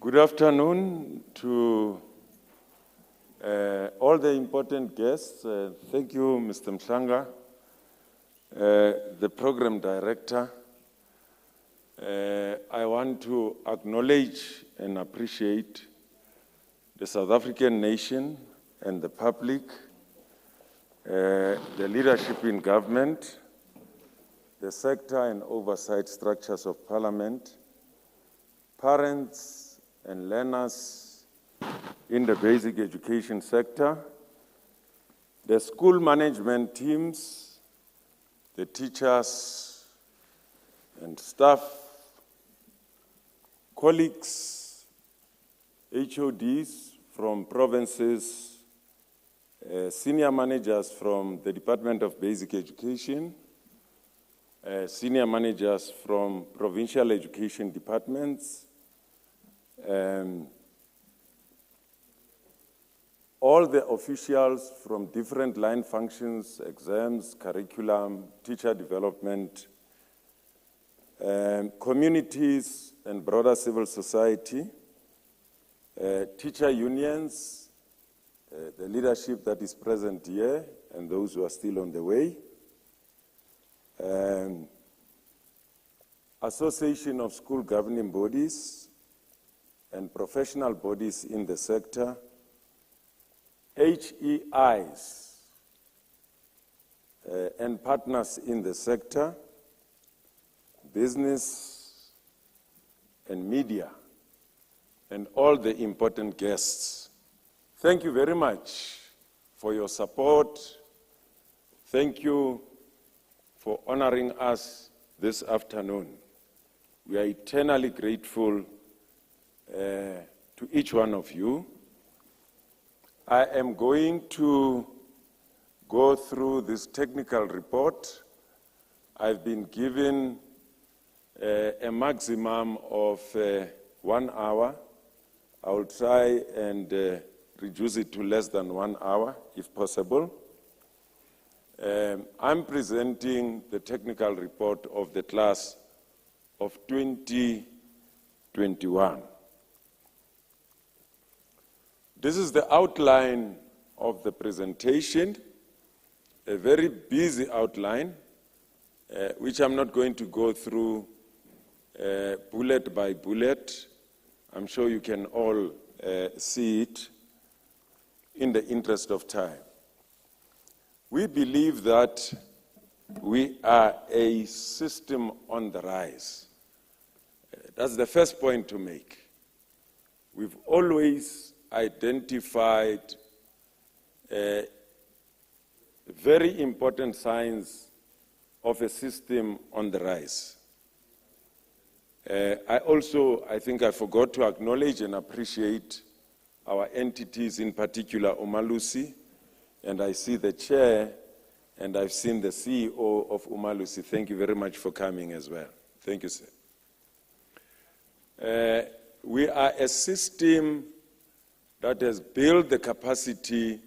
Good afternoon to all the important guests. Thank you, Mr. Mhlanga, the program director. I want to acknowledge and appreciate the South African nation and the public, the leadership in government, the sector and oversight structures of parliament, parents and learners in the basic education sector, the school management teams, the teachers and staff, colleagues, HODs from provinces, senior managers from the Department of Basic Education, senior managers from provincial education departments, all the officials from different line functions, exams, curriculum, teacher development, communities and broader civil society, teacher unions, the leadership that is present here and those who are still on the way, Association of School Governing Bodies and professional bodies in the sector, HEIs and partners in the sector, business and media, and all the important guests. Thank you very much for your support. Thank you for honoring us this afternoon. We are eternally grateful to each one of you. I am going to go through this technical report. I've been given a maximum of 1 hour. I will try and reduce it to less than 1 hour, if possible. I'm presenting the technical report of the class of 2021. This is the outline of the presentation, a very busy outline, which I'm not going to go through bullet by bullet. I'm sure you can all see it in the interest of time. We believe that we are a system on the rise. That's the first point to make. We've always identified very important signs of a system on the rise. I think I forgot to acknowledge and appreciate our entities, in particular Umalusi, and I see the chair and I've seen the CEO of Umalusi. Thank you very much for coming as well. Thank you, sir. We are a system that has built the capacity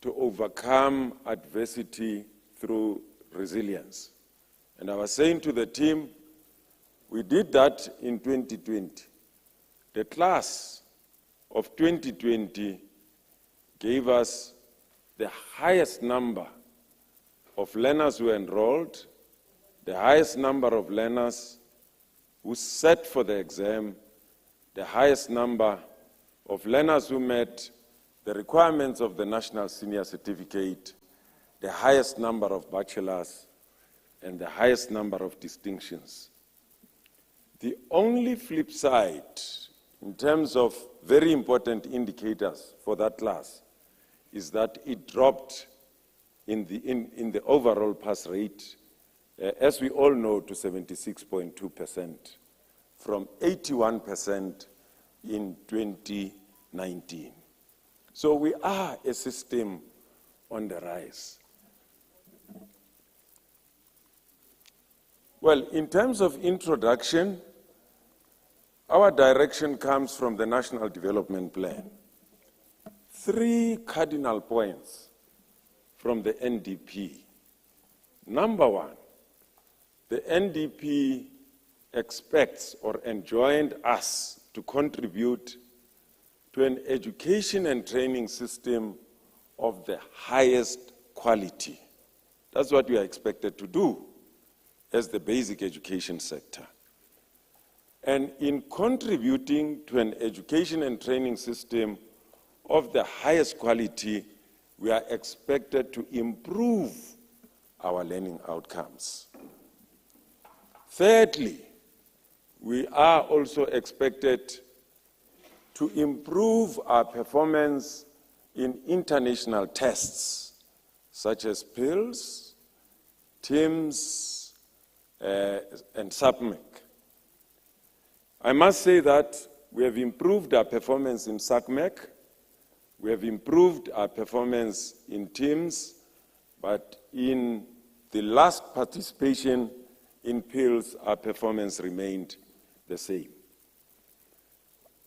to overcome adversity through resilience. And I was saying to the team, we did that in 2020. The class of 2020 gave us the highest number of learners who enrolled, the highest number of learners who sat for the exam, the highest number of learners who met the requirements of the National Senior Certificate, the highest number of bachelors, and the highest number of distinctions. The only flip side, in terms of very important indicators for that class, is that it dropped in the overall pass rate, as we all know, to 76.2% from 81% in 2019. So we are a system on the rise. Well, in terms of introduction, our direction comes from the National Development Plan. 3 cardinal points from the NDP. Number 1, the NDP expects or enjoined us to contribute to an education and training system of the highest quality. That's what we are expected to do as the basic education sector. And in contributing to an education and training system of the highest quality, we are expected to improve our learning outcomes. Thirdly, we are also expected to improve our performance in international tests, such as PILS, TIMS, and SAPMEC. I must say that we have improved our performance in SAPMEC, we have improved our performance in TIMS, but in the last participation in PILS, our performance remained the same.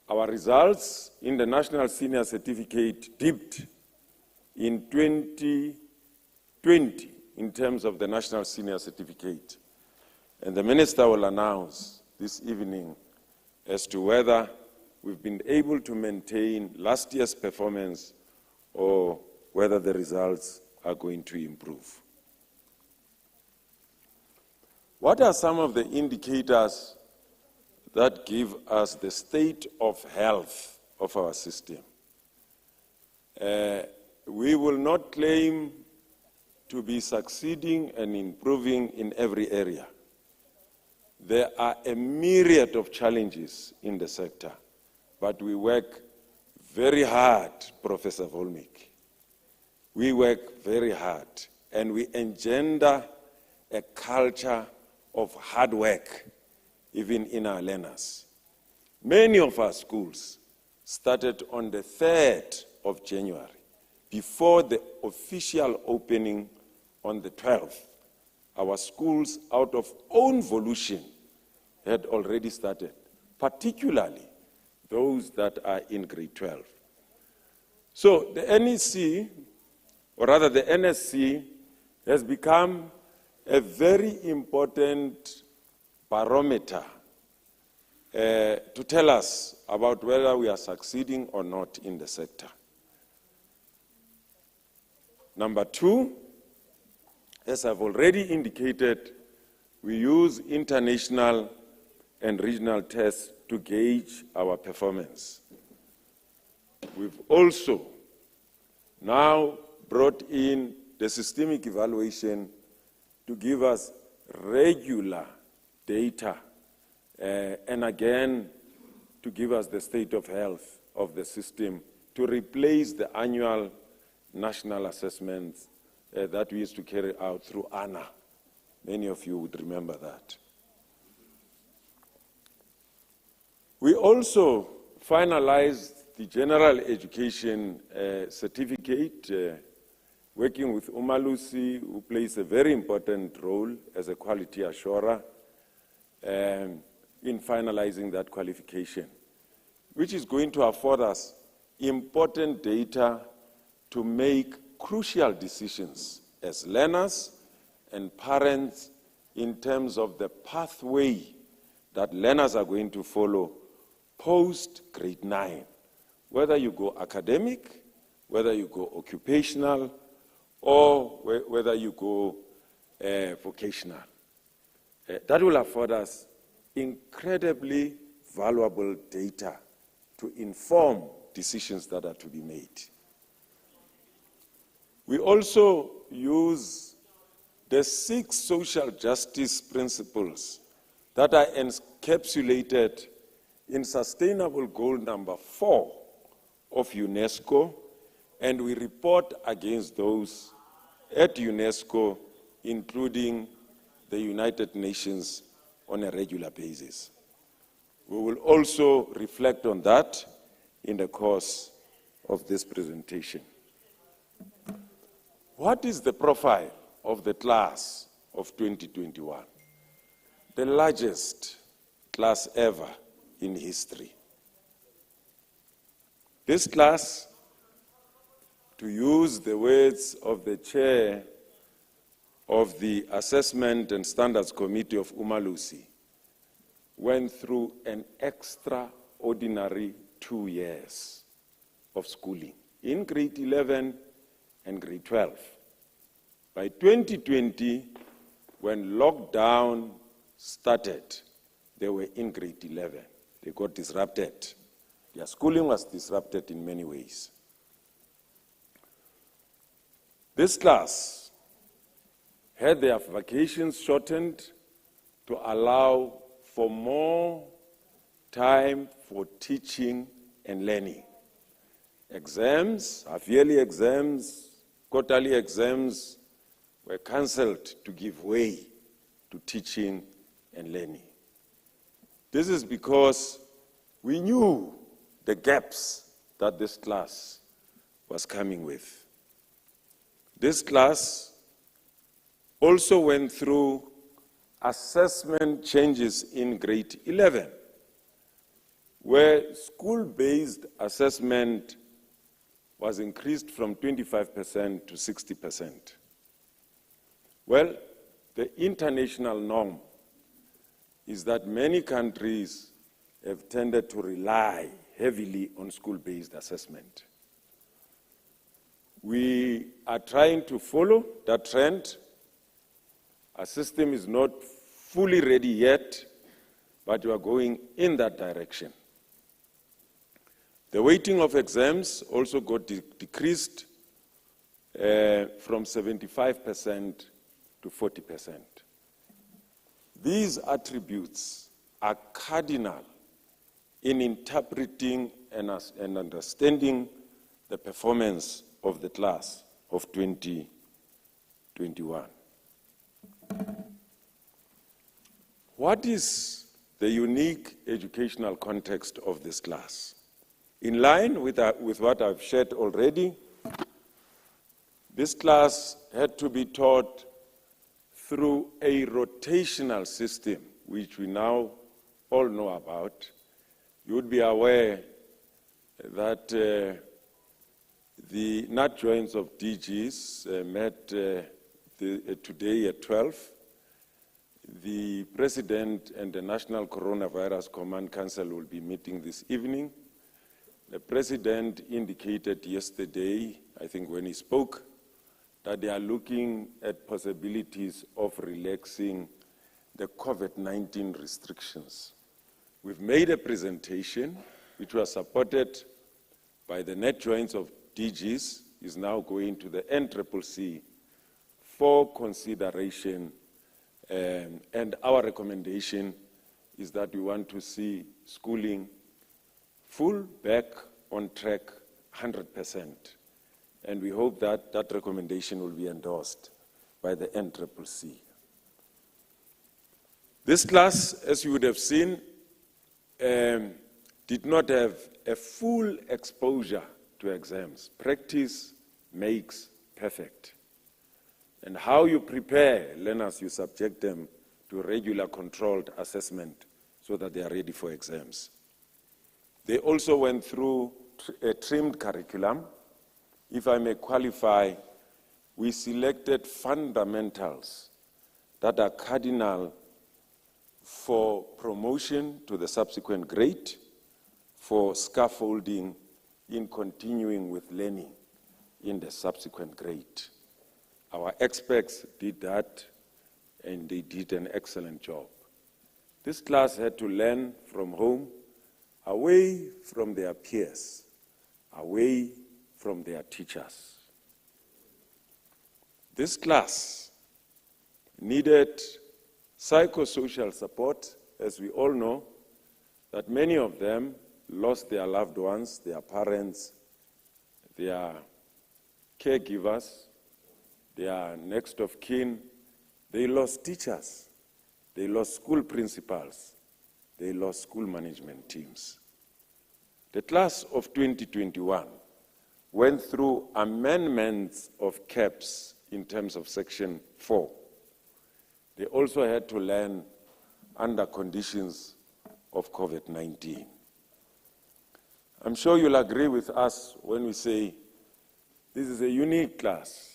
Our results in the National Senior Certificate dipped in 2020 in terms of the National Senior Certificate. And the Minister will announce this evening as to whether we've been able to maintain last year's performance or whether the results are going to improve. What are some of the indicators that give us the state of health of our system? We will not claim to be succeeding and improving in every area. There are a myriad of challenges in the sector, but we work very hard, Professor Volmik. We work very hard, and we engender a culture of hard work, even in our learners. Many of our schools started on the 3rd of January, before the official opening on the 12th. Our schools, out of own volition, had already started, particularly those that are in grade 12. So the NEC, or rather the NSC, has become a very important barometer to tell us about whether we are succeeding or not in the sector. Number 2, as I've already indicated, we use international and regional tests to gauge our performance. We've also now brought in the systemic evaluation to give us regular data and again to give us the state of health of the system to replace the annual national assessments that we used to carry out through ANA. Many of you would remember that. We also finalized the general education certificate, working with Umalusi, who plays a very important role as a quality assurer in finalizing that qualification, which is going to afford us important data to make crucial decisions as learners and parents in terms of the pathway that learners are going to follow post grade 9, whether you go academic, whether you go occupational, or whether you go vocational. That will afford us incredibly valuable data to inform decisions that are to be made. We also use the 6 social justice principles that are encapsulated in Sustainable Goal number 4 of UNESCO, and we report against those at UNESCO, including the United Nations, on a regular basis. We will also reflect on that in the course of this presentation. What is the profile of the class of 2021? The largest class ever in history. This class, to use the words of the chair of the Assessment and Standards Committee of Umalusi, went through an extraordinary ordinary 2 years of schooling in grade 11 and grade 12. By 2020, when lockdown started, they were in grade 11. They got disrupted. Their schooling was disrupted in many ways. This class had their vacations shortened to allow for more time for teaching and learning. Exams, half-yearly exams, quarterly exams were cancelled to give way to teaching and learning. This is because we knew the gaps that this class was coming with. This class also went through assessment changes in grade 11, where school-based assessment was increased from 25% to 60%. Well, the international norm is that many countries have tended to rely heavily on school-based assessment. We are trying to follow that trend. Our system is not fully ready yet, but we are going in that direction. The weighting of exams also got decreased from 75% to 40%. These attributes are cardinal in interpreting and understanding the performance of the class of 2021. What is the unique educational context of this class? In line with what I've shared already, this class had to be taught through a rotational system, which we now all know about. You would be aware that the nut joints of DGs met today at 12. The President and the National Coronavirus Command Council will be meeting this evening. The President indicated yesterday, I think when he spoke, that they are looking at possibilities of relaxing the COVID-19 restrictions. We've made a presentation which was supported by the net joints of DGs, is now going to the NCCC for consideration, and our recommendation is that we want to see schooling full back on track 100%. And we hope that that recommendation will be endorsed by the NCCC. This class, as you would have seen, did not have a full exposure to exams. Practice makes perfect. And how you prepare learners, you subject them to regular controlled assessment so that they are ready for exams. They also went through a trimmed curriculum. If I may qualify, we selected fundamentals that are cardinal for promotion to the subsequent grade, for scaffolding in continuing with learning in the subsequent grade. Our experts did that, and they did an excellent job. This class had to learn from home, away from their peers, away from their teachers. This class needed psychosocial support, as we all know, that many of them lost their loved ones, their parents, their caregivers, their next of kin. They lost teachers, they lost school principals, they lost school management teams. The class of 2021 went through amendments of CAPS in terms of Section 4. They also had to learn under conditions of COVID-19. I'm sure you'll agree with us when we say this is a unique class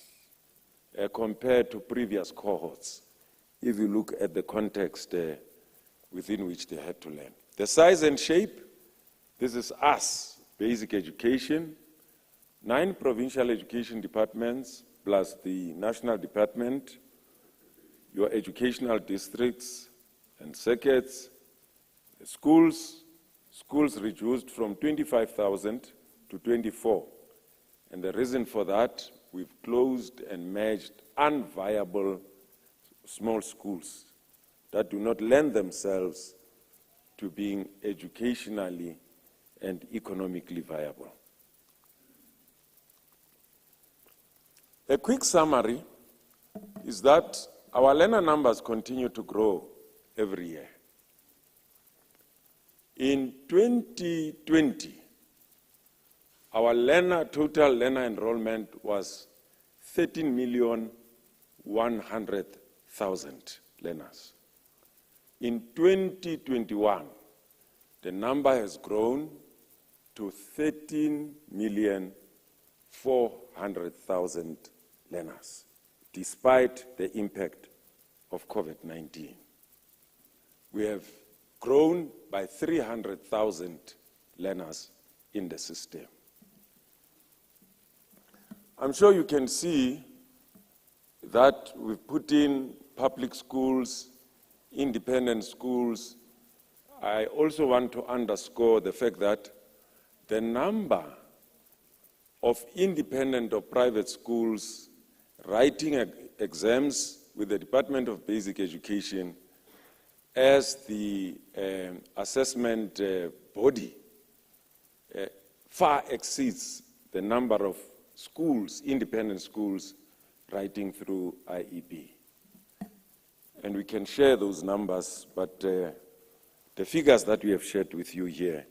compared to previous cohorts, if you look at the context within which they had to learn. The size and shape This is us, basic education, 9 provincial education departments, plus the national department, your educational districts and circuits, schools reduced from 25,000 to 24. And the reason for that, we've closed and merged unviable small schools that do not lend themselves to being educationally and economically viable. A quick summary is that our learner numbers continue to grow every year. In 2020, our total learner enrollment was 13,100,000 learners. In 2021, the number has grown to 13,400,000 learners, despite the impact of COVID-19. We have grown by 300,000 learners in the system. I'm sure you can see that we've put in public schools, independent schools. I also want to underscore the fact that the number of independent or private schools writing exams with the Department of Basic Education as the assessment body far exceeds the number of schools, independent schools, writing through IEB. And we can share those numbers, but the figures that we have shared with you here,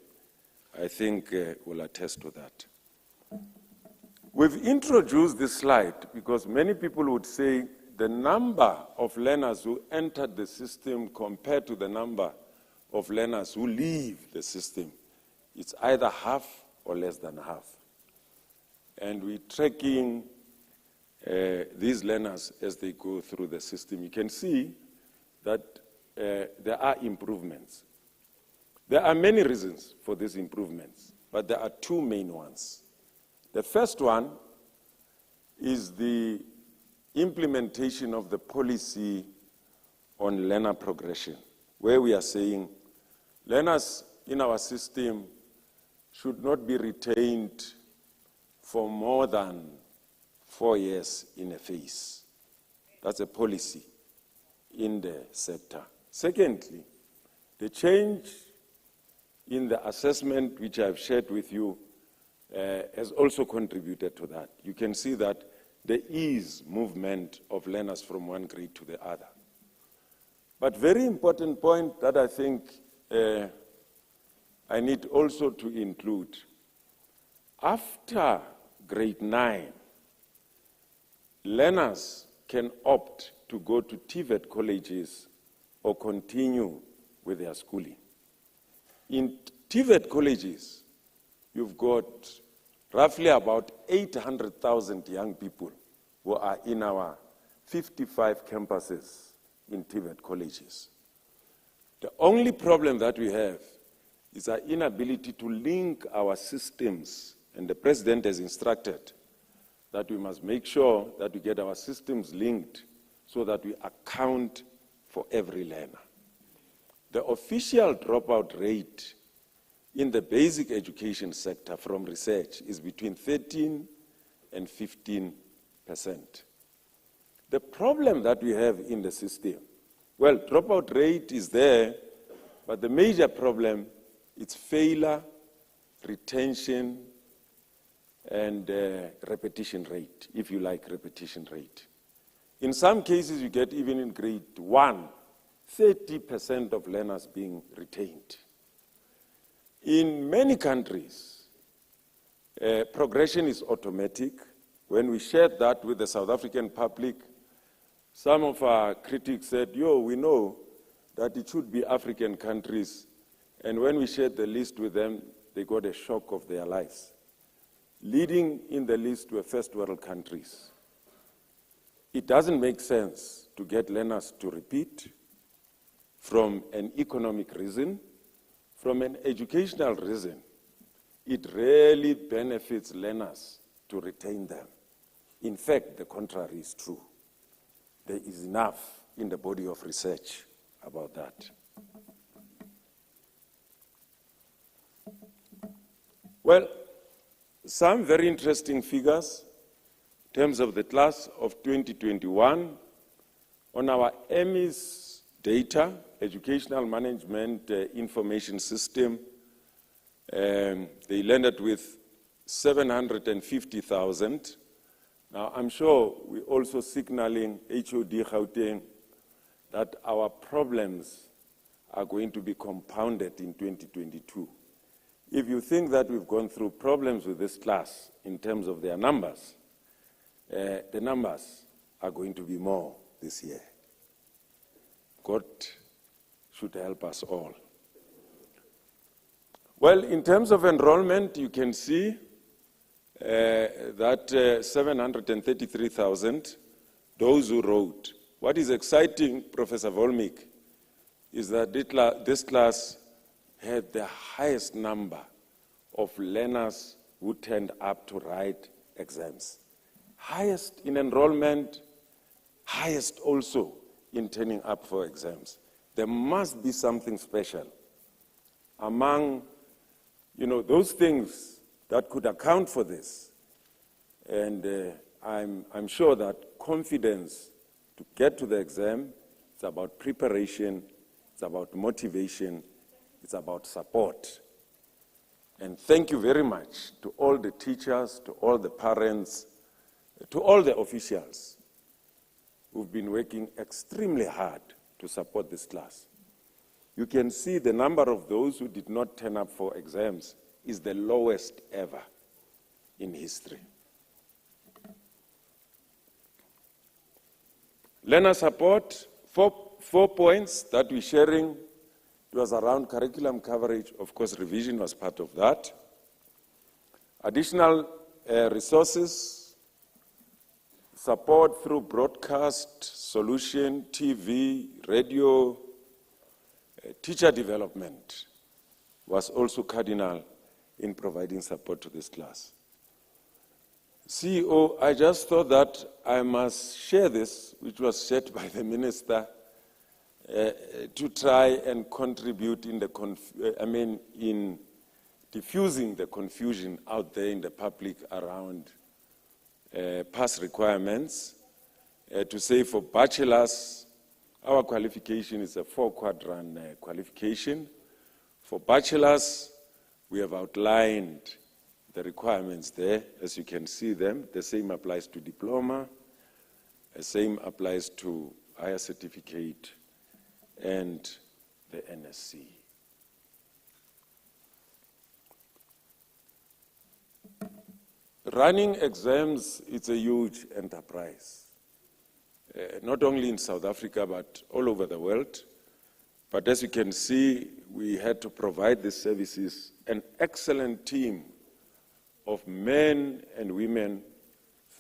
I think will attest to that. We've introduced this slide because many people would say the number of learners who entered the system compared to the number of learners who leave the system, it's either half or less than half. And we're tracking these learners as they go through the system. You can see that there are improvements. There are many reasons for these improvements, but there are two main ones. The first one is the implementation of the policy on learner progression, where we are saying learners in our system should not be retained for more than 4 years in a phase. That's a policy in the sector. Secondly, the change in the assessment, which I've shared with you, has also contributed to that. You can see that there is movement of learners from one grade to the other. But very important point that I think I need also to include, after grade 9, learners can opt to go to TVET colleges or continue with their schooling. In TVET colleges, you've got roughly about 800,000 young people who are in our 55 campuses in TVET colleges. The only problem that we have is our inability to link our systems, and the President has instructed that we must make sure that we get our systems linked so that we account for every learner. The official dropout rate in the basic education sector from research is between 13 and 15%. The problem that we have in the system, well, dropout rate is there, but the major problem is failure, retention, and repetition rate, if you like repetition rate. In some cases, you get even in grade 1, 30% of learners being retained. In many countries, progression is automatic. When we shared that with the South African public, some of our critics said, we know that it should be African countries. And when we shared the list with them, they got a shock of their lives. Leading in the list were first world countries. It doesn't make sense to get learners to repeat from an economic reason, from an educational reason. it really benefits learners to retain them. In fact, the contrary is true. There is enough in the body of research about that. Well, some very interesting figures in terms of the class of 2021 on our EMIS data, Educational Management Information System. They landed with 750,000. Now, I'm sure we're also signaling HOD Gauteng that our problems are going to be compounded in 2022. If you think that we've gone through problems with this class in terms of their numbers, the numbers are going to be more this year. God should help us all. Well, in terms of enrollment, you can see that 733,000, those who wrote. What is exciting, Professor Volmik, is that this class had the highest number of learners who turned up to write exams. Highest in enrollment, highest also in turning up for exams. There must be something special among, those things that could account for this. And I'm sure that confidence to get to the exam, it's about preparation, it's about motivation, it's about support. And thank you very much to all the teachers, to all the parents, to all the officials who've been working extremely hard to support this class. You can see the number of those who did not turn up for exams is the lowest ever in history. Learner support, four points that we're sharing. It was around curriculum coverage. Of course, revision was part of that. Additional resources, support through broadcast, solution, TV, radio, teacher development was also cardinal in providing support to this class. CEO, I just thought that I must share this, which was shared by the minister, to try and contribute in in diffusing the confusion out there in the public around pass requirements. To say for bachelors, our qualification is a 4-quadrant qualification. For bachelors, we have outlined the requirements there, as you can see them. The same applies to diploma, the same applies to higher certificate and the NSC. Running exams, it's a huge enterprise, not only in South Africa, but all over the world. But as you can see, we had to provide these services, an excellent team of men and women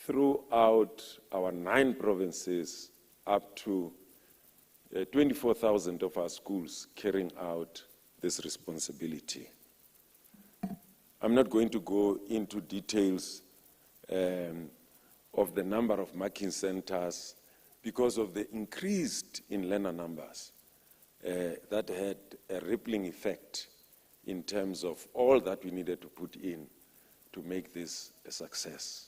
throughout our 9 provinces, up to 24,000 of our schools carrying out this responsibility. I'm not going to go into details of the number of marking centers because of the increased in learner numbers that had a rippling effect in terms of all that we needed to put in to make this a success.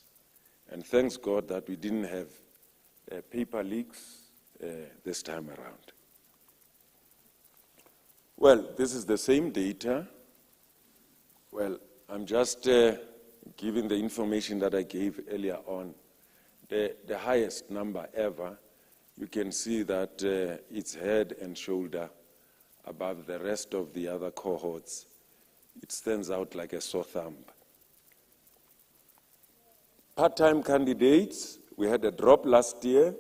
And thanks God that we didn't have paper leaks this time around. Well, this is the same data. Well, I'm just giving the information that I gave earlier on. The highest number ever, you can see that it's head and shoulder above the rest of the other cohorts. It stands out like a sore thumb. Part-time candidates, we had a drop last year.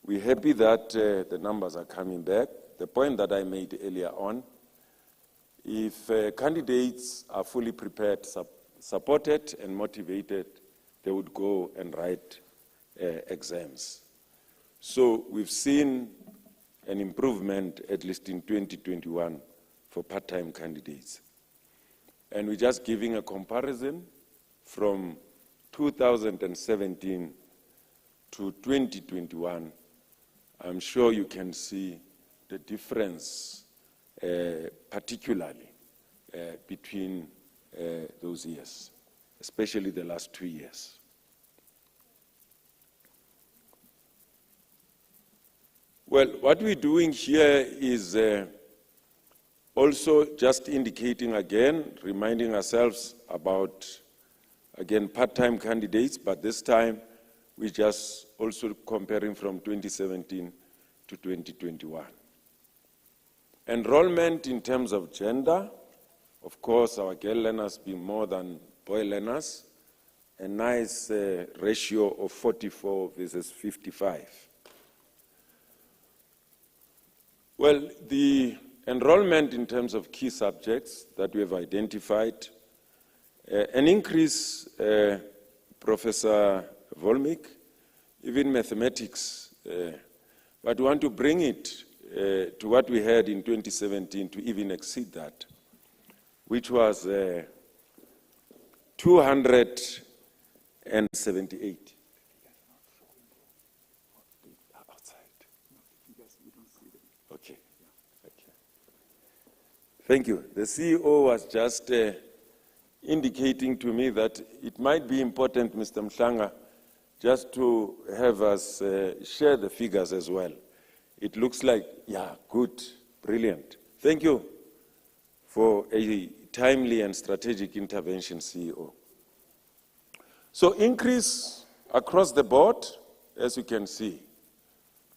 We're happy that the numbers are coming back. The point that I made earlier on, if candidates are fully prepared, supported and motivated, they would go and write exams. So we've seen an improvement, at least in 2021, for part-time candidates. And we're just giving a comparison from 2017 to 2021. I'm sure you can see the difference, particularly between those years, especially the last 2 years. Well, what we're doing here is also just indicating again, reminding ourselves about, again, part-time candidates, but this time we're just also comparing from 2017 to 2021. Enrollment in terms of gender, of course, our girl learners being more than boy learners, a nice ratio of 44 versus 55. Well, the enrollment in terms of key subjects that we have identified, an increase, Professor Volmik, even mathematics, but we want to bring it to what we had in 2017 to even exceed that, which was 278. Okay. Okay. Thank you. The CEO was just indicating to me that it might be important, Mr. Mhlanga, just to have us share the figures as well. It looks like, yeah, good, brilliant. Thank you for a timely and strategic intervention, CEO. So increase across the board, as you can see,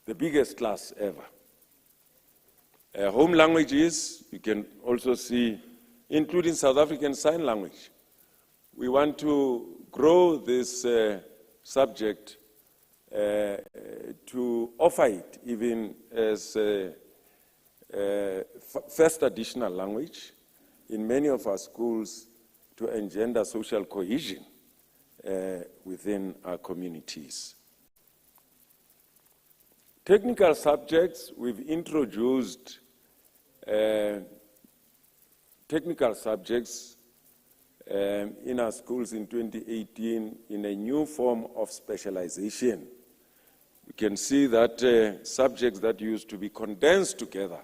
the biggest class ever. Home languages, you can also see, including South African Sign Language. We want to grow this subject to offer it even as first additional language in many of our schools to engender social cohesion within our communities. Technical subjects, we've introduced technical subjects in our schools in 2018 in a new form of specialization. You can see that subjects that used to be condensed together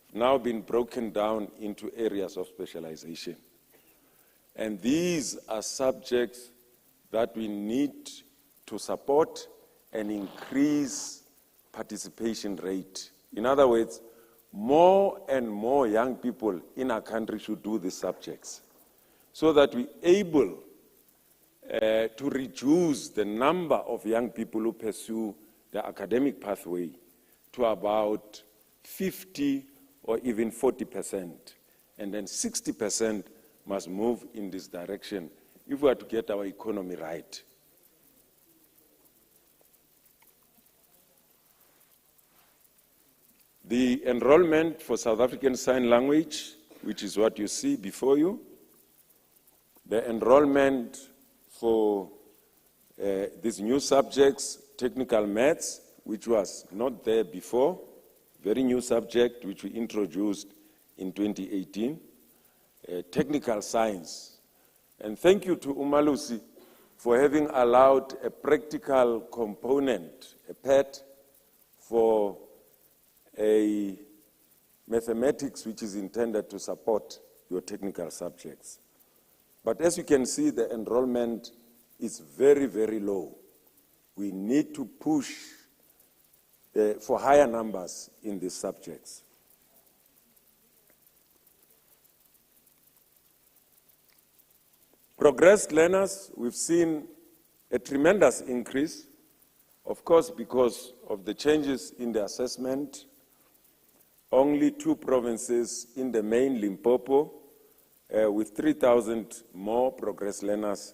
have now been broken down into areas of specialization. And these are subjects that we need to support and increase participation rate. In other words, more and more young people in our country should do these subjects so that we're able to reduce the number of young people who pursue the academic pathway to about 50 or even 40%. And then 60% must move in this direction if we are to get our economy right. The enrollment for South African Sign Language, which is what you see before you, the enrollment for these new subjects, technical maths, which was not there before, very new subject which we introduced in 2018, technical science. And thank you to Umalusi for having allowed a practical component, a PET, for a mathematics which is intended to support your technical subjects. But as you can see, the enrollment is very, very low. We need to push for higher numbers in these subjects. Progressed learners, we've seen a tremendous increase, of course, because of the changes in the assessment. Only 2 provinces in the main Limpopo with 3,000 more progressed learners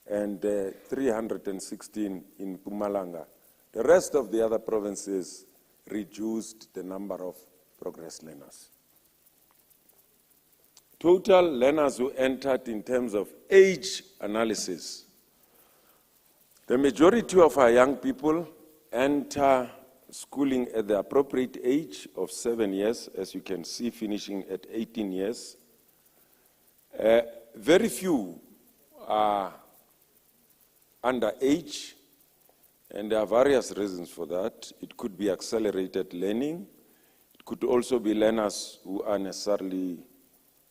and 316 in Mpumalanga. The rest of the other provinces reduced the number of progressed learners. Total learners who entered in terms of age analysis. The majority of our young people enter schooling at the appropriate age of 7 years, as you can see, finishing at 18 years. Very few are underage, and there are various reasons for that. It could be accelerated learning. It could also be learners who are necessarily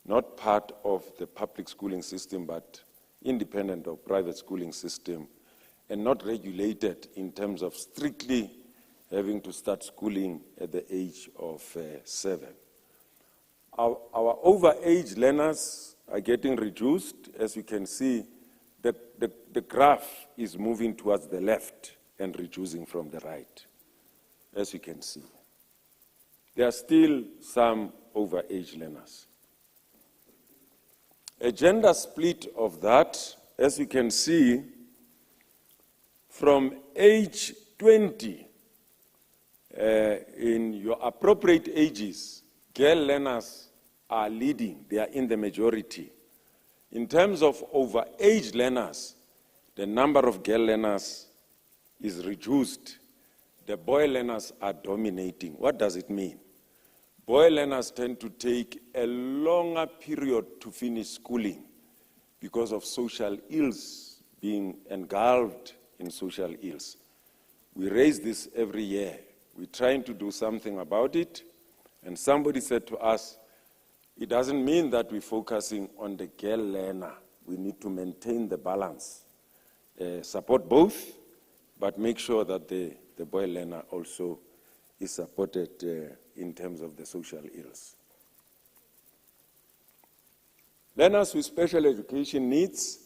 not part of the public schooling system, but independent of private schooling system, and not regulated in terms of strictly having to start schooling at the age of 7. Our overage learners are getting reduced. As you can see, the graph is moving towards the left and reducing from the right, as you can see. There are still some overage learners. A gender split of that, as you can see, from age 20, in your appropriate ages, girl learners are leading, they are in the majority. In terms of overage learners, the number of girl learners is reduced. The boy learners are dominating. What does it mean? Boy learners tend to take a longer period to finish schooling because of social ills, being engulfed in social ills. We raise this every year. We're trying to do something about it. And somebody said to us, it doesn't mean that we're focusing on the girl learner. We need to maintain the balance. Support both, but make sure that the boy learner also is supported in terms of the social ills. Learners with special education needs,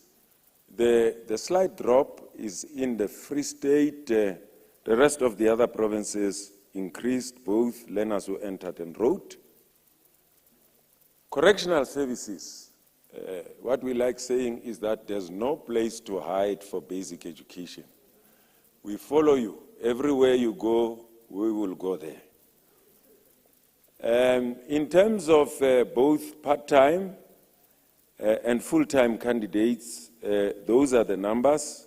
the slight drop is in the Free State. The rest of the other provinces increased, both learners who entered and wrote. Correctional services, what we like saying is that there's no place to hide for basic education. We follow you. Everywhere you go, we will go there. In terms of both part-time and full-time candidates, those are the numbers.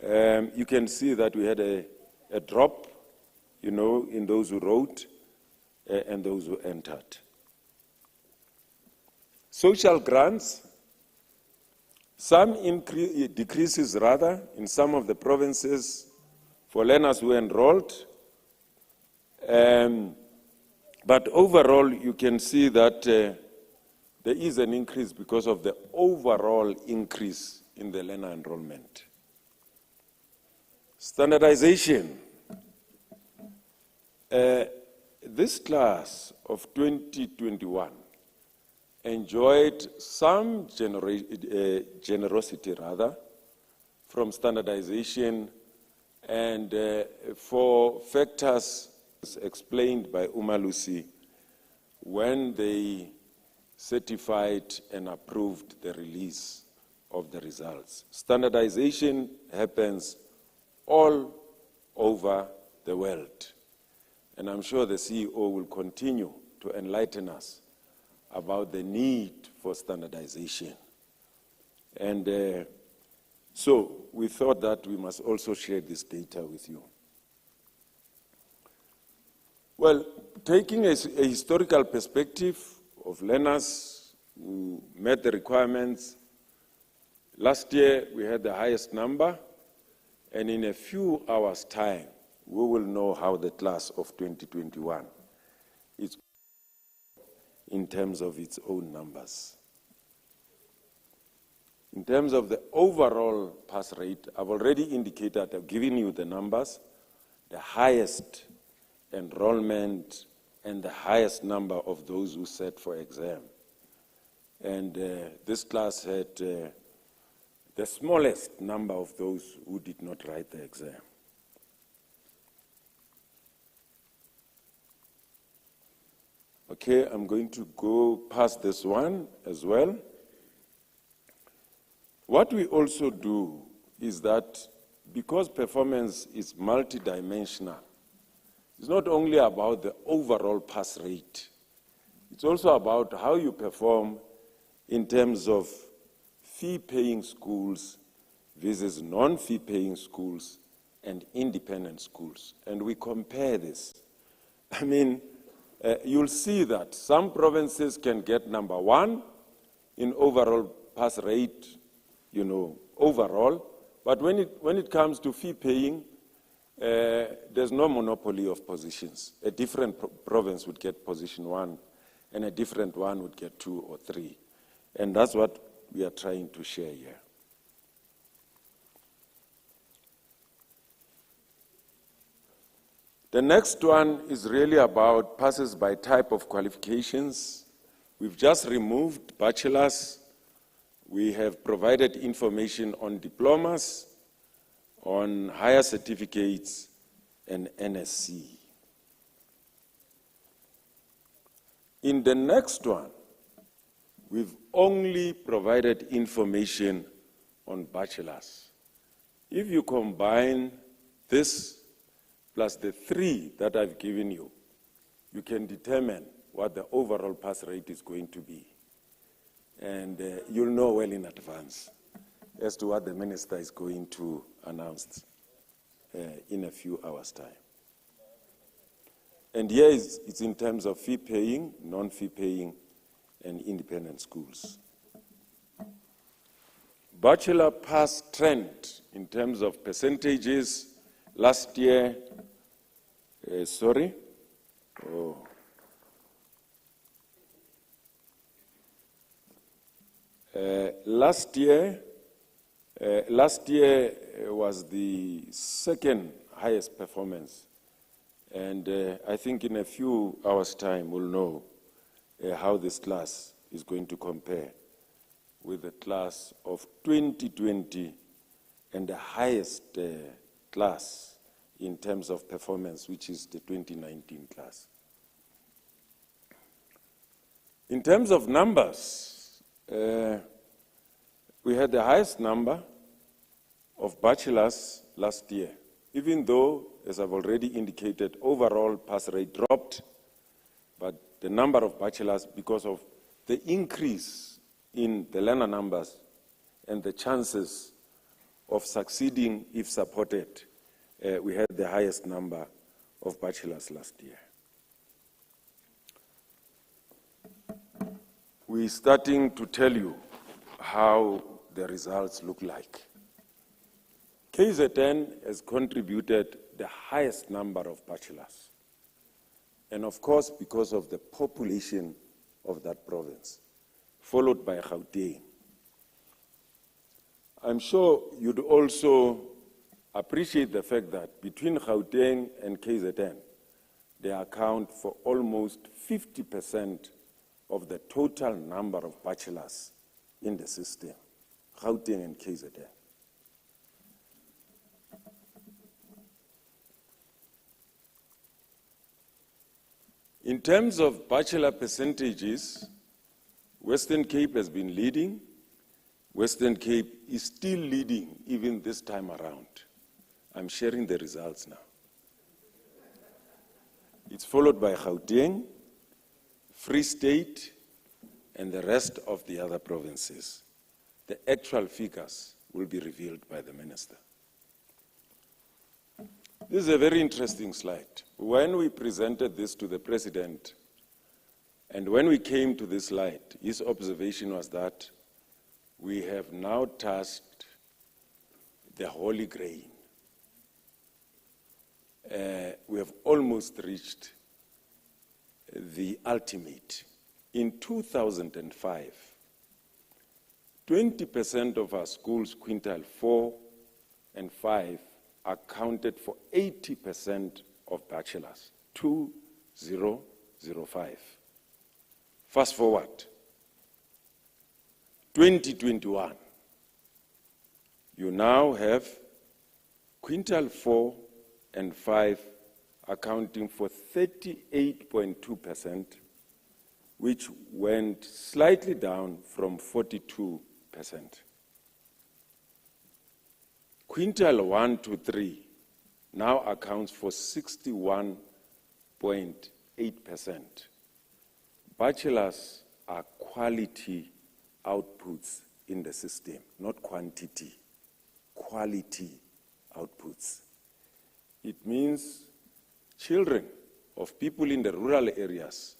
You can see that we had a drop, in those who wrote and those who entered. Social grants, some decreases rather in some of the provinces for learners who enrolled. But overall, you can see that there is an increase because of the overall increase in the learner enrollment. Standardization. This class of 2021 enjoyed some generosity rather from standardization, and for factors explained by Umalusi when they certified and approved the release of the results. Standardization happens all over the world, and I'm sure the CEO will continue to enlighten us about the need for standardization. And so we thought that we must also share this data with you. Well, taking a historical perspective of learners who met the requirements, last year we had the highest number, and in a few hours' time, we will know how the class of 2021 is in terms of its own numbers. In terms of the overall pass rate, I've already indicated, I've given you the numbers, the highest enrollment and the highest number of those who sat for exam. And this class had the smallest number of those who did not write the exam. Okay, I'm going to go past this one as well. What we also do is that because performance is multidimensional, it's not only about the overall pass rate, it's also about how you perform in terms of fee-paying schools versus non-fee-paying schools and independent schools. And we compare this. I mean, you'll see that some provinces can get number 1 in overall pass rate, overall. But when it comes to fee paying, there's no monopoly of positions. A different province would get position 1, and a different one would get 2 or 3. And that's what we are trying to share here. The next one is really about passes by type of qualifications. We've just removed bachelors. We have provided information on diplomas, on higher certificates, and NSC. In the next one, we've only provided information on bachelors. If you combine this plus the 3 that I've given you, you can determine what the overall pass rate is going to be. And you'll know well in advance as to what the minister is going to announce in a few hours' time. And here it's in terms of fee paying, non-fee paying, and independent schools. Bachelor pass trend in terms of percentages. Last year, last year was the second highest performance, and I think in a few hours' time we'll know how this class is going to compare with the class of 2020 and the highest class in terms of performance, which is the 2019 class. In terms of numbers, we had the highest number of bachelors last year, even though, as I've already indicated, overall pass rate dropped, but the number of bachelors, because of the increase in the learner numbers and the chances of succeeding if supported, we had the highest number of bachelors last year. We're starting to tell you how the results look like. KZN has contributed the highest number of bachelors, and of course because of the population of that province, followed by Gauteng. I'm sure you'd also appreciate the fact that between Gauteng and KZN, they account for almost 50% of the total number of bachelors in the system, Gauteng and KZN. In terms of bachelor percentages, Western Cape has been leading. Western Cape is still leading even this time around. I'm sharing the results now. It's followed by Gauteng, Free State, and the rest of the other provinces. The actual figures will be revealed by the minister. This is a very interesting slide. When we presented this to the president, and when we came to this slide, his observation was that we have now touched the holy grail. We have almost reached the ultimate. In 2005, 20% of our schools, quintile 4 and 5, accounted for 80% of bachelors, 2005. Fast forward, 2021, you now have quintile 4 and 5 accounting for 38.2%, which went slightly down from 42%. Quintile 1 to 3 now accounts for 61.8%. Bachelors are quality outputs in the system, not quantity, quality outputs. It means children of people in the rural areas,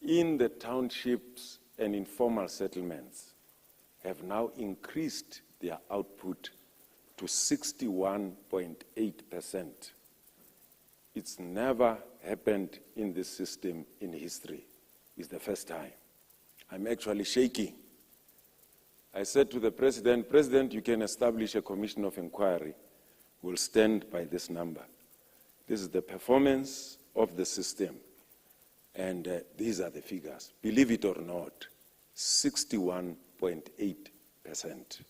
in the townships and informal settlements have now increased their output to 61.8%. It's never happened in this system in history. It's the first time. I'm actually shaking. I said to the President, President, you can establish a commission of inquiry. We'll stand by this number. This is the performance of the system. And these are the figures. Believe it or not, 61.8%.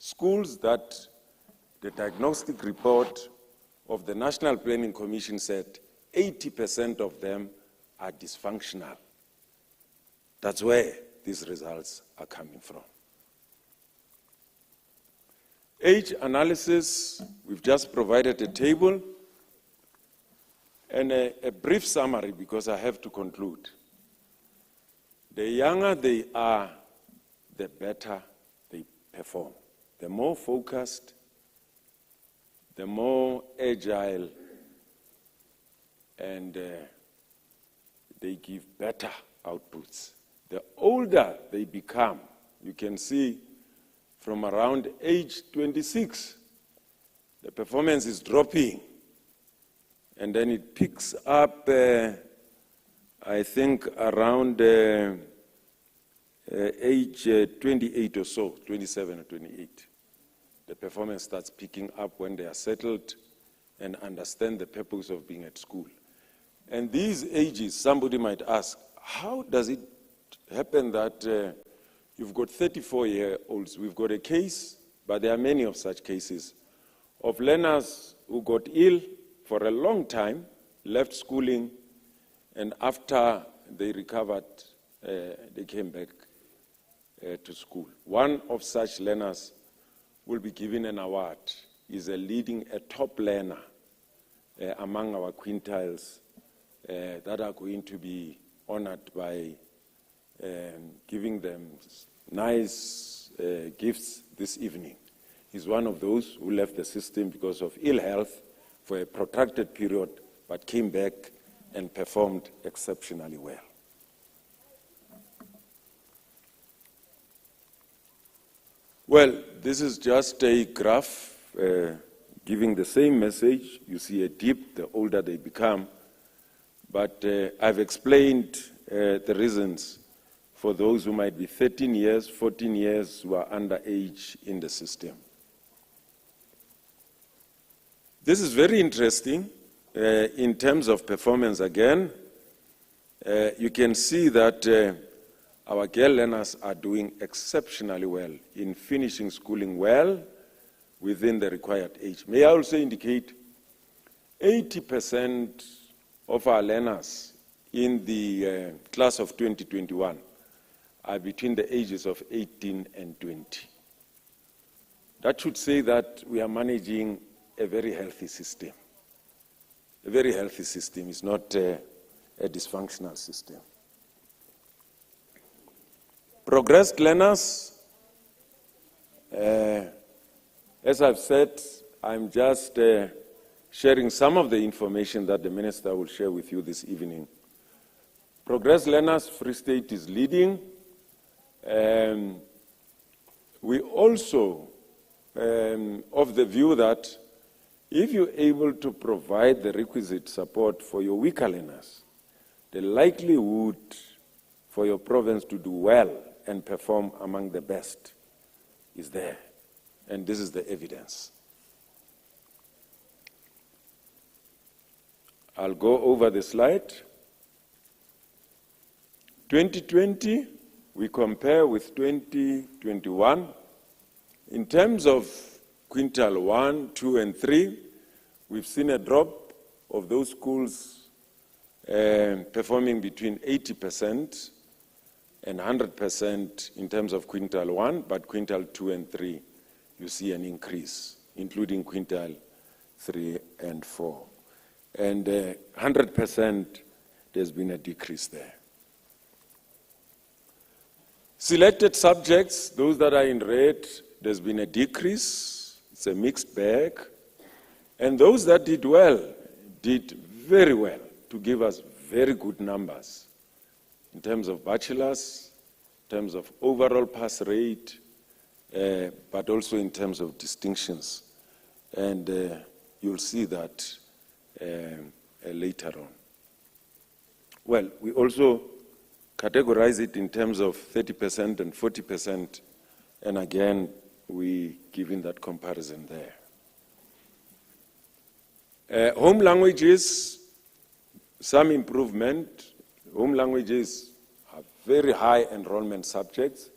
Schools that the diagnostic report of the National Planning Commission said 80% of them are dysfunctional. That's where these results are coming from. Age analysis, we've just provided a table and a brief summary because I have to conclude. The younger they are, the better they perform. The more focused, the more agile, and they give better outputs. The older they become, you can see from around age 26, the performance is dropping. And then it picks up, I think, around age 28 or so, 27 or 28. The performance starts picking up when they are settled and understand the purpose of being at school. And these ages, somebody might ask, how does it happen that you've got 34-year-olds? We've got a case, but there are many of such cases, of learners who got ill for a long time, left schooling, and after they recovered, they came back to school. One of such learners will be given an award. He's a top learner among our quintiles that are going to be honored by giving them nice gifts this evening. He's one of those who left the system because of ill health for a protracted period, but came back and performed exceptionally well. Well, this is just a graph giving the same message. You see a dip the older they become, but I've explained the reasons for those who might be 13 years, 14 years, who are underage in the system. This is very interesting in terms of performance again. You can see that our girl learners are doing exceptionally well in finishing schooling well within the required age. May I also indicate 80% of our learners in the class of 2021 are between the ages of 18 and 20. That should say that we are managing a very healthy system. A very healthy system is not a dysfunctional system. Progressed learners, as I've said, I'm just sharing some of the information that the Minister will share with you this evening. Progressed learners, Free State is leading. We also of the view that if you're able to provide the requisite support for your weaker learners, the likelihood for your province to do well and perform among the best is there. And this is the evidence. I'll go over the slide. 2020, we compare with 2021. In terms of quintile 1, 2, and 3, we've seen a drop of those schools performing between 80% and 100% in terms of quintile 1, but quintile 2 and 3, you see an increase, including quintile 3 and 4. And 100%, there's been a decrease there. Selected subjects, those that are in red, there's been a decrease. It's a mixed bag. And those that did well, did very well to give us very good numbers in terms of bachelors, in terms of overall pass rate, but also in terms of distinctions. And you'll see that later on. Well, we also categorize it in terms of 30% and 40%, and again, we give in that comparison there. Home languages, some improvement. Home languages are very high enrollment subjects,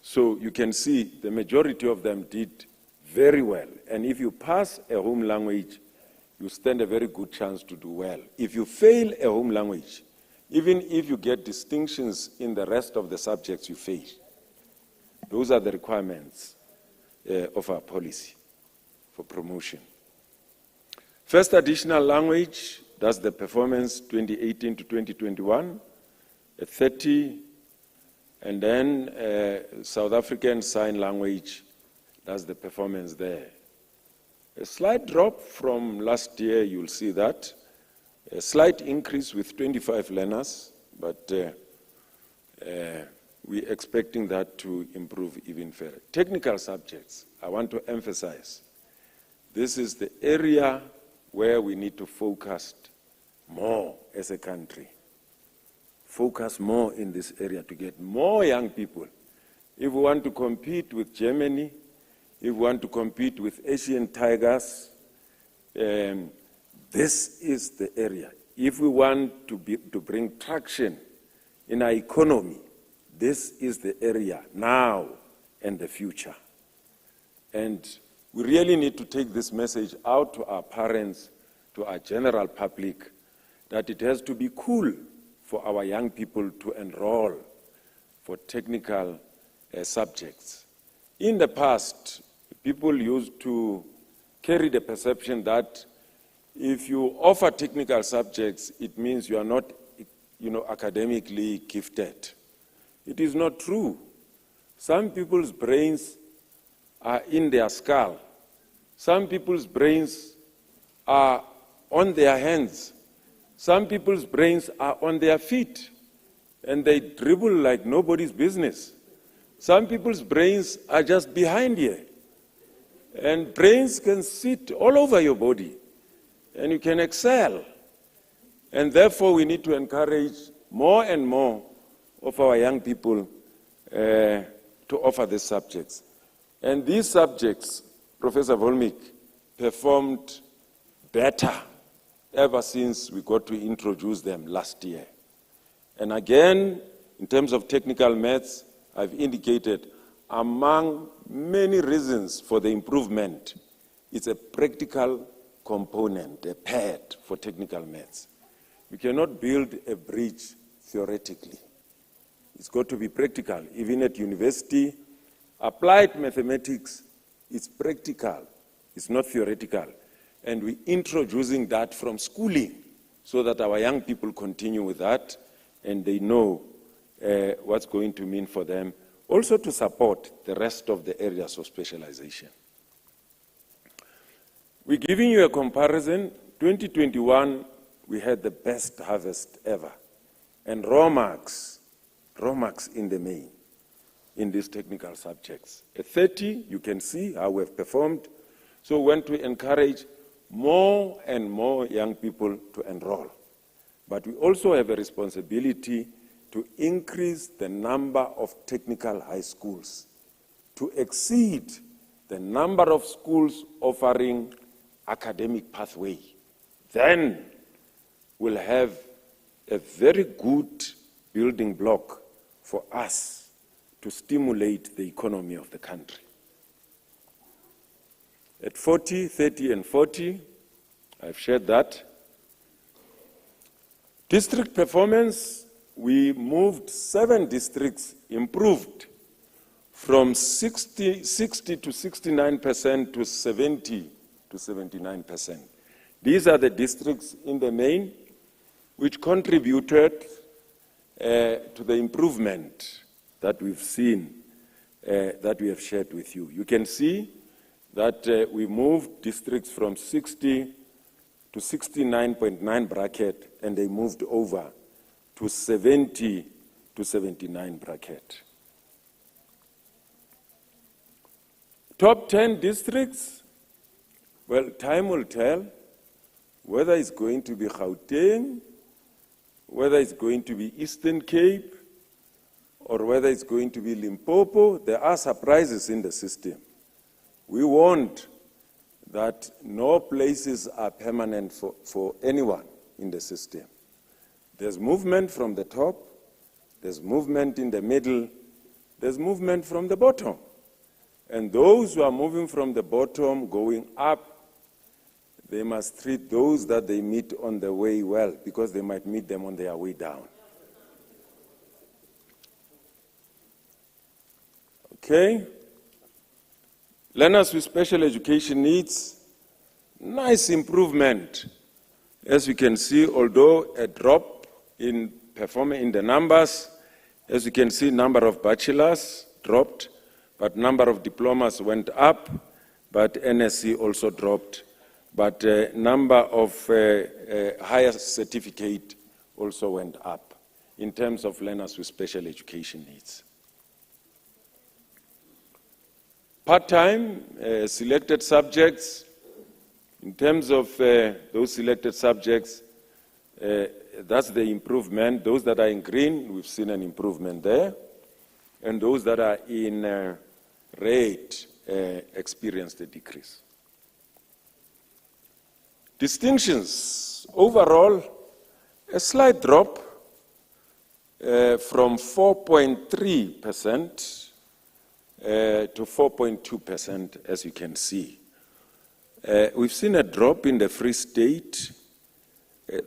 so you can see the majority of them did very well. And if you pass a home language, you stand a very good chance to do well. If you fail a home language, even if you get distinctions in the rest of the subjects, you fail. Those are the requirements of our policy for promotion. First additional language, that's the performance 2018 to 2021, a 30, and then South African Sign Language, that's the performance there. A slight drop from last year, you'll see that. A slight increase with 25 learners, but we're expecting that to improve even further. Technical subjects, I want to emphasize, this is the area where we need to focus more as a country. Focus more in this area to get more young people. If we want to compete with Germany, if we want to compete with Asian tigers, this is the area. If we want to bring traction in our economy, this is the area now and the future. And we really need to take this message out to our parents, to our general public, that it has to be cool for our young people to enroll for technical subjects. In the past, people used to carry the perception that if you offer technical subjects, it means you are not, academically gifted. It is not true. Some people's brains are in their skull. Some people's brains are on their hands. Some people's brains are on their feet, and they dribble like nobody's business. Some people's brains are just behind here. And brains can sit all over your body, and you can excel. And therefore, we need to encourage more and more of our young people to offer these subjects. And these subjects, Professor Volmik, performed better ever since we got to introduce them last year. And again, in terms of technical maths, I've indicated among many reasons for the improvement, it's a practical component, a pad for technical maths. You cannot build a bridge theoretically. It's got to be practical. Even at university, applied mathematics is practical. It's not theoretical. And we're introducing that from schooling so that our young people continue with that and they know what's going to mean for them. Also to support the rest of the areas of specialization. We're giving you a comparison. 2021, we had the best harvest ever. And raw marks in the main in these technical subjects. At 30, you can see how we've performed. So we want to encourage more and more young people to enroll. But we also have a responsibility to increase the number of technical high schools, to exceed the number of schools offering academic pathway. Then we'll have a very good building block for us to stimulate the economy of the country. At 40, 30, and 40, I've shared that. District performance, we moved 7 districts, improved from 60 to 69% to 70 to 79%. These are the districts in the main which contributed to the improvement that we've seen, that we have shared with you. You can see that we moved districts from 60 to 69.9 bracket, and they moved over to 70 to 79 bracket. Top 10 districts, well, time will tell whether it's going to be Gauteng, whether it's going to be Eastern Cape, or whether it's going to be Limpopo. There are surprises in the system. We want that no places are permanent for anyone in the system. There's movement from the top, there's movement in the middle, there's movement from the bottom. And those who are moving from the bottom going up, they must treat those that they meet on the way well, because they might meet them on their way down. Okay? Learners with special education needs, nice improvement. As you can see, although a drop in performing in the numbers, as you can see, number of bachelors dropped, but number of diplomas went up, but NSC also dropped, but number of higher certificate also went up in terms of learners with special education needs. Part-time selected subjects, in terms of those selected subjects, that's the improvement. Those that are in green, we've seen an improvement there. And those that are in red experienced a decrease. Distinctions, overall, a slight drop from 4.3% to 4.2%, as you can see. We've seen a drop in the Free State.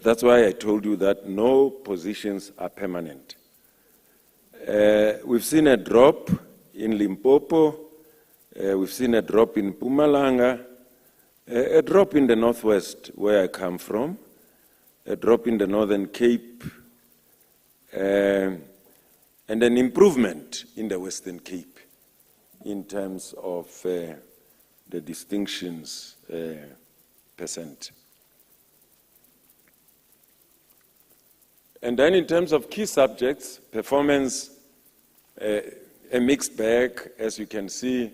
That's why I told you that no positions are permanent. We've seen a drop in Limpopo. We've seen a drop in Mpumalanga, a drop in the Northwest, where I come from, a drop in the Northern Cape, and an improvement in the Western Cape in terms of the distinctions percent. And then in terms of key subjects, performance, a mixed bag, as you can see,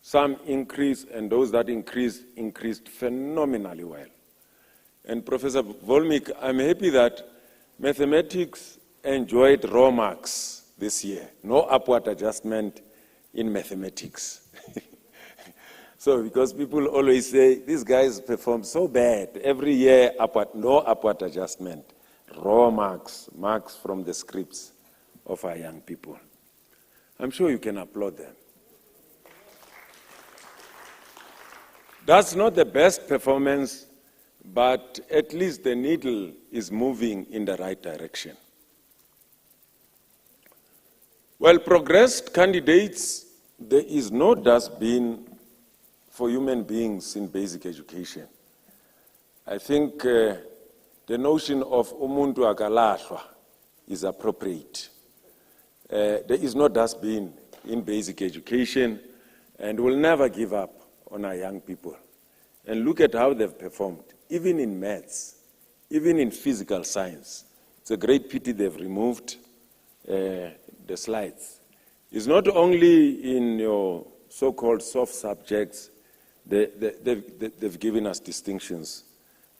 some increase, and those that increased phenomenally well. And Professor Volmik, I'm happy that mathematics enjoyed raw marks this year. No upward adjustment in mathematics. So, because people always say, these guys perform so bad, every year no upward adjustment. Raw marks, marks from the scripts of our young people. I'm sure you can applaud them. That's not the best performance, but at least the needle is moving in the right direction. Well, progressed candidates, there is no dustbin for human beings in basic education. I think the notion of umuntu akalahlwa is appropriate. There is no dustbin in basic education, and we'll never give up on our young people. And look at how they've performed, even in maths, even in physical science. It's a great pity they've removed the slides. It's not only in your so-called soft subjects, they've given us distinctions,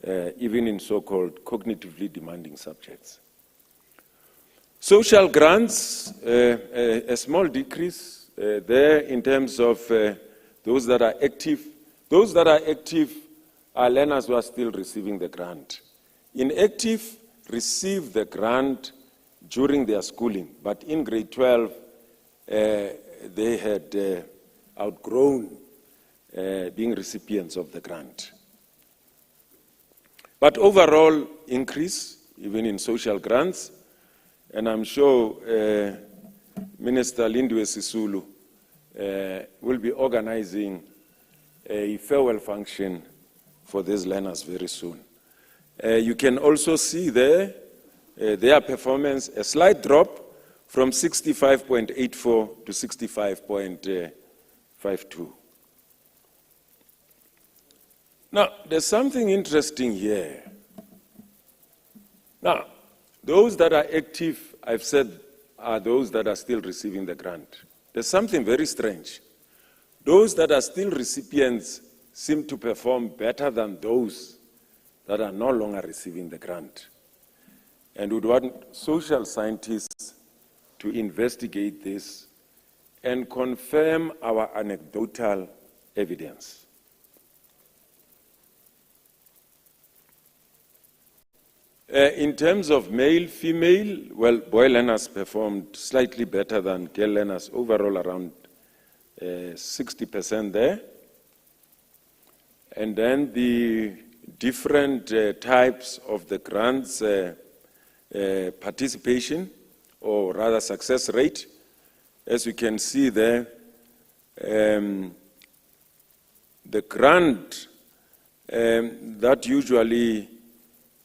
even in so-called cognitively demanding subjects. Social grants, a small decrease there in terms of those that are active. Those that are active are learners who are still receiving the grant. Inactive receive the grant during their schooling, but in grade 12, they had outgrown being recipients of the grant. But overall increase, even in social grants, and I'm sure Minister Lindiwe Sisulu will be organizing a farewell function for these learners very soon. You can also see there their performance, a slight drop from 65.84 to 65.52. Now, there's something interesting here. Now, those that are active, I've said, are those that are still receiving the grant. There's something very strange. Those that are still recipients seem to perform better than those that are no longer receiving the grant. And would want social scientists to investigate this and confirm our anecdotal evidence. In terms of male, female, well, boy learners performed slightly better than girl learners, overall around 60% there. And then the different types of the grants participation, or rather success rate. As you can see there, the grant that usually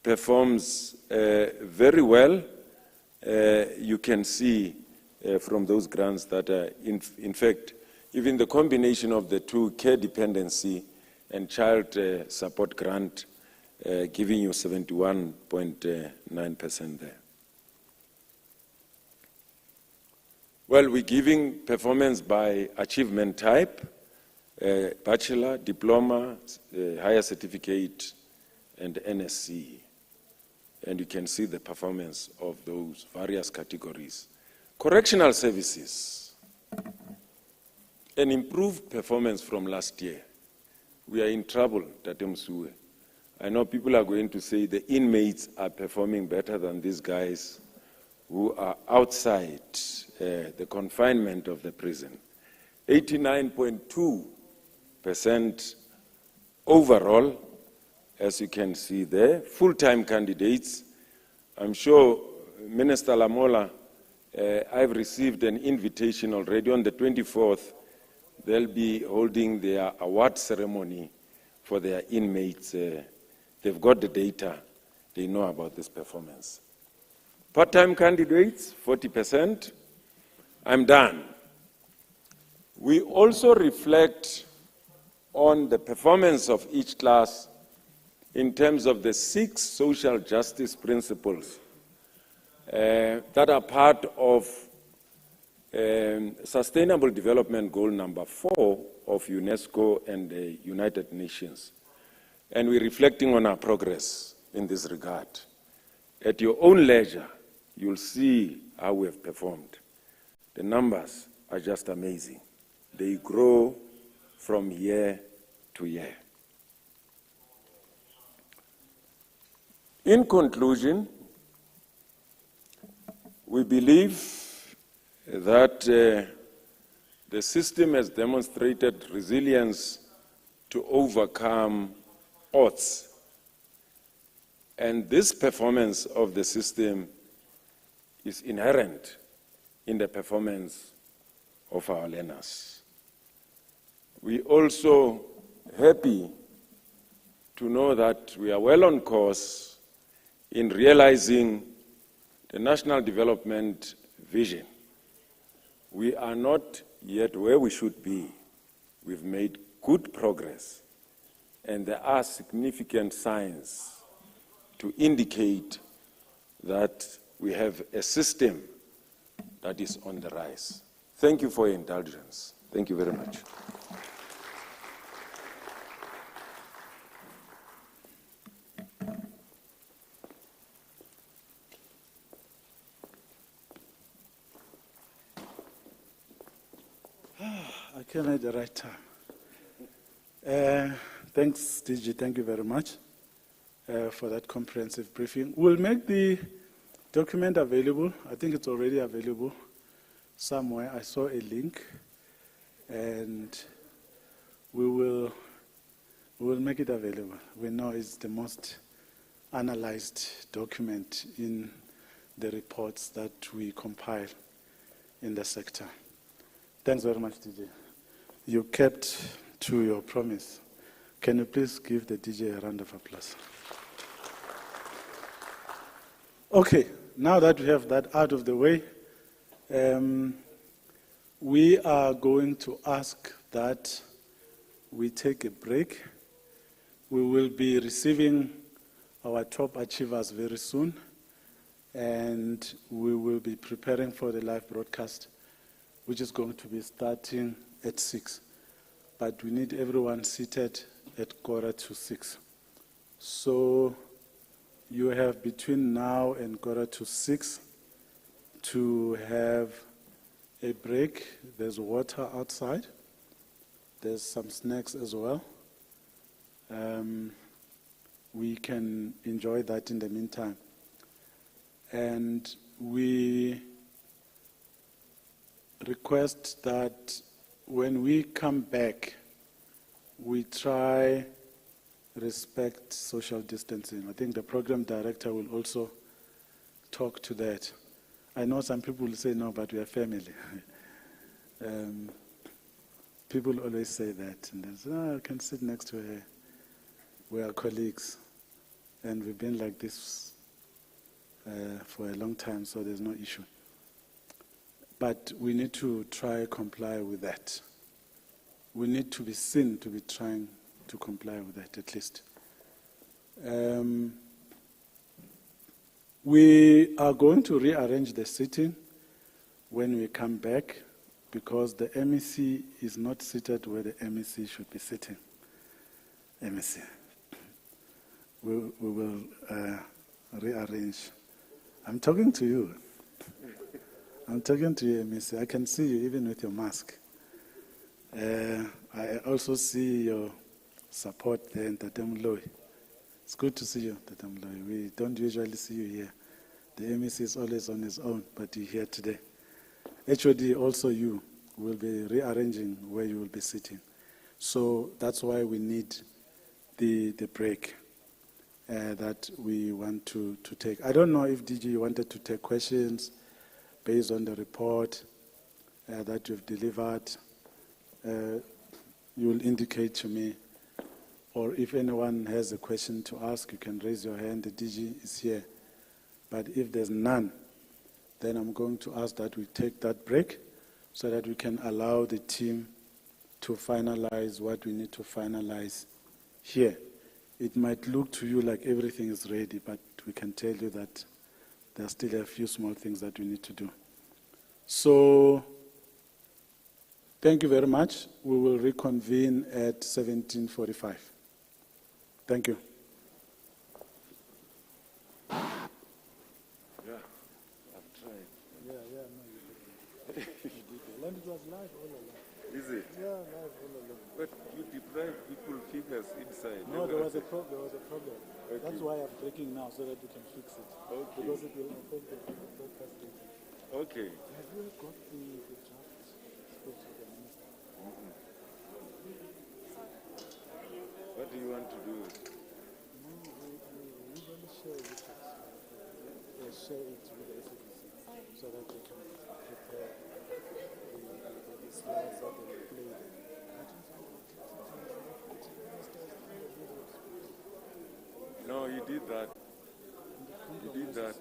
performs very well, you can see from those grants that in fact, even the combination of the two, care dependency and child support grant, giving you 71.9% there. Well, we're giving performance by achievement type, bachelor, diploma, higher certificate, and NSC. And you can see the performance of those various categories. Correctional services, an improved performance from last year. We are in trouble, Tate Msuwe. I know people are going to say the inmates are performing better than these guys who are outside the confinement of the prison. 89.2% overall, as you can see there. Full-time candidates. I'm sure, Minister Lamola, I've received an invitation already. On the 24th, they'll be holding their award ceremony for their inmates. They've got the data. They know about this performance. Part-time candidates, 40%. I'm done. We also reflect on the performance of each class in terms of the 6 social justice principles that are part of Sustainable Development Goal number 4 of UNESCO and the United Nations. And we're reflecting on our progress in this regard. At your own leisure, you'll see how we have performed. The numbers are just amazing. They grow from year to year. In conclusion, we believe that the system has demonstrated resilience to overcome odds. And this performance of the system is inherent in the performance of our learners. We also happy to know that we are well on course in realizing the National Development Vision. We are not yet where we should be. We've made good progress, and there are significant signs to indicate that we have a system that is on the rise. Thank you for your indulgence. Thank you very much. I came at the right time. Thanks, DG. Thank you very much for that comprehensive briefing. We'll make the document available. I think it's already available somewhere. I saw a link, and we will make it available. We know it's the most analyzed document in the reports that we compile in the sector. Thanks very much, DJ. You kept to your promise. Can you please give the DJ a round of applause? Okay, now that we have that out of the way, we are going to ask that we take a break. We will be receiving our top achievers very soon. and we will be preparing for the live broadcast, which is going to be starting at 6. But we need everyone seated at 5:45. So you have between now and 5:45 to have a break. There's water outside. There's some snacks as well. We can enjoy that in the meantime. And we request that when we come back, we try respect social distancing. I think the program director will also talk to that. I know some people will say, no, but we are family. People always say that. And they say, I can sit next to her. We are colleagues. And we've been like this for a long time, so there's no issue. But we need to try comply with that. We need to be seen to be trying to comply with that, at least. We are going to rearrange the seating when we come back, because the MEC is not seated where the MEC should be sitting. MEC. We will rearrange. I'm talking to you. I'm talking to you, MEC. I can see you even with your mask. I also see your support there in Tatamuloi. It's good to see you, Tatamuloi. We don't usually see you here. The MEC is always on his own, but you're here today. HOD, also you will be rearranging where you will be sitting. So that's why we need the break that we want to take. I don't know if DG wanted to take questions based on the report that you've delivered. You will indicate to me, or if anyone has a question to ask, you can raise your hand. The DG is here. But if there's none, then I'm going to ask that we take that break so that we can allow the team to finalize what we need to finalize here. It might look to you like everything is ready, but we can tell you that there are still a few small things that we need to do. So, thank you very much. We will reconvene at 17:45. Thank you. Yeah, I've tried. No, you did. And it was live all along. Is it? Yeah, live all along. But you deprive people figures inside. No, there was a problem. Okay. That's why I'm breaking now, so that we can fix it. Okay. Because it will affect the broadcast data. Okay. Have you got the draft speech of the minister? What do you want to do? No, we usually share it with the SABC so that we can prepare the slides that will play there. No, you did that. You did that.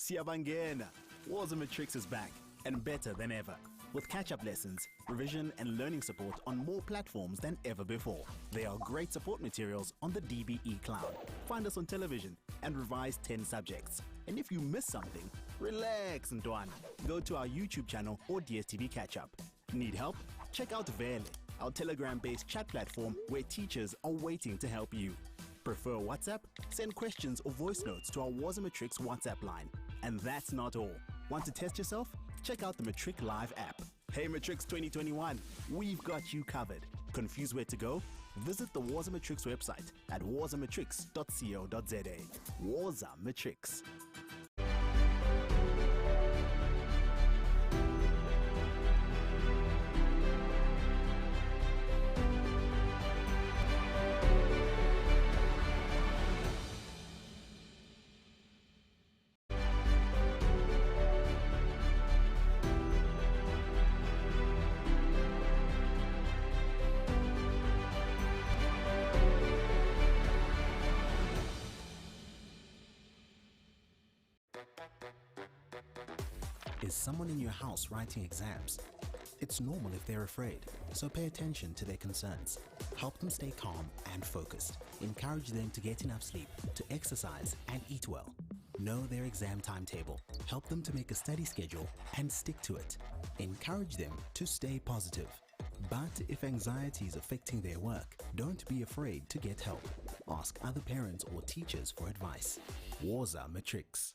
Siyabangena! Waza Matrix is back and better than ever. With catch-up lessons, revision and learning support on more platforms than ever before. There are great support materials on the DBE Cloud. Find us on television and revise 10 subjects. And if you miss something, relax, Ntwana. Go to our YouTube channel or DSTV catch-up. Need help? Check out Vele, our Telegram-based chat platform where teachers are waiting to help you. Prefer WhatsApp? Send questions or voice notes to our Waza Matrix WhatsApp line. And that's not all. Want to test yourself? Check out the Matric Live app. Hey Matrix 2021, we've got you covered. Confused where to go? Visit the Waza Matrix website at wazamatrix.co.za. Waza Matrix. Is someone in your house writing exams? It's normal if they're afraid, so pay attention to their concerns. Help them stay calm and focused. Encourage them to get enough sleep, to exercise and eat well. Know their exam timetable. Help them to make a study schedule and stick to it. Encourage them to stay positive. But if anxiety is affecting their work, don't be afraid to get help. Ask other parents or teachers for advice. Waza Matrix.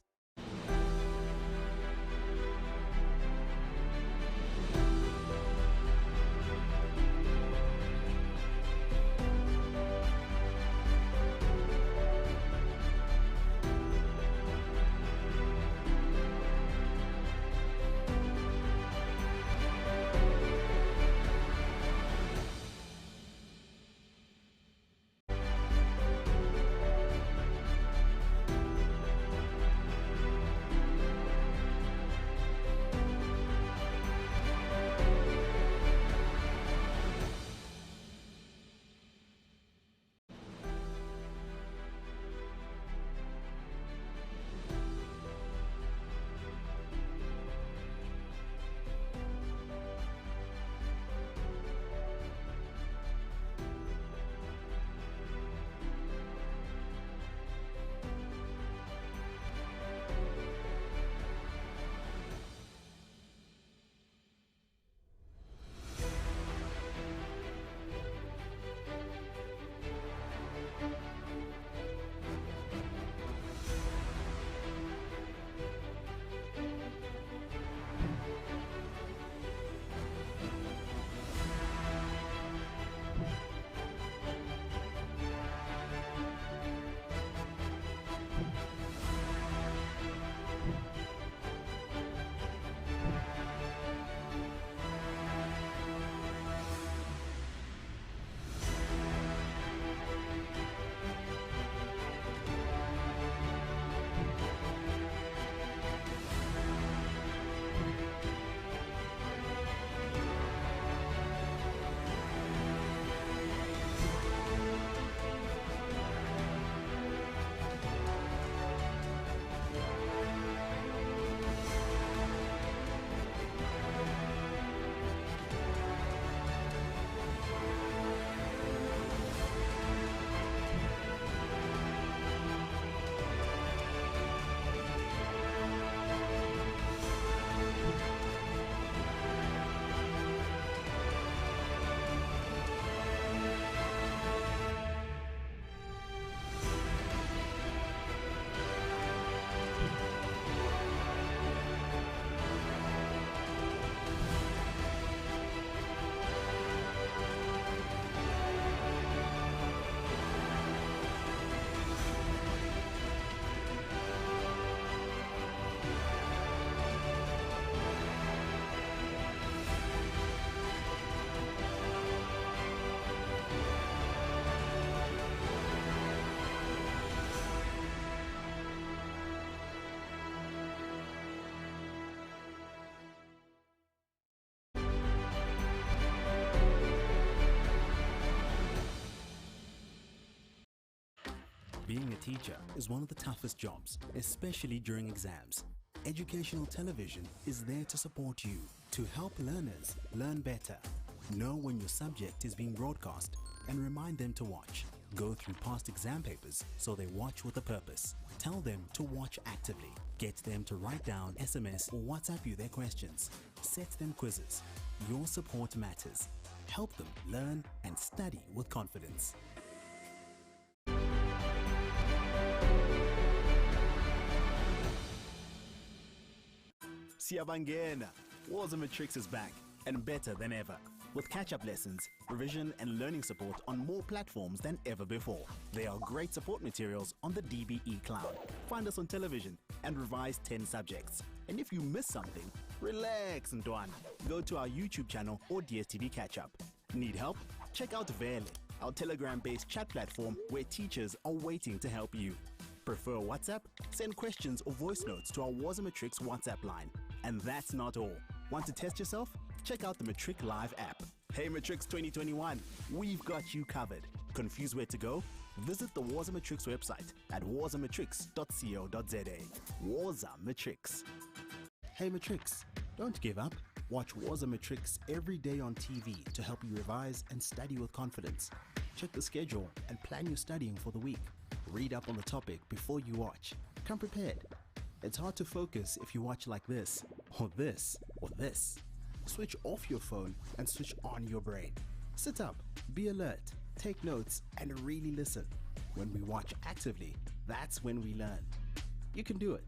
Being a teacher is one of the toughest jobs, especially during exams. Educational television is there to support you, to help learners learn better. Know when your subject is being broadcast and remind them to watch. Go through past exam papers so they watch with a purpose. Tell them to watch actively. Get them to write down, SMS or WhatsApp you their questions. Set them quizzes. Your support matters. Help them learn and study with confidence. Siyabangena! Wars and Matrix is back and better than ever. With catch-up lessons, revision and learning support on more platforms than ever before. There are great support materials on the DBE Cloud. Find us on television and revise 10 subjects. And if you miss something, relax, Ntwana. Go to our YouTube channel or DSTV catch-up. Need help? Check out Vele, our Telegram-based chat platform where teachers are waiting to help you. Prefer WhatsApp? Send questions or voice notes to our Wars and Matrix WhatsApp line. And that's not all. Want to test yourself? Check out the Matric Live app. Hey Matrix 2021, we've got you covered. Confused where to go? Visit the Wars and Matrix website at warsandmatrix.co.za. Wars and Matrix. Hey Matrix, don't give up. Watch Wars and Matrix every day on TV to help you revise and study with confidence. Check the schedule and plan your studying for the week. Read up on the topic before you watch. Come prepared. It's hard to focus if you watch like this, or this, or this. Switch off your phone and switch on your brain. Sit up, be alert, take notes, and really listen. When we watch actively, that's when we learn. You can do it.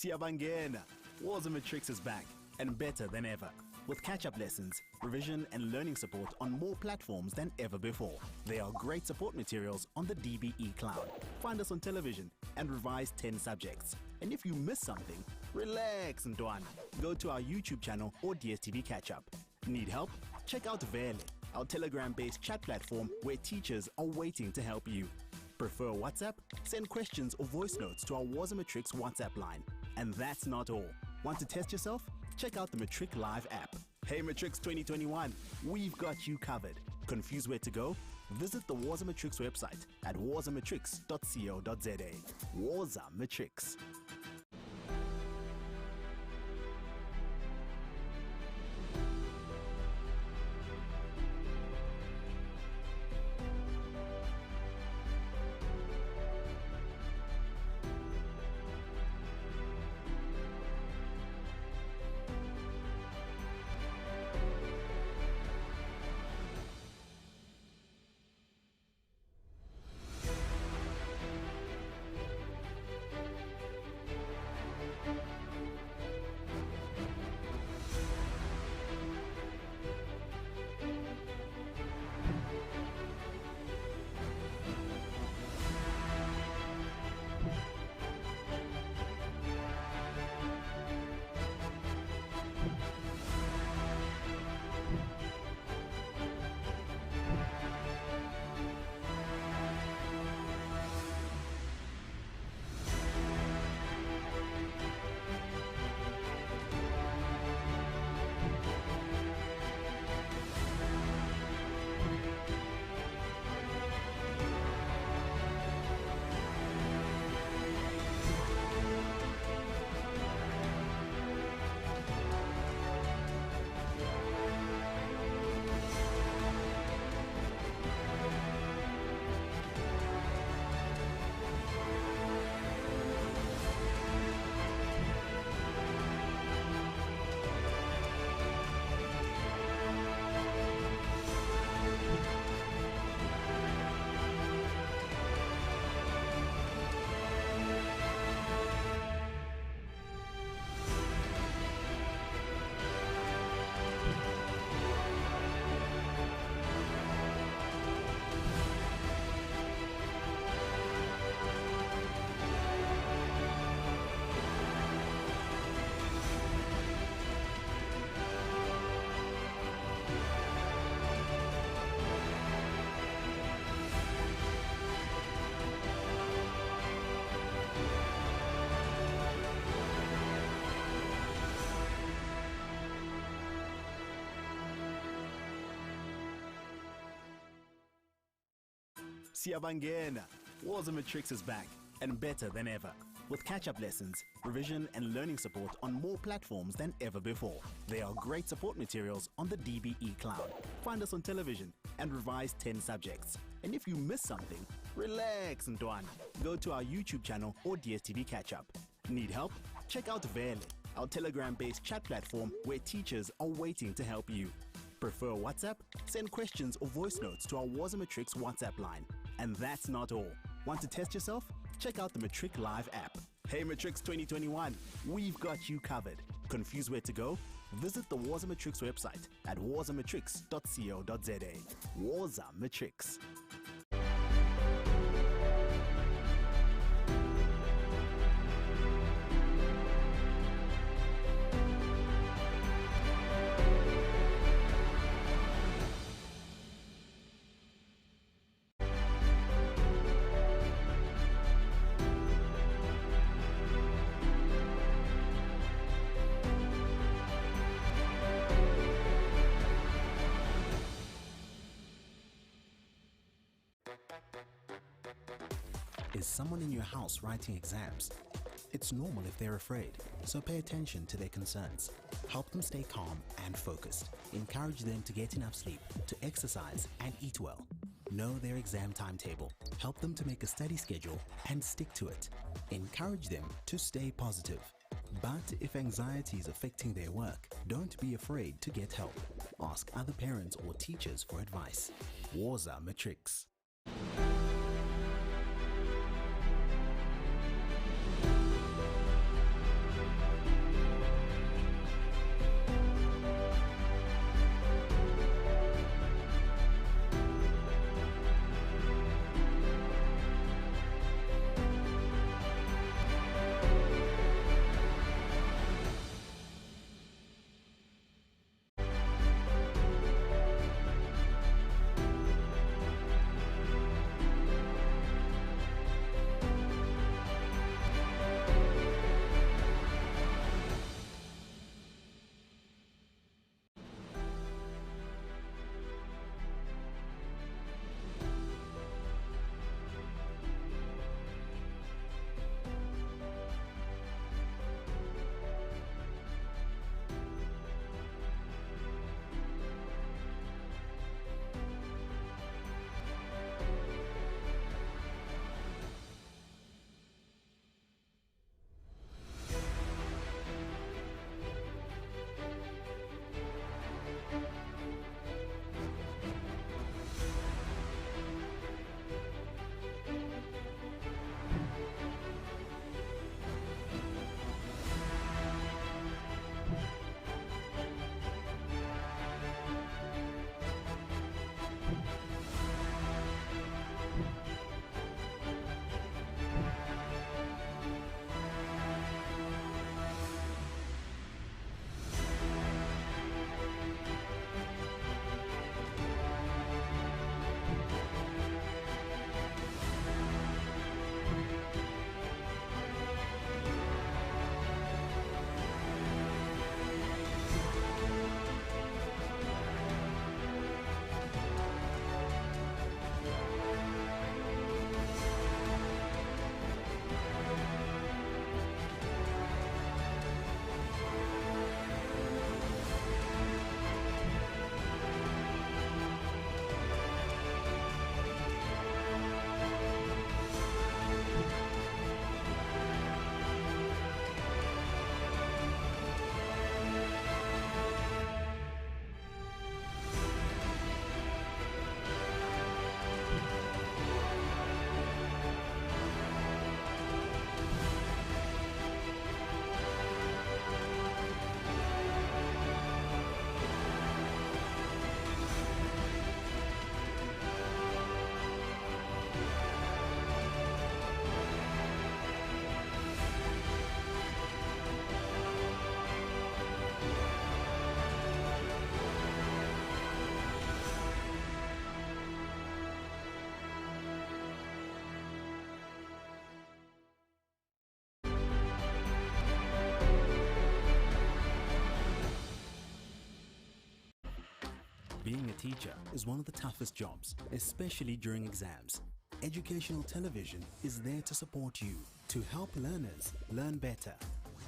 Siyabangena. Waza Matrix is back and better than ever. With catch-up lessons, revision and learning support on more platforms than ever before. There are great support materials on the DBE cloud. Find us on television and revise 10 subjects. And if you miss something, relax, Ntwana. Go to our YouTube channel or DSTV catch-up. Need help? Check out Vele, our Telegram-based chat platform where teachers are waiting to help you. Prefer WhatsApp? Send questions or voice notes to our Waza Matrix WhatsApp line. And that's not all. Want to test yourself? Check out the Matric Live app. Hey Matrix 2021, we've got you covered. Confused where to go? Visit the Waza Matrix website at wazamatrix.co.za. Waza Matrix. Siyabangena. Waza Matrix is back and better than ever. With catch-up lessons, revision and learning support on more platforms than ever before. There are great support materials on the DBE cloud. Find us on television and revise 10 subjects. And if you miss something, relax, Ntwana. Go to our YouTube channel or DSTV catch-up. Need help? Check out Vele, our Telegram-based chat platform where teachers are waiting to help you. Prefer WhatsApp? Send questions or voice notes to our Waza Matrix WhatsApp line. And that's not all. Want to test yourself? Check out the Matric Live app. Hey Matrix 2021, we've got you covered. Confused where to go? Visit the Waza Matrix website at wazamatrix.co.za. Waza Matrix. Is someone in your house writing exams? It's normal if they're afraid, so pay attention to their concerns. Help them stay calm and focused. Encourage them to get enough sleep, to exercise and eat well. Know their exam timetable. Help them to make a study schedule and stick to it. Encourage them to stay positive. But if anxiety is affecting their work, don't be afraid to get help. Ask other parents or teachers for advice. Waza Matrix. Being a teacher is one of the toughest jobs, especially during exams. Educational television is there to support you, to help learners learn better.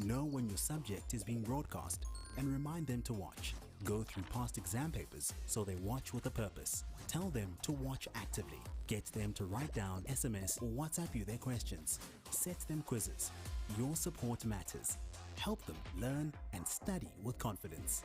Know when your subject is being broadcast and remind them to watch. Go through past exam papers so they watch with a purpose. Tell them to watch actively. Get them to write down, SMS or WhatsApp you their questions. Set them quizzes. Your support matters. Help them learn and study with confidence.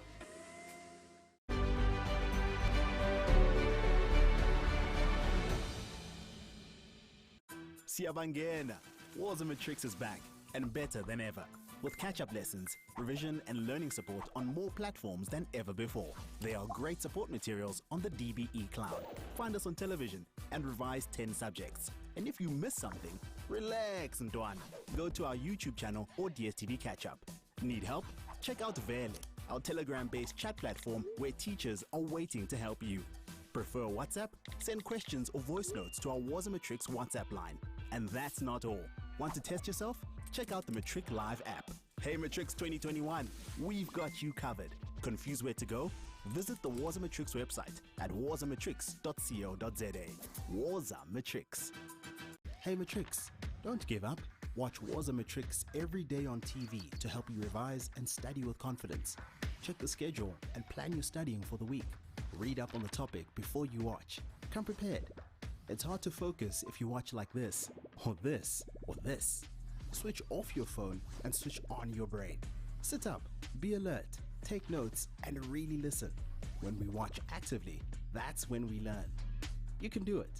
Siyabangena! Wars and Matrix is back and better than ever, with catch-up lessons, revision and learning support on more platforms than ever before. There are great support materials on the DBE cloud. Find us on television and revise 10 subjects. And if you miss something, relax, Ntwana. Go to our YouTube channel or DSTV catch-up. Need help? Check out Vele, our Telegram-based chat platform where teachers are waiting to help you. Prefer WhatsApp? Send questions or voice notes to our Wars and Matrix WhatsApp line. And that's not all. Want to test yourself? Check out the Matric Live app. Hey Matrix 2021, we've got you covered. Confused where to go? Visit the Warza Matrix website at warzamatrix.co.za. Warza Matrix. Hey Matrix, don't give up. Watch Warza Matrix every day on TV to help you revise and study with confidence. Check the schedule and plan your studying for the week. Read up on the topic before you watch. Come prepared. It's hard to focus if you watch like this, or this, or this. Switch off your phone and switch on your brain. Sit up, be alert, take notes, and really listen. When we watch actively, that's when we learn. You can do it.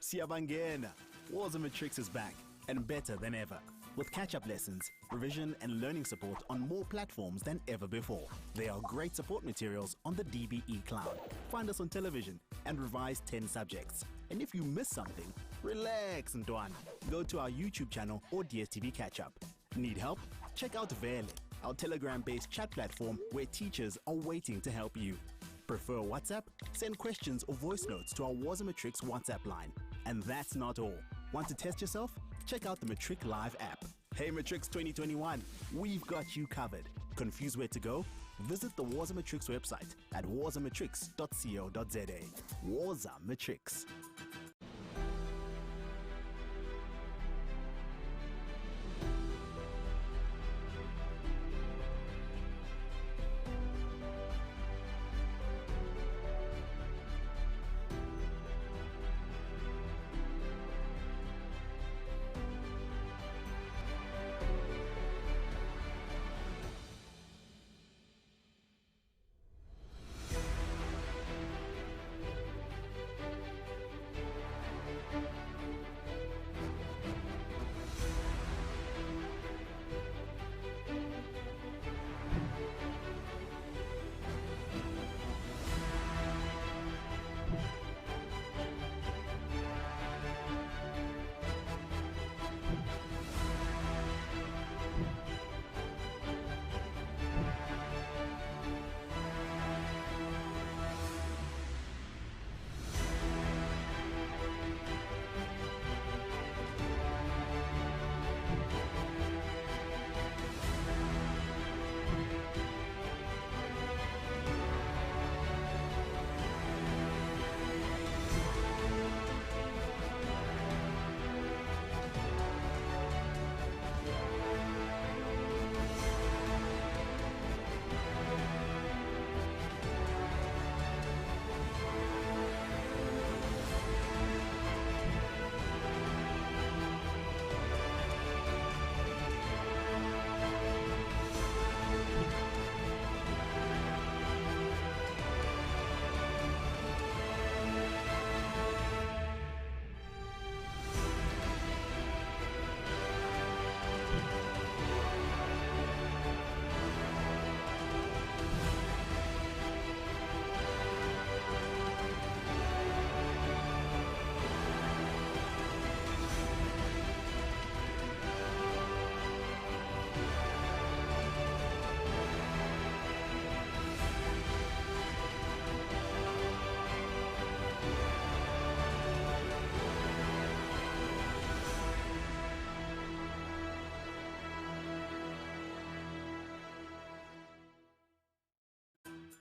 Siyabangena. Waza Matrix is back and better than ever. With catch-up lessons, revision and learning support on more platforms than ever before. There are great support materials on the DBE Cloud. Find us on television and revise 10 subjects. And if you miss something, relax, Ntwana. Go to our YouTube channel or DSTV catch-up. Need help? Check out Vele, our Telegram-based chat platform where teachers are waiting to help you. Prefer WhatsApp? Send questions or voice notes to our Waza Matrix WhatsApp line. And that's not all. Want to test yourself? Check out the Matric Live app. Hey Matrix 2021, we've got you covered. Confused where to go? Visit the Waza Matrix website at wazamatrix.co.za. Waza Matrix.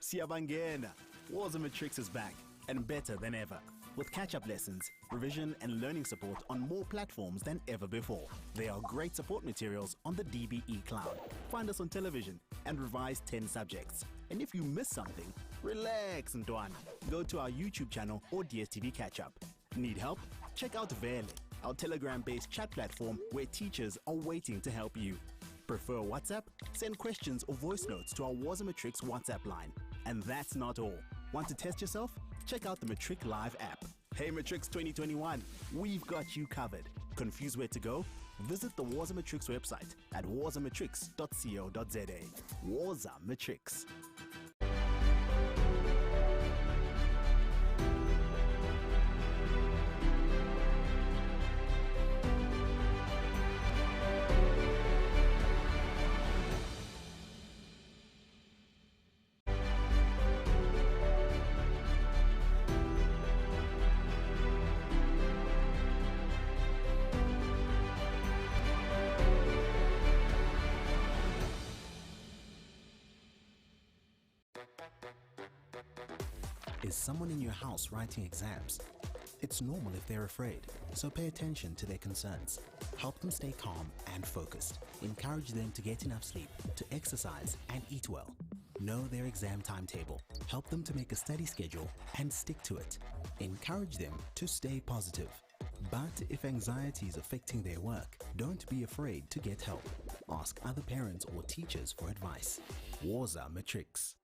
Siyabangena. Waza Matrix is back and better than ever. With catch-up lessons, revision and learning support on more platforms than ever before. There are great support materials on the DBE Cloud. Find us on television and revise 10 subjects. And if you miss something, relax, Ntwana. Go to our YouTube channel or DSTV catch-up. Need help? Check out Vele, our Telegram-based chat platform where teachers are waiting to help you. Prefer WhatsApp? Send questions or voice notes to our Waza Matrix WhatsApp line. And that's not all. Want to test yourself? Check out the Matric Live app. Hey Matrix 2021, we've got you covered. Confused where to go? Visit the Waza Matrix website at wazamatrix.co.za. Waza Matrix. Is someone in your house writing exams? It's normal if they're afraid, so pay attention to their concerns. Help them stay calm and focused. Encourage them to get enough sleep, to exercise and eat well. Know their exam timetable. Help them to make a study schedule and stick to it. Encourage them to stay positive. But if anxiety is affecting their work, don't be afraid to get help. Ask other parents or teachers for advice. Waza Matrix.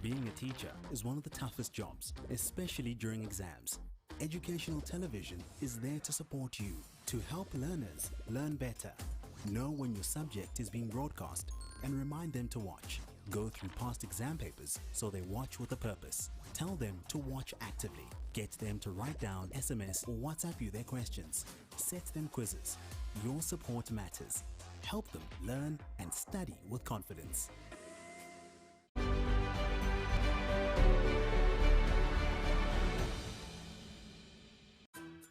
Being a teacher is one of the toughest jobs, especially during exams. Educational television is there to support you, to help learners learn better. Know when your subject is being broadcast and remind them to watch. Go through past exam papers so they watch with a purpose. Tell them to watch actively. Get them to write down, SMS or WhatsApp you their questions. Set them quizzes. Your support matters. Help them learn and study with confidence.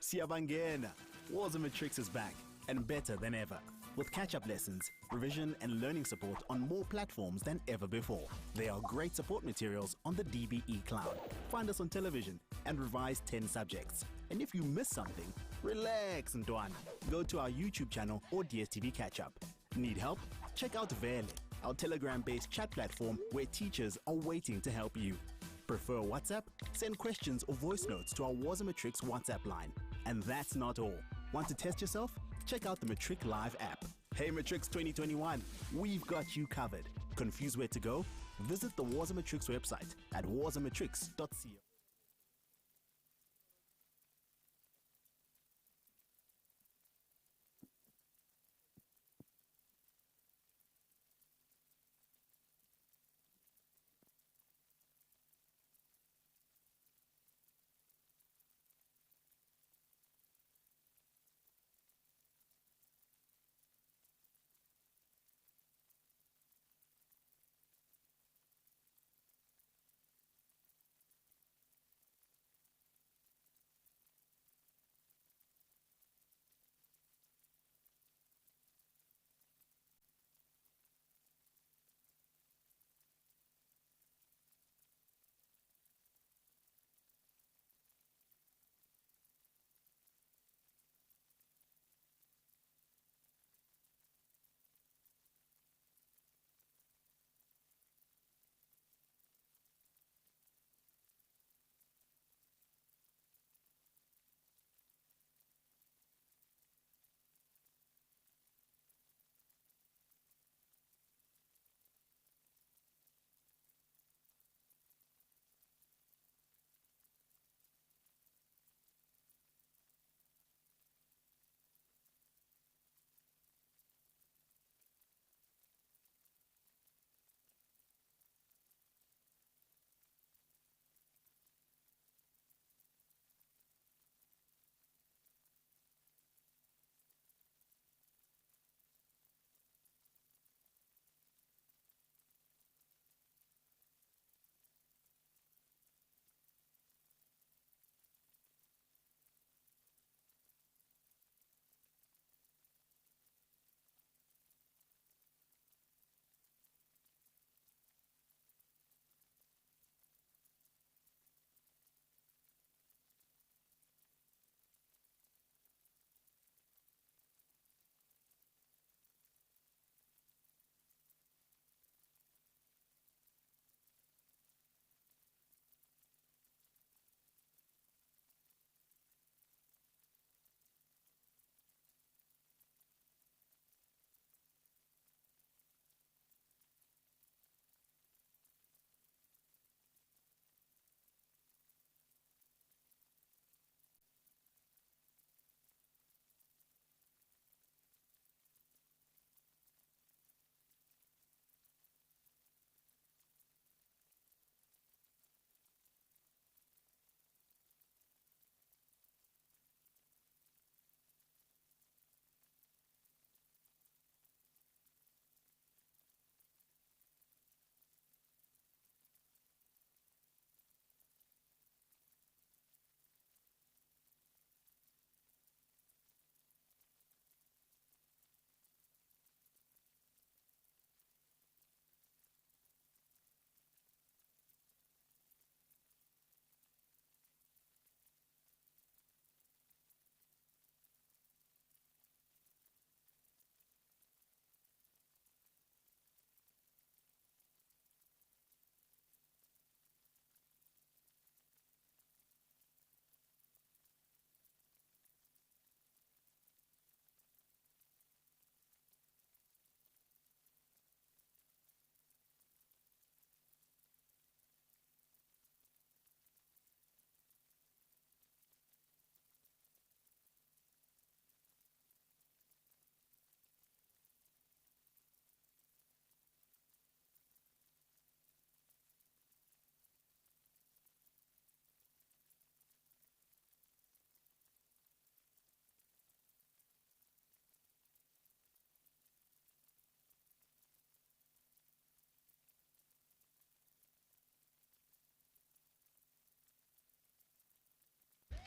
Siyabangena! Waza Matrix is back and better than ever, with catch-up lessons, revision and learning support on more platforms than ever before. There are great support materials on the DBE cloud. Find us on television and revise 10 subjects. And if you miss something, relax, Ndwana. Go to our YouTube channel or DSTV catch-up. Need help? Check out Vele, our Telegram-based chat platform where teachers are waiting to help you. Prefer WhatsApp? Send questions or voice notes to our Waza Matrix WhatsApp line. And that's not all. Want to test yourself? Check out the Matric Live app. Hey Matrix 2021, we've got you covered. Confused where to go? Visit the Waza Matrix website at wazamatrix.co.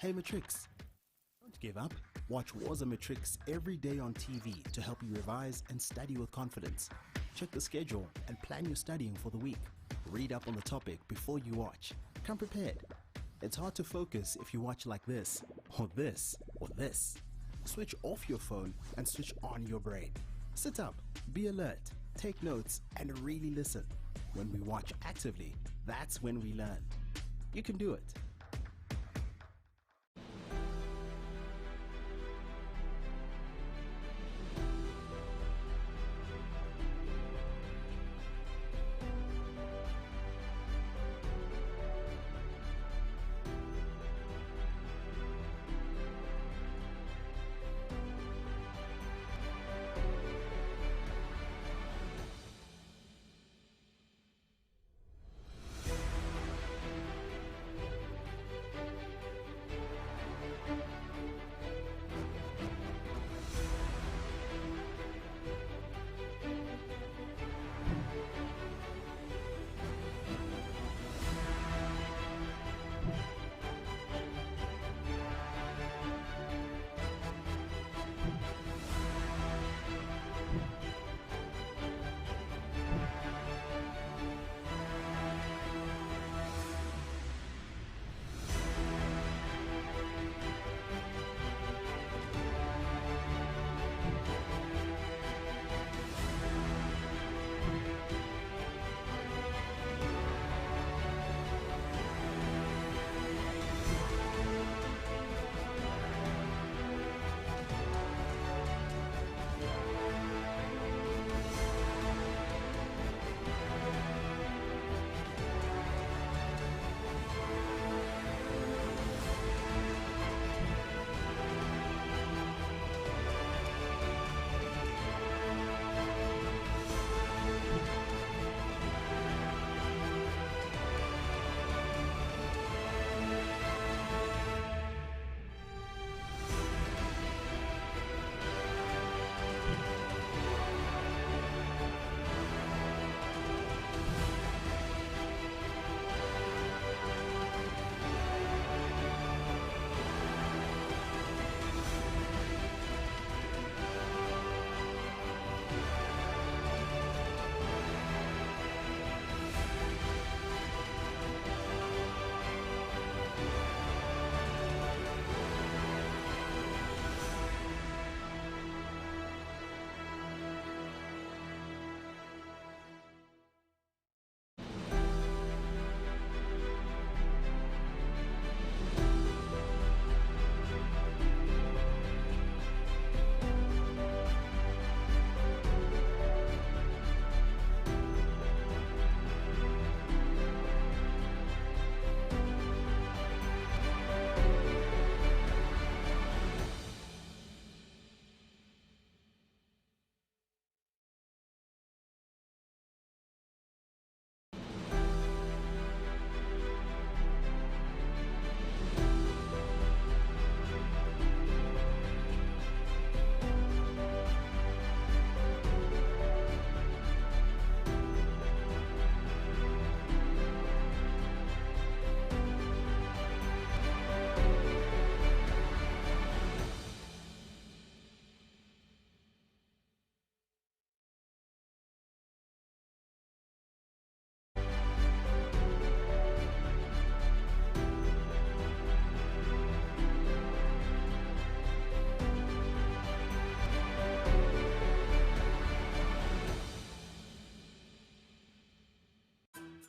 Hey Matrix, don't give up. Watch Wars of Matrix every day on TV to help you revise and study with confidence. Check the schedule and plan your studying for the week. Read up on the topic before you watch. Come prepared. It's hard to focus if you watch like this, or this, or this. Switch off your phone and switch on your brain. Sit up, be alert, take notes, and really listen. When we watch actively, that's when we learn. You can do it.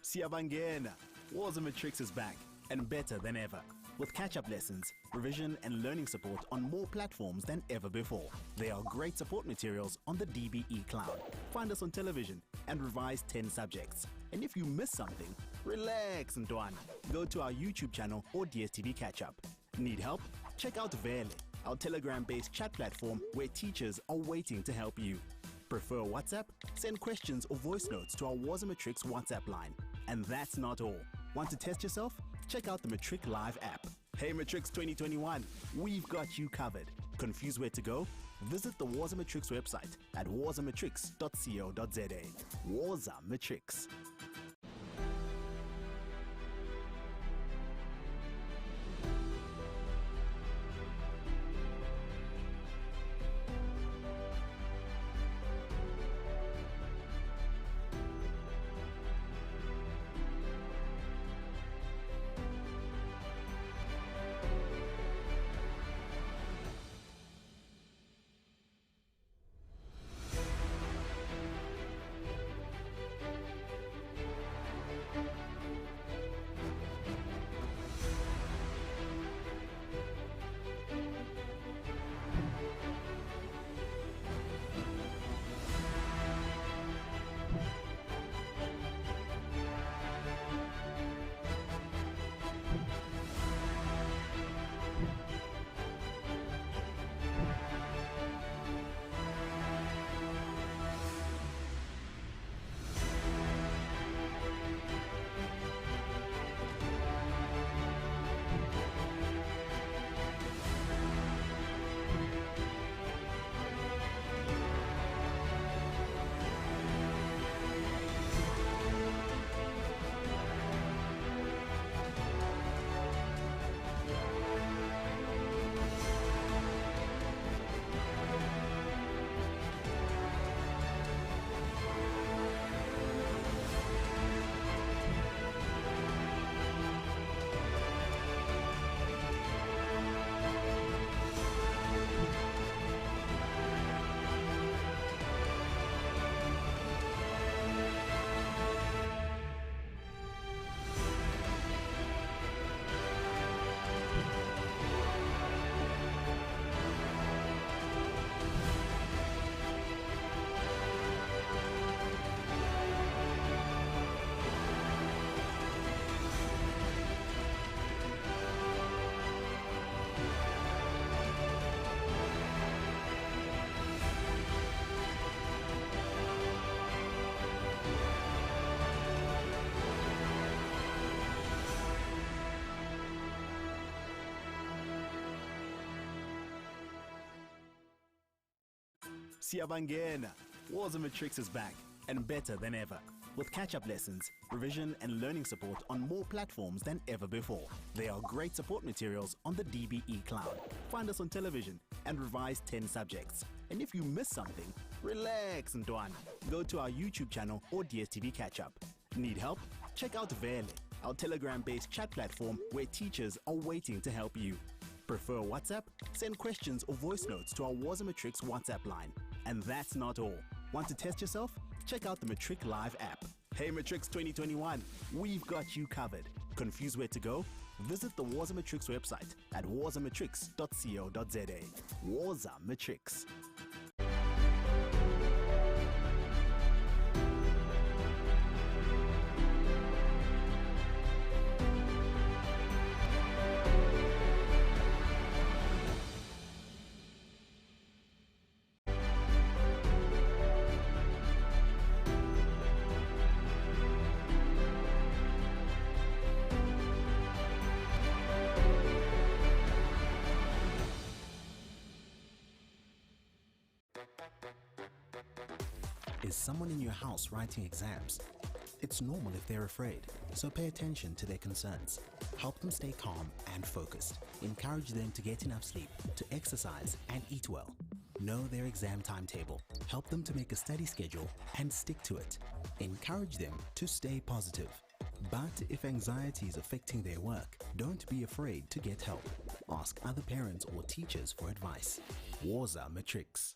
Siyabangena, Wars of Matrix is back and better than ever. With catch-up lessons, revision and learning support on more platforms than ever before. There are great support materials on the DBE Cloud. Find us on television and revise 10 subjects. And if you miss something, relax, Ntwana. Go to our YouTube channel or DSTV Catch-up. Need help? Check out Vele, our Telegram-based chat platform where teachers are waiting to help you. Prefer WhatsApp? Send questions or voice notes to our Wars of Matrix WhatsApp line. And that's not all. Want to test yourself? Check out the Matric Live app. Hey Matrix 2021, we've got you covered. Confused where to go? Visit the Wars of Matrix website at warsofmatrix.co.za. Wars of Matrix. Siyabangena! Wars of Matrix is back and better than ever. With catch-up lessons, revision and learning support on more platforms than ever before. There are great support materials on the DBE cloud. Find us on television and revise 10 subjects. And if you miss something, relax, Ntwana. Go to our YouTube channel or DSTV catch-up. Need help? Check out Vele, our Telegram-based chat platform where teachers are waiting to help you. Prefer WhatsApp? Send questions or voice notes to our Wars of Matrix WhatsApp line. And that's not all. Want to test yourself? Check out the Matric Live app. Hey Matrix 2021, we've got you covered. Confused where to go? Visit the Wars of Matrix website at warsofmatrix.co.za. Wars of Matrix. Is someone in your house writing exams? It's normal if they're afraid, so pay attention to their concerns. Help them stay calm and focused. Encourage them to get enough sleep, to exercise and eat well. Know their exam timetable. Help them to make a study schedule and stick to it. Encourage them to stay positive. But if anxiety is affecting their work, don't be afraid to get help. Ask other parents or teachers for advice. Wars of Matrix.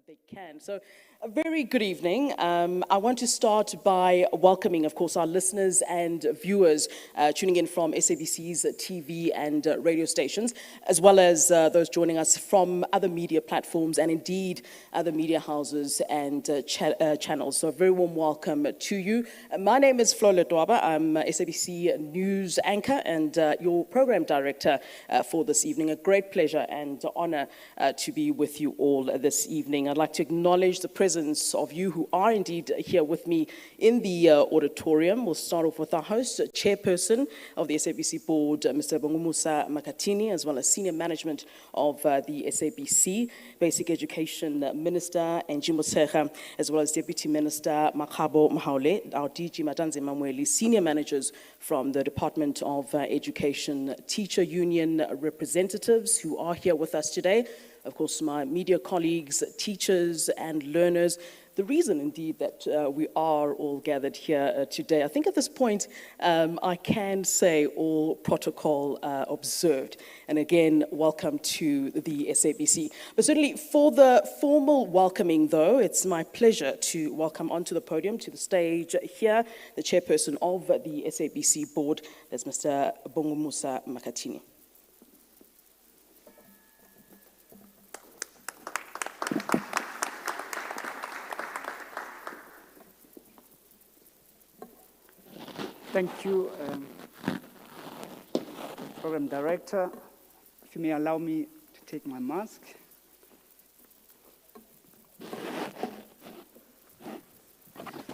they can. So a very good evening. I want to start by welcoming, of course, our listeners and viewers tuning in from SABC's TV and radio stations, as well as those joining us from other media platforms and indeed other media houses and channels. So a very warm welcome to you. My name is Flo Letwaba. I'm SABC News anchor and your program director for this evening. A great pleasure and honor to be with you all this evening. I'd like to acknowledge the presence of you who are indeed here with me in the auditorium. We'll start off with our host, Chairperson of the SABC Board, Mr. Bongumusa Makatini, as well as Senior Management of the SABC, Basic Education Minister, Njimbo Tshekga, as well as Deputy Minister Makgabo Mahaule, our DG Matanze Mamweli, Senior Managers from the Department of Education, Teacher Union representatives who are here with us today, of course, my media colleagues, teachers and learners. The reason, indeed, that we are all gathered here today, I think at this point, I can say all protocol observed. And again, welcome to the SABC. But certainly for the formal welcoming, though, it's my pleasure to welcome onto the podium, to the stage here, the chairperson of the SABC board, that's Mr. Bongumusa Makatini. Thank you, Program Director. If you may allow me to take my mask.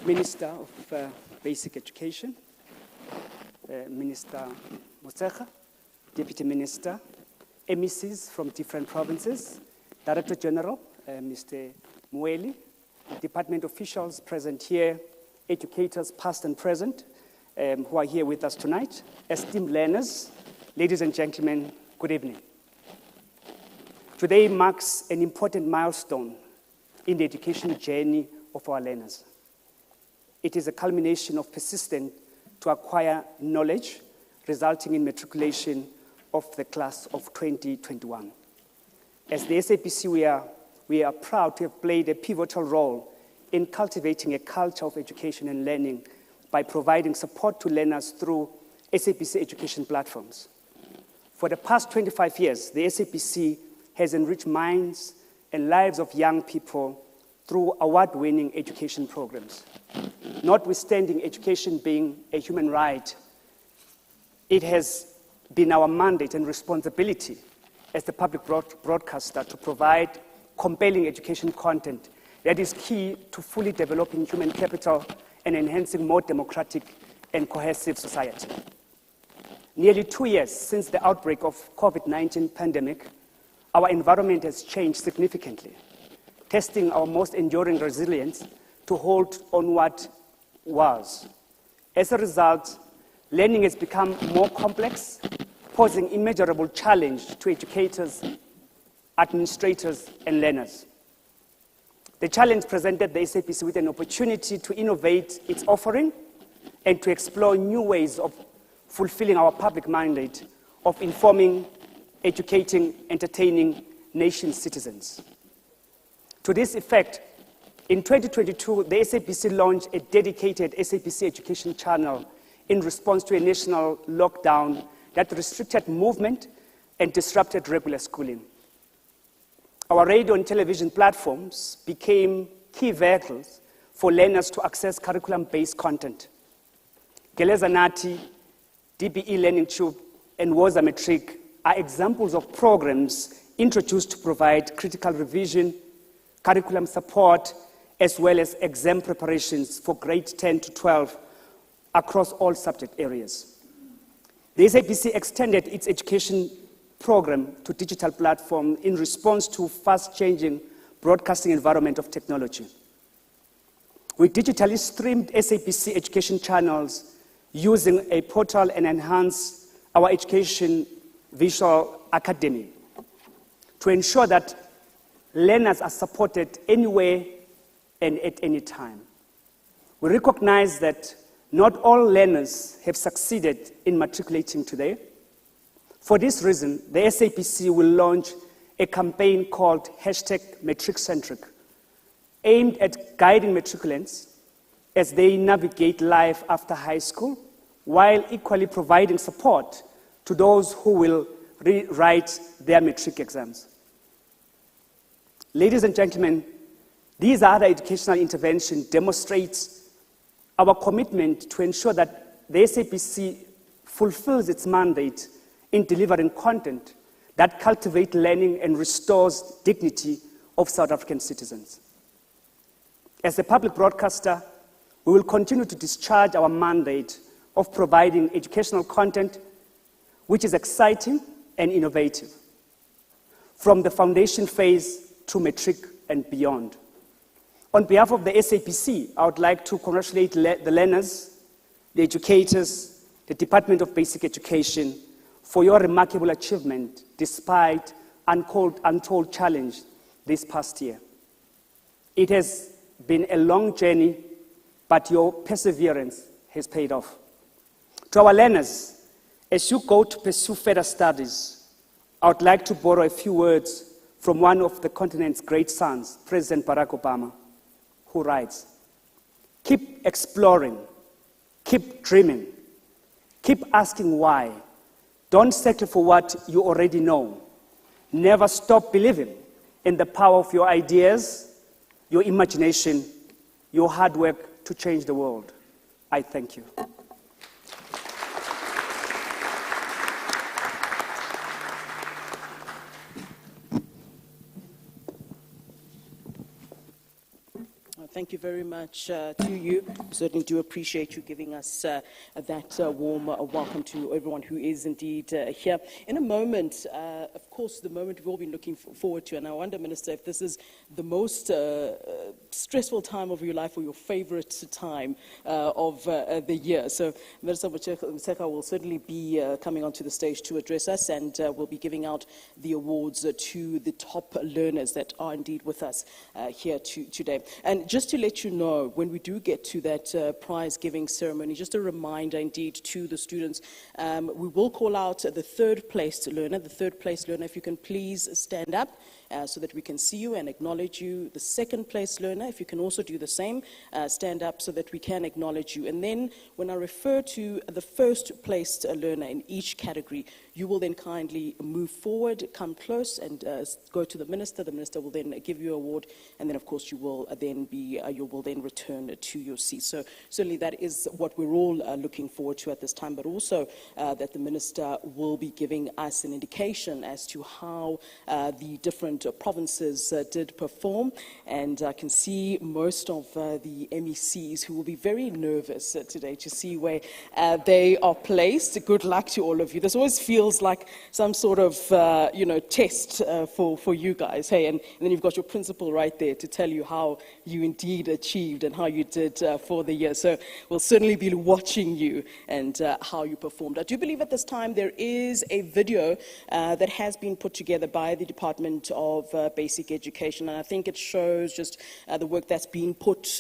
Minister of Basic Education, Minister Tshekga, Deputy Minister, MECs from different provinces, Director General, Mr. Mueli, department officials present here, educators past and present, who are here with us tonight, esteemed learners, ladies and gentlemen, good evening. Today marks an important milestone in the education journey of our learners. It is a culmination of persistence to acquire knowledge, resulting in matriculation of the class of 2021. As the SABC, we are proud to have played a pivotal role in cultivating a culture of education and learning by providing support to learners through SABC education platforms. For the past 25 years, the SABC has enriched minds and lives of young people through award-winning education programs. Notwithstanding education being a human right, it has been our mandate and responsibility as the public broadcaster to provide compelling education content that is key to fully developing human capital and enhancing more democratic and cohesive society. Nearly 2 years since the outbreak of COVID-19 pandemic, our environment has changed significantly, testing our most enduring resilience to hold on what was. As a result, learning has become more complex, posing immeasurable challenge to educators, administrators, and learners. The challenge presented the SABC with an opportunity to innovate its offering and to explore new ways of fulfilling our public mandate of informing, educating, entertaining nation citizens. To this effect, in 2022, the SABC launched a dedicated SABC education channel in response to a national lockdown that restricted movement and disrupted regular schooling. Our radio and television platforms became key vehicles for learners to access curriculum-based content. Geleza Nathi, DBE Learning Tube, and Woza Matric are examples of programs introduced to provide critical revision, curriculum support, as well as exam preparations for grade 10 to 12 across all subject areas. The SABC extended its education program to digital platform in response to fast-changing broadcasting environment of technology. We digitally streamed SABC education channels using a portal and enhanced our education visual academy to ensure that learners are supported anywhere and at any time. We recognize that not all learners have succeeded in matriculating today. For this reason, the SABC will launch a campaign called #MatricCentric aimed at guiding matriculants as they navigate life after high school, while equally providing support to those who will rewrite their matric exams. Ladies and gentlemen, these other educational interventions demonstrate our commitment to ensure that the SABC fulfills its mandate in delivering content that cultivates learning and restores dignity of South African citizens. As a public broadcaster, we will continue to discharge our mandate of providing educational content which is exciting and innovative, from the foundation phase to matric and beyond. On behalf of the SABC, I would like to congratulate the learners, the educators, the Department of Basic Education for your remarkable achievement despite untold challenge this past year. It has been a long journey, but your perseverance has paid off. To our learners, as you go to pursue further studies, I would like to borrow a few words from one of the continent's great sons, President Barack Obama, who writes, "Keep exploring, keep dreaming, keep asking why. Don't settle for what you already know. Never stop believing in the power of your ideas, your imagination, your hard work to change the world." I thank you. Thank you very much to you. Certainly do appreciate you giving us that warm welcome to everyone who is indeed here. In a moment, of course, the moment we've all been looking forward to, and I wonder, Minister, if this is the most stressful time of your life or your favorite time of the year. So Minister Motshekga will certainly be coming onto the stage to address us, and we'll be giving out the awards to the top learners that are indeed with us here today. And just to let you know, when we do get to that prize-giving ceremony, just a reminder indeed to the students, we will call out the third-placed learner. The third-placed learner, if you can please stand up so that we can see you and acknowledge you. The second-placed learner, if you can also do the same, stand up so that we can acknowledge you. And then when I refer to the first-placed learner in each category, you will then kindly move forward, come close, and go to the minister. The minister will then give you an award, and then, of course, you will then return to your seat. So certainly that is what we're all looking forward to at this time, but also that the minister will be giving us an indication as to how the different provinces did perform. And I can see most of the MECs who will be very nervous today to see where they are placed. Good luck to all of you. This always feels like some sort of, test for you guys. Hey, and then you've got your principal right there to tell you how you indeed achieved and how you did for the year. So we'll certainly be watching you and how you performed. I do believe at this time there is a video that has been put together by the Department of Basic Education, and I think it shows just the work that's been put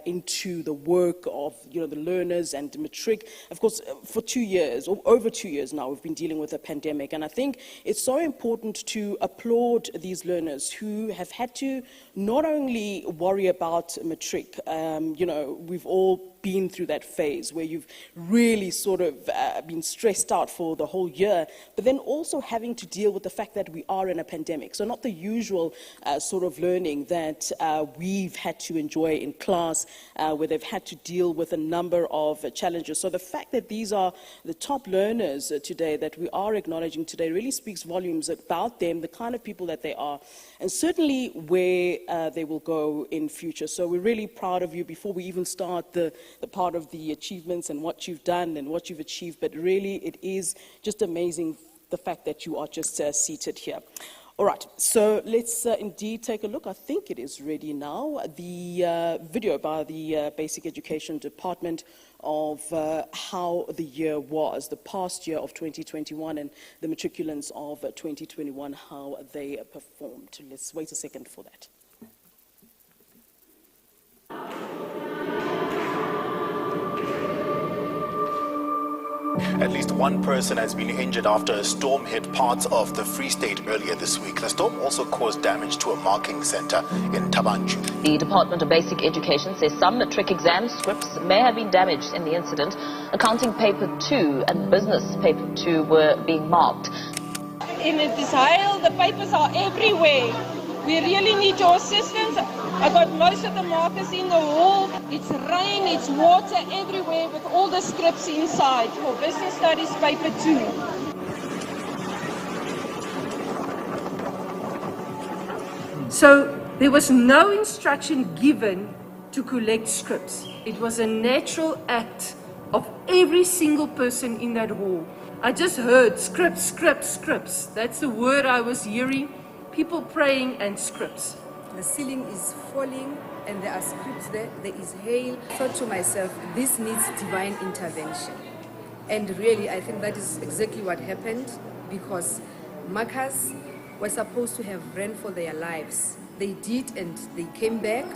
into the work of the learners and matric. Of course, for 2 years, or over 2 years now, we've been dealing with a pandemic, and I think it's so important to applaud these learners who have had to not only worry about matric. We've all been through that phase where you've really sort of been stressed out for the whole year, but then also having to deal with the fact that we are in a pandemic. So not the usual sort of learning that we've had to enjoy in class, where they've had to deal with a number of challenges. So the fact that these are the top learners today that we are acknowledging today really speaks volumes about them, the kind of people that they are, and certainly where they will go in future. So we're really proud of you. Before we even start the part of the achievements and what you've done and what you've achieved, but really it is just amazing the fact that you are just seated here. All right, so let's indeed take a look. I think it is ready now. The video by the Basic Education Department of how the year was, the past year of 2021 and the matriculants of 2021, how they performed. Let's wait a second for that. At least one person has been injured after a storm hit parts of the Free State earlier this week. The storm also caused damage to a marking center in Tabanchu. The Department of Basic Education says some matric exam scripts may have been damaged in the incident. Accounting paper 2 and business paper 2 were being marked. In it is hail, the papers are everywhere. We really need your assistance. I got most of the markers in the hall. It's rain, it's water everywhere with all the scripts inside for business studies paper 2. So there was no instruction given to collect scripts. It was a natural act of every single person in that hall. I just heard scripts, scripts, scripts. That's the word I was hearing. People praying and scripts. The ceiling is falling and there are scripts there. There is hail. I thought to myself, this needs divine intervention. And really, I think that is exactly what happened, because markers were supposed to have ran for their lives. They did, and they came back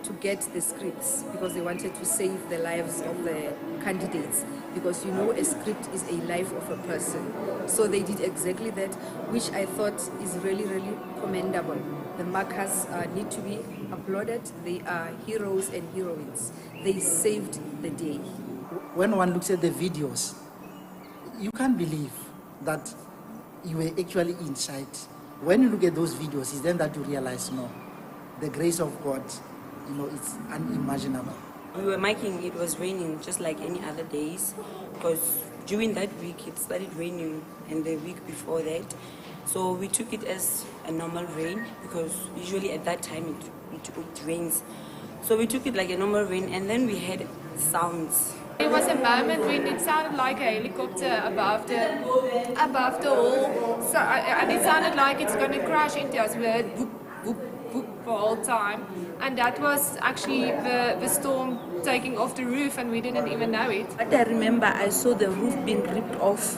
to get the scripts because they wanted to save the lives of the candidates, because you know a script is a life of a person. So they did exactly that, which I thought is really, really commendable. The markers need to be applauded. They are heroes and heroines. They saved the day. When one looks at the videos, you can't believe that you were actually inside. When you look at those videos, it's then that you realize, no, the grace of God, you know, it's unimaginable. We were marking, it was raining just like any other days, because during that week it started raining, and the week before that. So we took it as a normal rain, because usually at that time it rains. So we took it like a normal rain, and then we had sounds. There was a moment when it sounded like a helicopter above the hall, so, and it sounded like it's going to crash into us. We heard whoop, whoop, whoop the whole time, and that was actually the storm taking off the roof, and we didn't even know it. But I remember I saw the roof being ripped off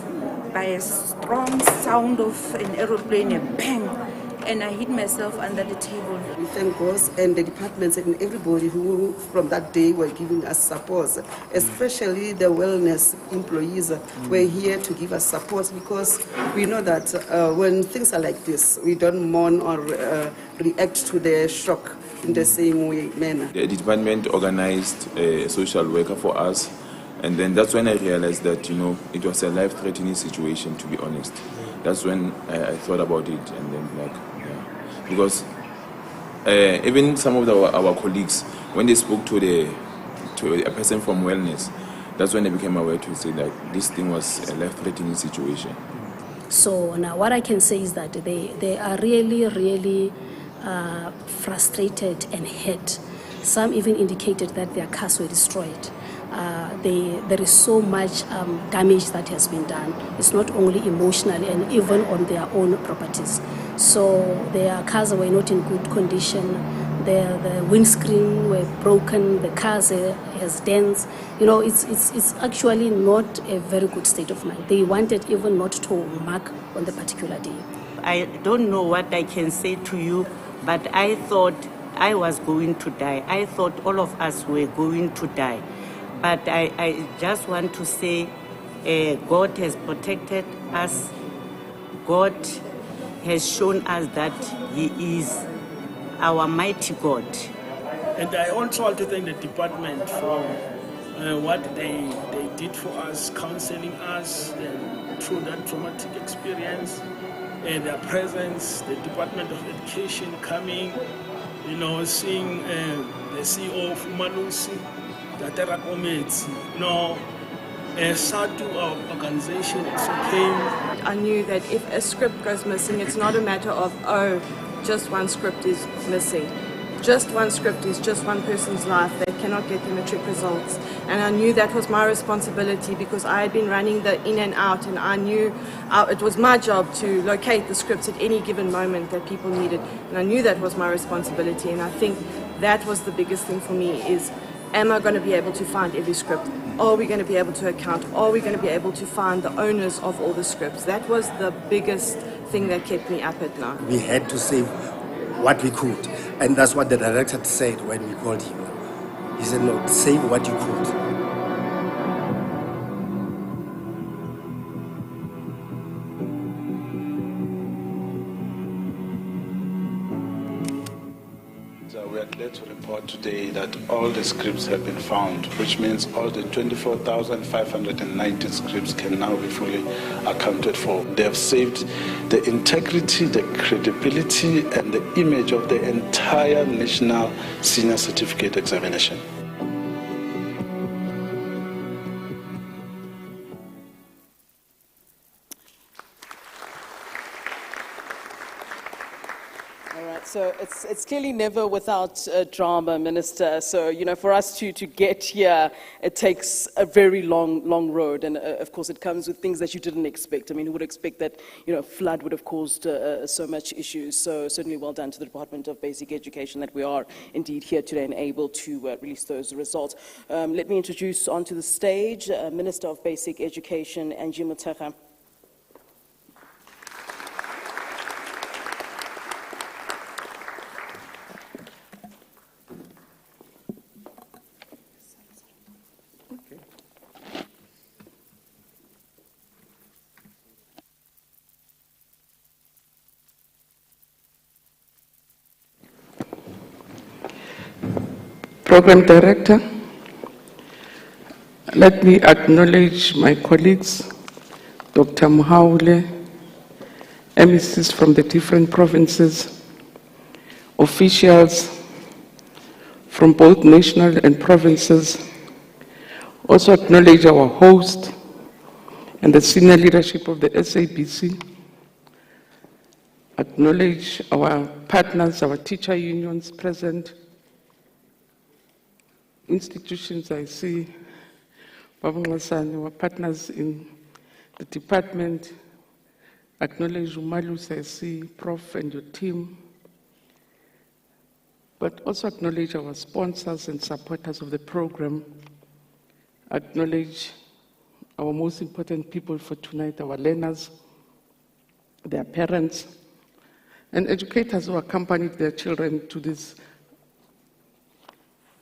by a strong sound of an aeroplane, a bang, and I hit myself under the table. We thank God and the departments and everybody who from that day were giving us support, especially the wellness employees were here to give us support, because we know that when things are like this, we don't mourn or react to the shock in the same way manner. The department organized a social worker for us, and then that's when I realized that, you know, it was a life-threatening situation, to be honest. That's when I thought about it, and then like, yeah. Because even some of our colleagues, when they spoke to a person from wellness, that's when they became aware to say that this thing was a life-threatening situation. So now what I can say is that they are really, really frustrated and hurt. Some even indicated that their cars were destroyed. There is so much damage that has been done. It's not only emotionally and even on their own properties. So their cars were not in good condition. The windscreen were broken. The cars has dents. You know, it's actually not a very good state of mind. They wanted even not to mark on the particular day. I don't know what I can say to you, but I thought I was going to die. I thought all of us were going to die. But I just want to say God has protected us. God has shown us that He is our mighty God. And I also want to thank the department for what they did for us, counseling us through that traumatic experience, and their presence, the Department of Education coming, you know, seeing the CEO of Malusi, Datera Comets, you know, SATU, our organization, also came. I knew that if a script goes missing, it's not a matter of, oh, just one script is missing. Just one script is just one person's life. They cannot get the matric results. And I knew that was my responsibility, because I had been running the in and out, and I knew it was my job to locate the scripts at any given moment that people needed. And I knew that was my responsibility, and I think that was the biggest thing for me is, am I going to be able to find every script? Are we going to be able to account? Are we going to be able to find the owners of all the scripts? That was the biggest thing that kept me up at night. We had to save what we could, and that's what the director said when we called him. He said, no, save what you could. today that all the scripts have been found, which means all the 24,590 scripts can now be fully accounted for. They have saved the integrity, the credibility, and the image of the entire National Senior Certificate Examination. So it's clearly never without drama, Minister. So, for us to get here, it takes a very long road. And of course, it comes with things that you didn't expect. I mean, who would expect that, flood would have caused so much issues. So certainly well done to the Department of Basic Education that we are indeed here today and able to release those results. Let me introduce onto the stage Minister of Basic Education, Angie Motshekga. Program Director, let me acknowledge my colleagues, Dr. Muhaule, MECs from the different provinces, officials from both national and provinces. Also acknowledge our host and the senior leadership of the SABC. Acknowledge our partners, our teacher unions present, institutions I see, our partners in the department. Acknowledge Umalus, I see, Prof and your team. But also acknowledge our sponsors and supporters of the program. Acknowledge our most important people for tonight, our learners, their parents, and educators who accompanied their children to this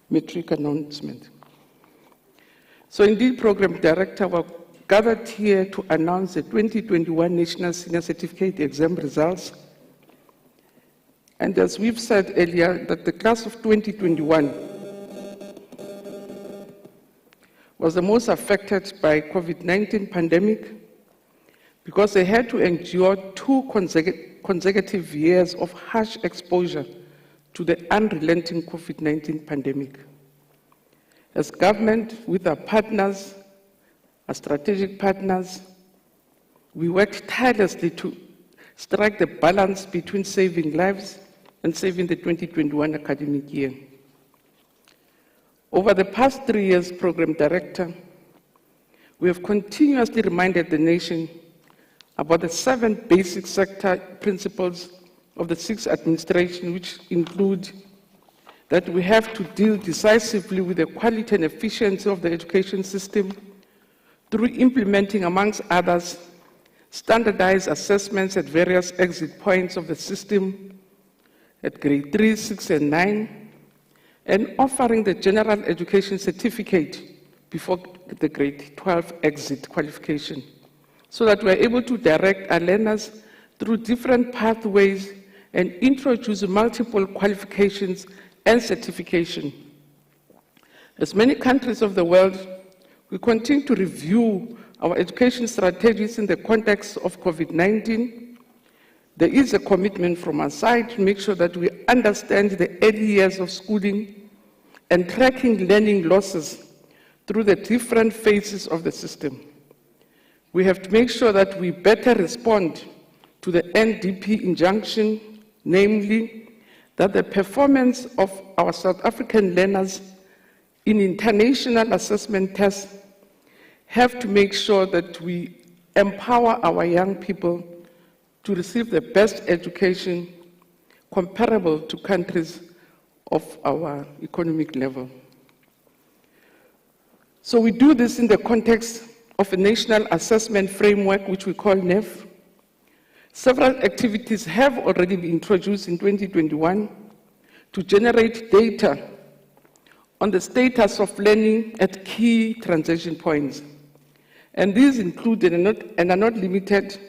Matric announcement. So indeed, Program Director, we're gathered here to announce the 2021 National Senior Certificate exam results. And as we've said earlier, that the class of 2021 was the most affected by COVID-19 pandemic because they had to endure 2 consecutive years of harsh exposure to the unrelenting COVID-19 pandemic. As government, with our partners, our strategic partners, we worked tirelessly to strike the balance between saving lives and saving the 2021 academic year. Over the past 3 years, Program Director, we have continuously reminded the nation about the 7 basic sector principles of the 6th administration, which include that we have to deal decisively with the quality and efficiency of the education system through implementing, amongst others, standardized assessments at various exit points of the system at grade 3, 6, and 9, and offering the general education certificate before the grade 12 exit qualification, so that we're able to direct our learners through different pathways and introduce multiple qualifications and certification. As many countries of the world, we continue to review our education strategies in the context of COVID-19. There is a commitment from our side to make sure that we understand the early years of schooling and tracking learning losses through the different phases of the system. We have to make sure that we better respond to the NDP injunction, namely that the performance of our South African learners in international assessment tests have to make sure that we empower our young people to receive the best education comparable to countries of our economic level. So we do this in the context of a national assessment framework, which we call NEF. Several activities have already been introduced in 2021 to generate data on the status of learning at key transition points. And these include and are not limited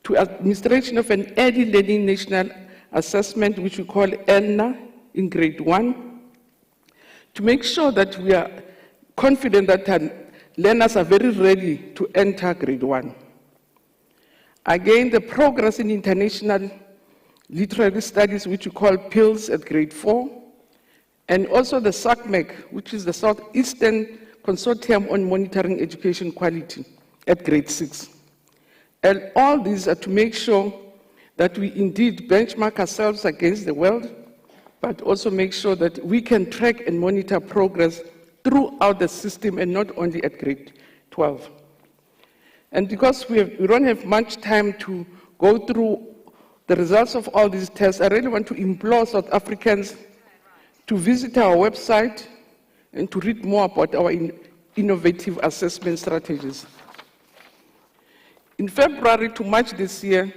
to administration of an early learning national assessment, which we call ELNA, in grade 1 to make sure that we are confident that learners are very ready to enter grade 1. Again, the progress in international literary studies, which we call PILS at grade 4, and also the SACMEC, which is the Southeastern Consortium on Monitoring Education Quality at grade 6. And all these are to make sure that we indeed benchmark ourselves against the world, but also make sure that we can track and monitor progress throughout the system and not only at grade 12. And because we don't have much time to go through the results of all these tests, I really want to implore South Africans to visit our website and to read more about our innovative assessment strategies. In February to March this year,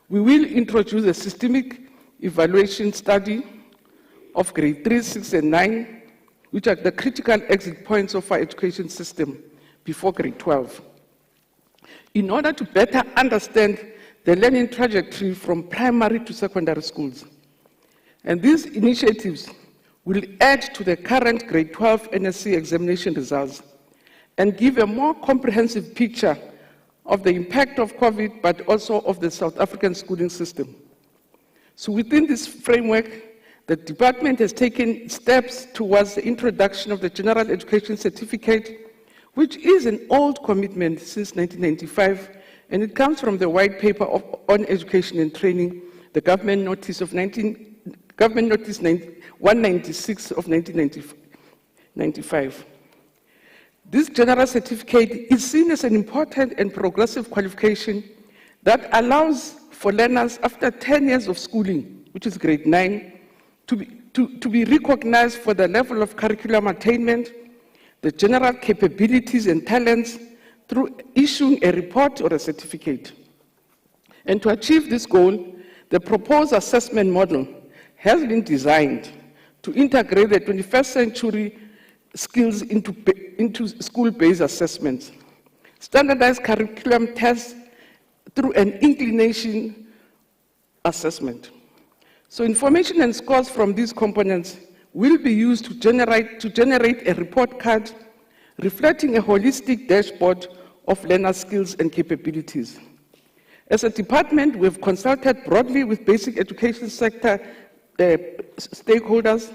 we will introduce a systemic evaluation study of grade 3, 6, and 9, which are the critical exit points of our education system before grade 12, in order to better understand the learning trajectory from primary to secondary schools. And these initiatives will add to the current grade 12 NSC examination results and give a more comprehensive picture of the impact of COVID, but also of the South African schooling system. So within this framework, the department has taken steps towards the introduction of the General Education Certificate, which is an old commitment since 1995, and it comes from the White Paper on Education and Training, the Government Notice 196 of 1995. This General Certificate is seen as an important and progressive qualification that allows for learners after 10 years of schooling, which is grade 9, to be recognized for the level of curriculum attainment, the general capabilities and talents through issuing a report or a certificate. And to achieve this goal, the proposed assessment model has been designed to integrate the 21st century skills into school-based assessments, standardized curriculum tests through an inclination assessment. So information and scores from these components will be used to generate a report card reflecting a holistic dashboard of learner skills and capabilities. As a department, we've consulted broadly with basic education sector stakeholders,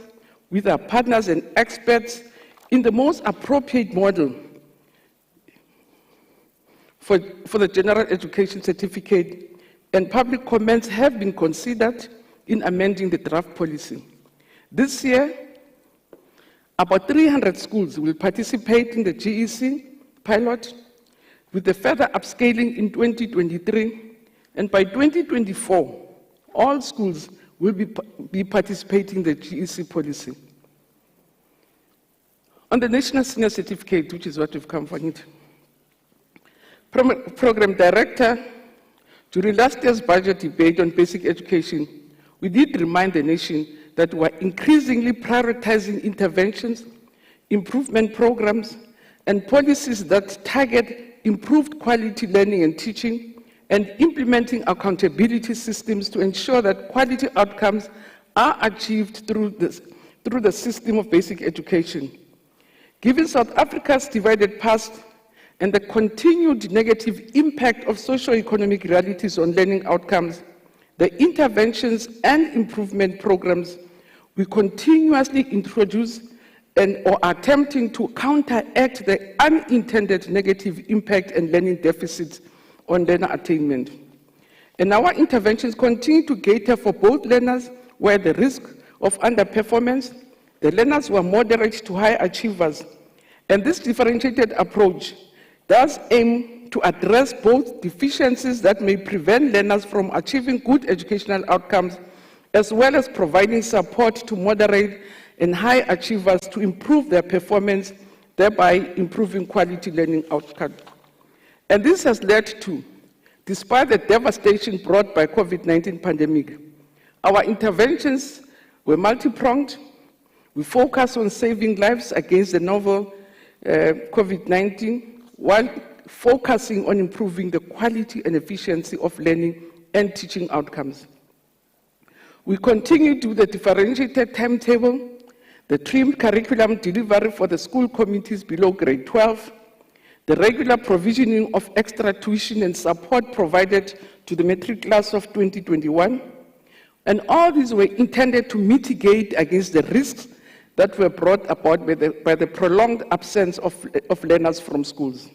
with our partners and experts in the most appropriate model for the General Education Certificate, and public comments have been considered in amending the draft policy. This year, about 300 schools will participate in the GEC pilot, with the further upscaling in 2023, and by 2024, all schools will be participating in the GEC policy. On the National Senior Certificate, which is what we've come for it, Program Director, during last year's budget debate on basic education, we did remind the nation that we are increasingly prioritizing interventions, improvement programs, and policies that target improved quality learning and teaching, and implementing accountability systems to ensure that quality outcomes are achieved through the system of basic education. Given South Africa's divided past and the continued negative impact of socio-economic realities on learning outcomes, the interventions and improvement programs we continuously introduce or attempting to counteract the unintended negative impact and learning deficits on learner attainment. And our interventions continue to cater for both learners where the risk of underperformance, the learners who are moderate to high achievers, and this differentiated approach does aim to address both deficiencies that may prevent learners from achieving good educational outcomes, as well as providing support to moderate and high achievers to improve their performance, thereby improving quality learning outcomes. And this has led to, despite the devastation brought by COVID-19 pandemic, our interventions were multi-pronged. We focus on saving lives against the novel COVID-19, while focusing on improving the quality and efficiency of learning and teaching outcomes. We continue to the differentiated timetable the trimmed curriculum delivery for the school committees below grade 12, the regular provisioning of extra tuition and support provided to the matric class of 2021, and all these were intended to mitigate against the risks that were brought about by the prolonged absence of learners from schools.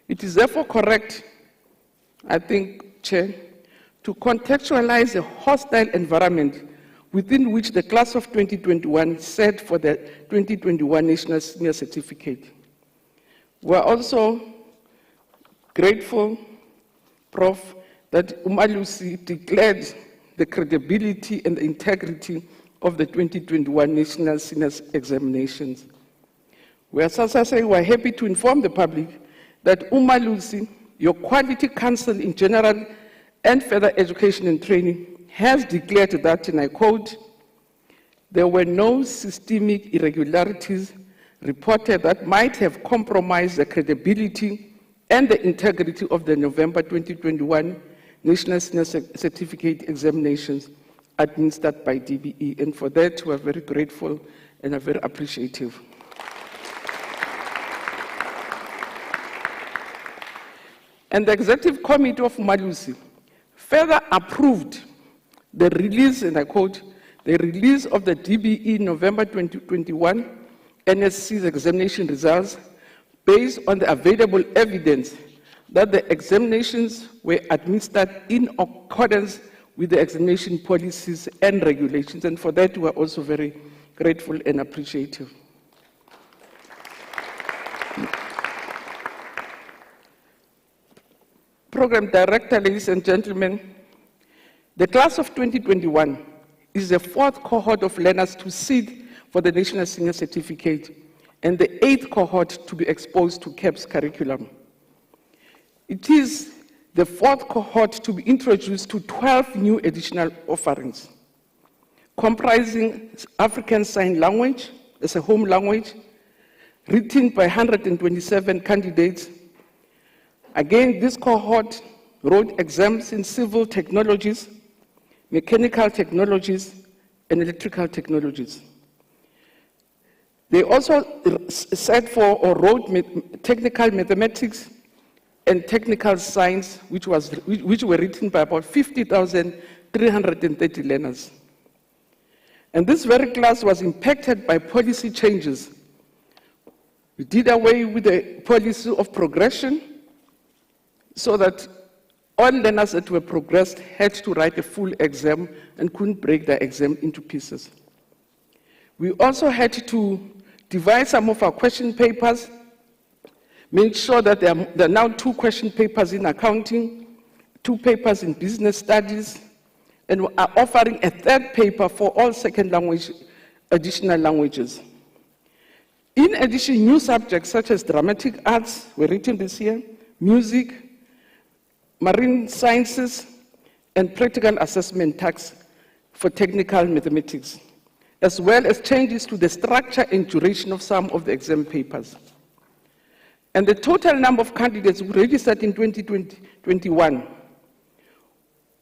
It is therefore correct, I think, Chair, to contextualize the hostile environment within which the class of 2021 set for the 2021 National Senior Certificate. We are also grateful, Prof, that Umalusi declared the credibility and the integrity of the 2021 National Senior Examinations. We are happy to inform the public that Umalusi, your Quality Council in General and Further Education and Training, has declared that, and I quote, there were no systemic irregularities reported that might have compromised the credibility and the integrity of the November 2021 National Senior Certificate examinations administered by DBE. And for that, we are very grateful and are very appreciative. And the Executive Committee of Umalusi further approved the release, and I quote, the release of the DBE November 2021 NSC's examination results based on the available evidence that the examinations were administered in accordance with the examination policies and regulations. And for that, we are also very grateful and appreciative. Program Director, ladies and gentlemen, the class of 2021 is the fourth cohort of learners to sit for the National Senior Certificate and the 8th cohort to be exposed to CAP's curriculum. It is the 4th cohort to be introduced to 12 new additional offerings, comprising African Sign Language as a home language, written by 127 candidates. Again, this cohort wrote exams in civil technologies, mechanical technologies, and electrical technologies. They also set for or wrote technical mathematics and technical science, which were written by about 50,330 learners. And this very class was impacted by policy changes. We did away with the policy of progression so that all learners that were progressed had to write a full exam and couldn't break the exam into pieces. We also had to divide some of our question papers, make sure that there are now 2 question papers in accounting, 2 papers in business studies, and we are offering a 3rd paper for all second language, additional languages. In addition, new subjects such as dramatic arts were written this year, music, marine sciences, and practical assessment tasks for technical mathematics, as well as changes to the structure and duration of some of the exam papers. And the total number of candidates who registered in 2021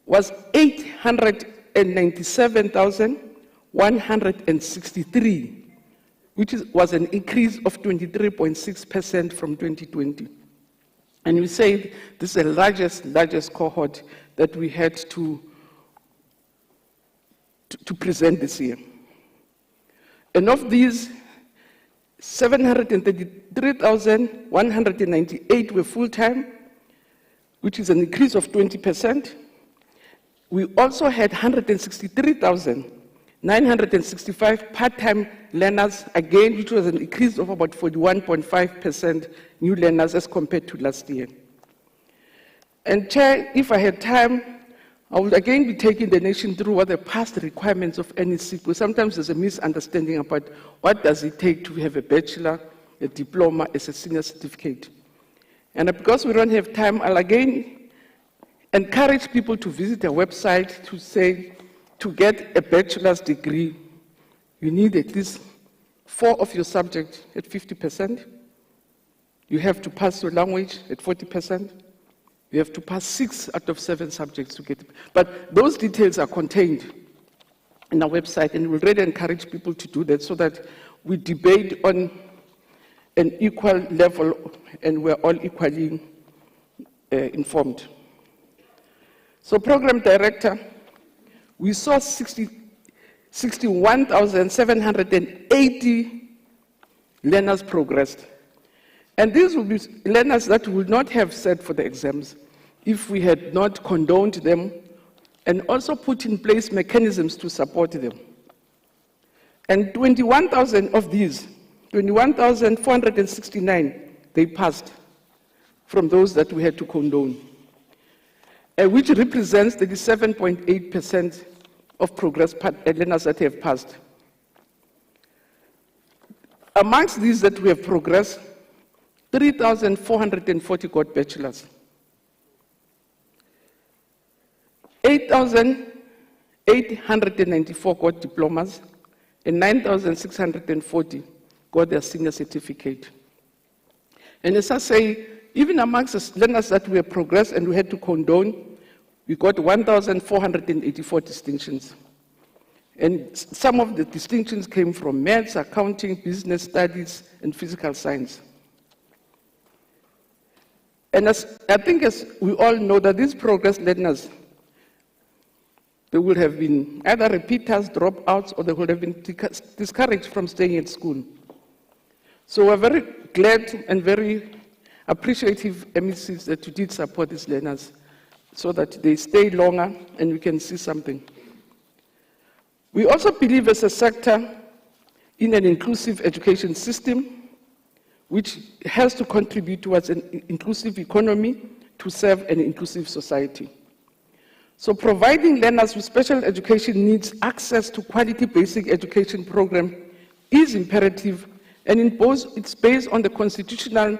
was 897,163, which was an increase of 23.6% from 2020. And we say this is the largest cohort that we had to present this year. And of these, 733,198 were full-time, which is an increase of 20%. We also had 163,965 part-time learners, again, which was an increase of about 41.5% new learners as compared to last year. And Chair, if I had time, I would again be taking the nation through what the past requirements of any because sometimes there's a misunderstanding about what does it take to have a bachelor, a diploma, as a senior certificate. And because we don't have time, I'll again encourage people to visit our website to say, to get a bachelor's degree, you need at least 4 of your subjects at 50%. You have to pass your language at 40%. You have to pass 6 out of 7 subjects to get it. But those details are contained our website, and we'll really encourage people to do that so that we debate on an equal level and we're all equally informed. So, Program Director, we saw 61,780 learners progressed. And these will be learners that would not have sat for the exams if we had not condoned them and also put in place mechanisms to support them. And 21,000 of these, 21,469, they passed from those that we had to condone, which represents 37.8% of progress learners that have passed. Amongst these that we have progressed, 3,440 got bachelors. 8,894 got diplomas, and 9,640 got their senior certificate. And as I say, even amongst the learners that we have progressed and we had to condone, we got 1,484 distinctions. And some of the distinctions came from maths, accounting, business studies, and physical science. And I think as we all know that these progress learners, they would have been either repeaters, dropouts, or they would have been discouraged from staying at school. So we're very glad and very appreciative, MECs, that you did support these learners so that they stay longer and we can see something. We also believe as a sector in an inclusive education system which has to contribute towards an inclusive economy to serve an inclusive society. So providing learners with special education needs access to quality basic education program is imperative, and it's based on the constitutional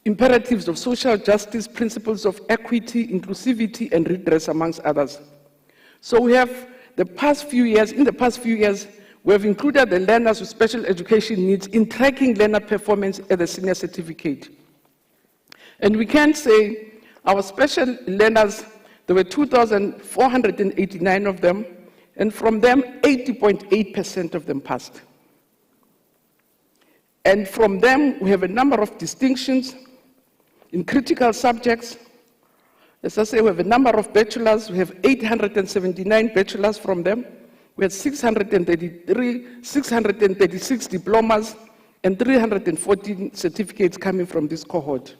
imperatives of social justice, principles of equity, inclusivity, and redress, amongst others. So we have in the past few years, we have included the learners with special education needs in tracking learner performance at the senior certificate. And we can say our special learners, there were 2,489 of them, and from them, 80.8% of them passed. And from them, we have a number of distinctions in critical subjects. As I say, we have a number of bachelors. We have 879 bachelors from them. We had 636 diplomas and 314 certificates coming from this cohort.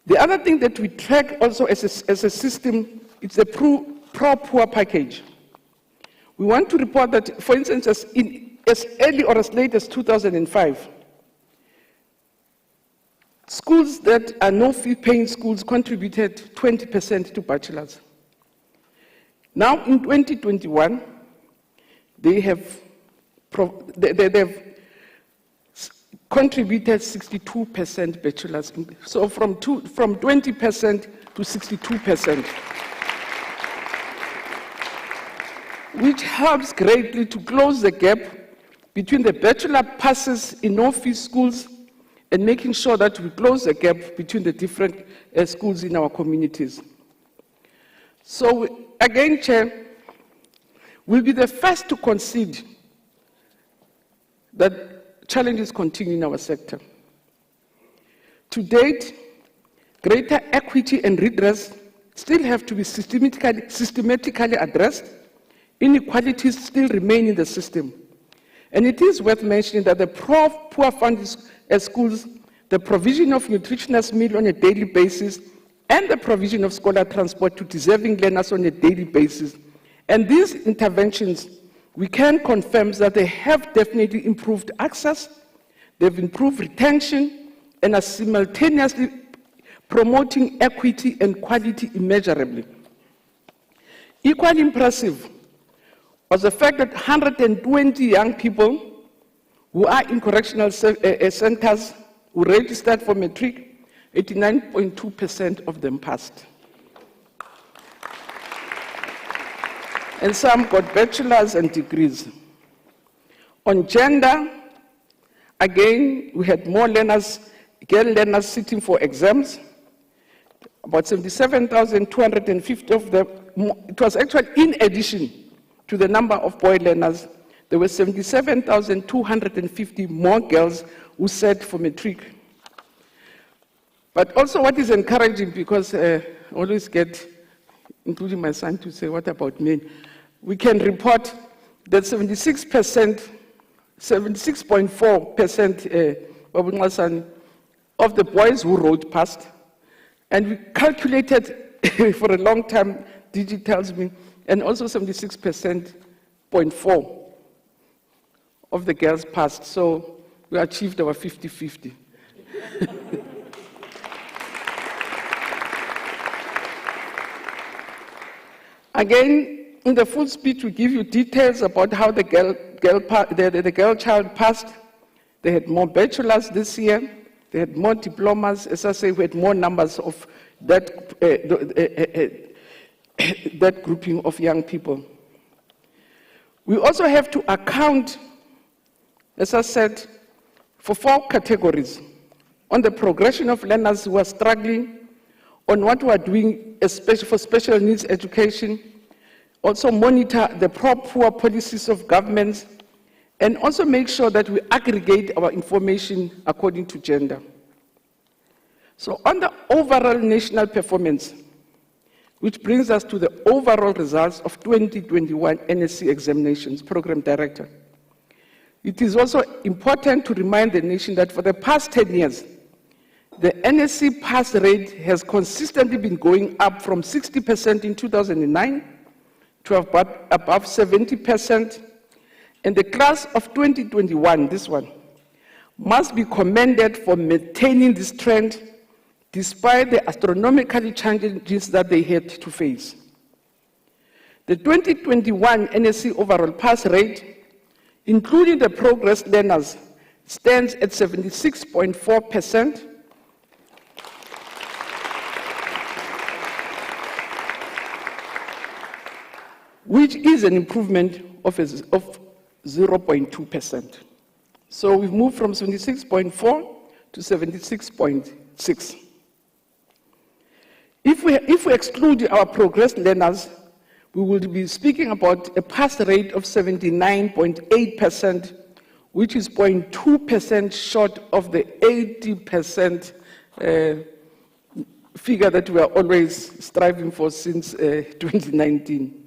The other thing that we track also as a system, it's a pro-poor package. We want to report that, for instance, as early or as late as 2005, schools that are no-fee paying schools contributed 20% to bachelors. Now in 2021, they have contributed 62% bachelors. So from 20% to 62%, which helps greatly to close the gap between the bachelor passes in no-fee schools and making sure that we close the gap between the different schools in our communities. So again, Chair, we'll be the first to concede that challenges continue in our sector. To date, greater equity and redress still have to be systematically addressed. Inequalities still remain in the system. And it is worth mentioning that the poor funded schools, the provision of nutritious meal on a daily basis, and the provision of scholar transport to deserving learners on a daily basis. And these interventions, we can confirm that they have definitely improved access, they've improved retention, and are simultaneously promoting equity and quality immeasurably. Equally impressive was the fact that 120 young people who are in correctional centers who registered for Matric, 89.2% of them passed. And some got bachelors and degrees. On gender, again, we had more learners, girl learners sitting for exams. About 77,250 of them, it was actually in addition to the number of boy learners, there were 77,250 more girls who sat for Matric. But also what is encouraging, because I always get, including my son, to say, what about men? We can report that 76.4% of the boys who wrote passed. And we calculated for a long time, Digi tells me, and also 76.4% of the girls passed. So we achieved our 50-50. Again, in the full speech, we give you details about how the girl child passed. They had more bachelors this year. They had more diplomas. As I say, we had more numbers of that, that grouping of young people. We also have to account, as I said, for 4 categories: on the progression of learners who are struggling, on what we are doing for special needs education, also monitor the poor policies of governments, and also make sure that we aggregate our information according to gender. So on the overall national performance, which brings us to the overall results of 2021 NSC examinations, Program Director, it is also important to remind the nation that for the past 10 years, the NSC pass rate has consistently been going up from 60% in 2009 to above 70%. And the class of 2021, this one, must be commended for maintaining this trend despite the astronomical challenges that they had to face. The 2021 NSC overall pass rate, including the progress learners, stands at 76.4%. Which is an improvement of 0.2%. So we've moved from 76.4 to 76.6. If we exclude our progress learners, we will be speaking about a pass rate of 79.8%, which is 0.2% short of the 80% figure that we are always striving for since 2019.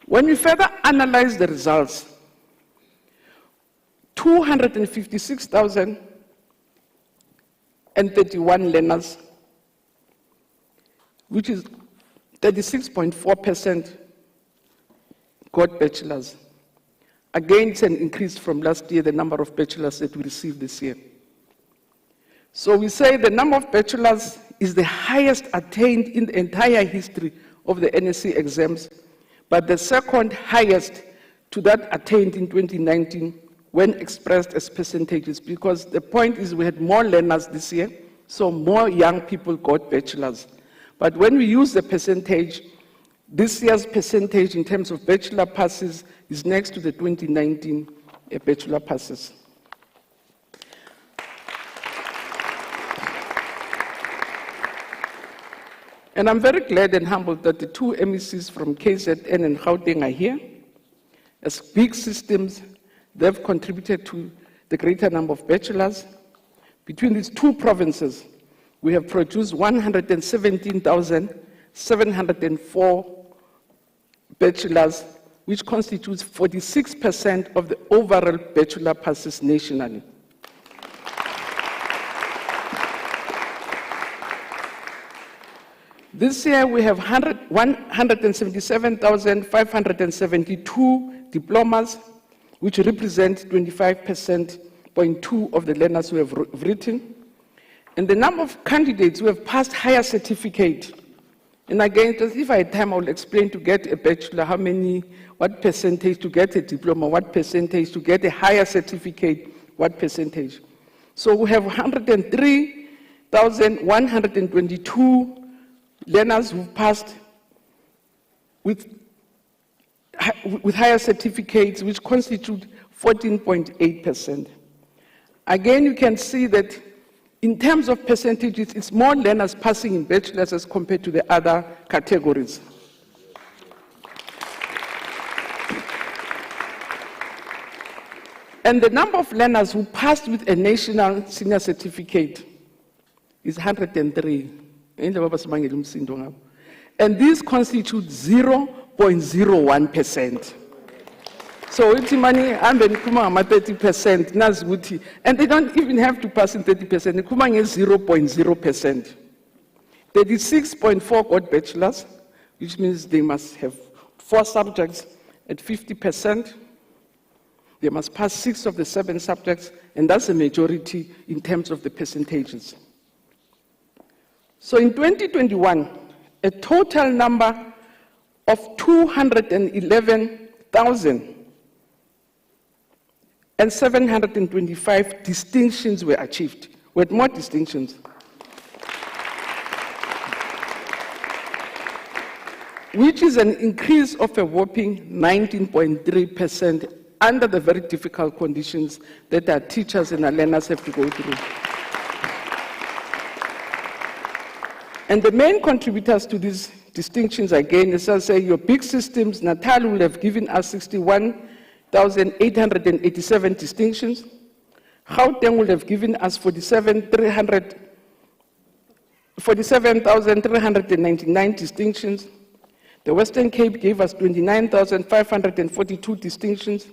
When we further analyze the results, 256,031 learners, which is 36.4%, got bachelors. Again, it's an increase from last year, the number of bachelors that we received this year. So we say the number of bachelors is the highest attained in the entire history of the NSC exams, but the second highest to that attained in 2019 when expressed as percentages, because the point is we had more learners this year, so more young people got bachelors. But when we use the percentage, this year's percentage in terms of bachelor passes is next to the 2019 bachelor passes. And I'm very glad and humbled that the 2 MECs from KZN and Gauteng are here. As big systems, they've contributed to the greater number of bachelors. Between these 2 provinces, we have produced 117,704 bachelors, which constitutes 46% of the overall bachelor passes nationally. This year, we have 177,572 diplomas, which represent 25.2% of the learners who have written. And the number of candidates who have passed higher certificate, and again, if I had time, I will explain to get a bachelor, what percentage to get a diploma, what percentage to get a higher certificate, what percentage. So we have 103,122 learners who passed with higher certificates, which constitute 14.8%. Again, you can see that in terms of percentages, it's more learners passing in bachelors as compared to the other categories. And the number of learners who passed with a national senior certificate is 103. And this constitutes 0.01%. So it's money, I'm 30%, and they don't even have to pass in 30%. Kumang is 0.0%. 36.4 got bachelors, which means they must have 4 subjects at 50%. They must pass 6 of the 7 subjects, and that's the majority in terms of the percentages. So in 2021, a total number of 211,725 distinctions were achieved. We had more distinctions. Which is an increase of a whopping 19.3% under the very difficult conditions that our teachers and our learners have to go through. And the main contributors to these distinctions, again, as I say, your big systems, Natal will have given us 61,887 distinctions. Gauteng will have given us 47,399 distinctions. The Western Cape gave us 29,542 distinctions.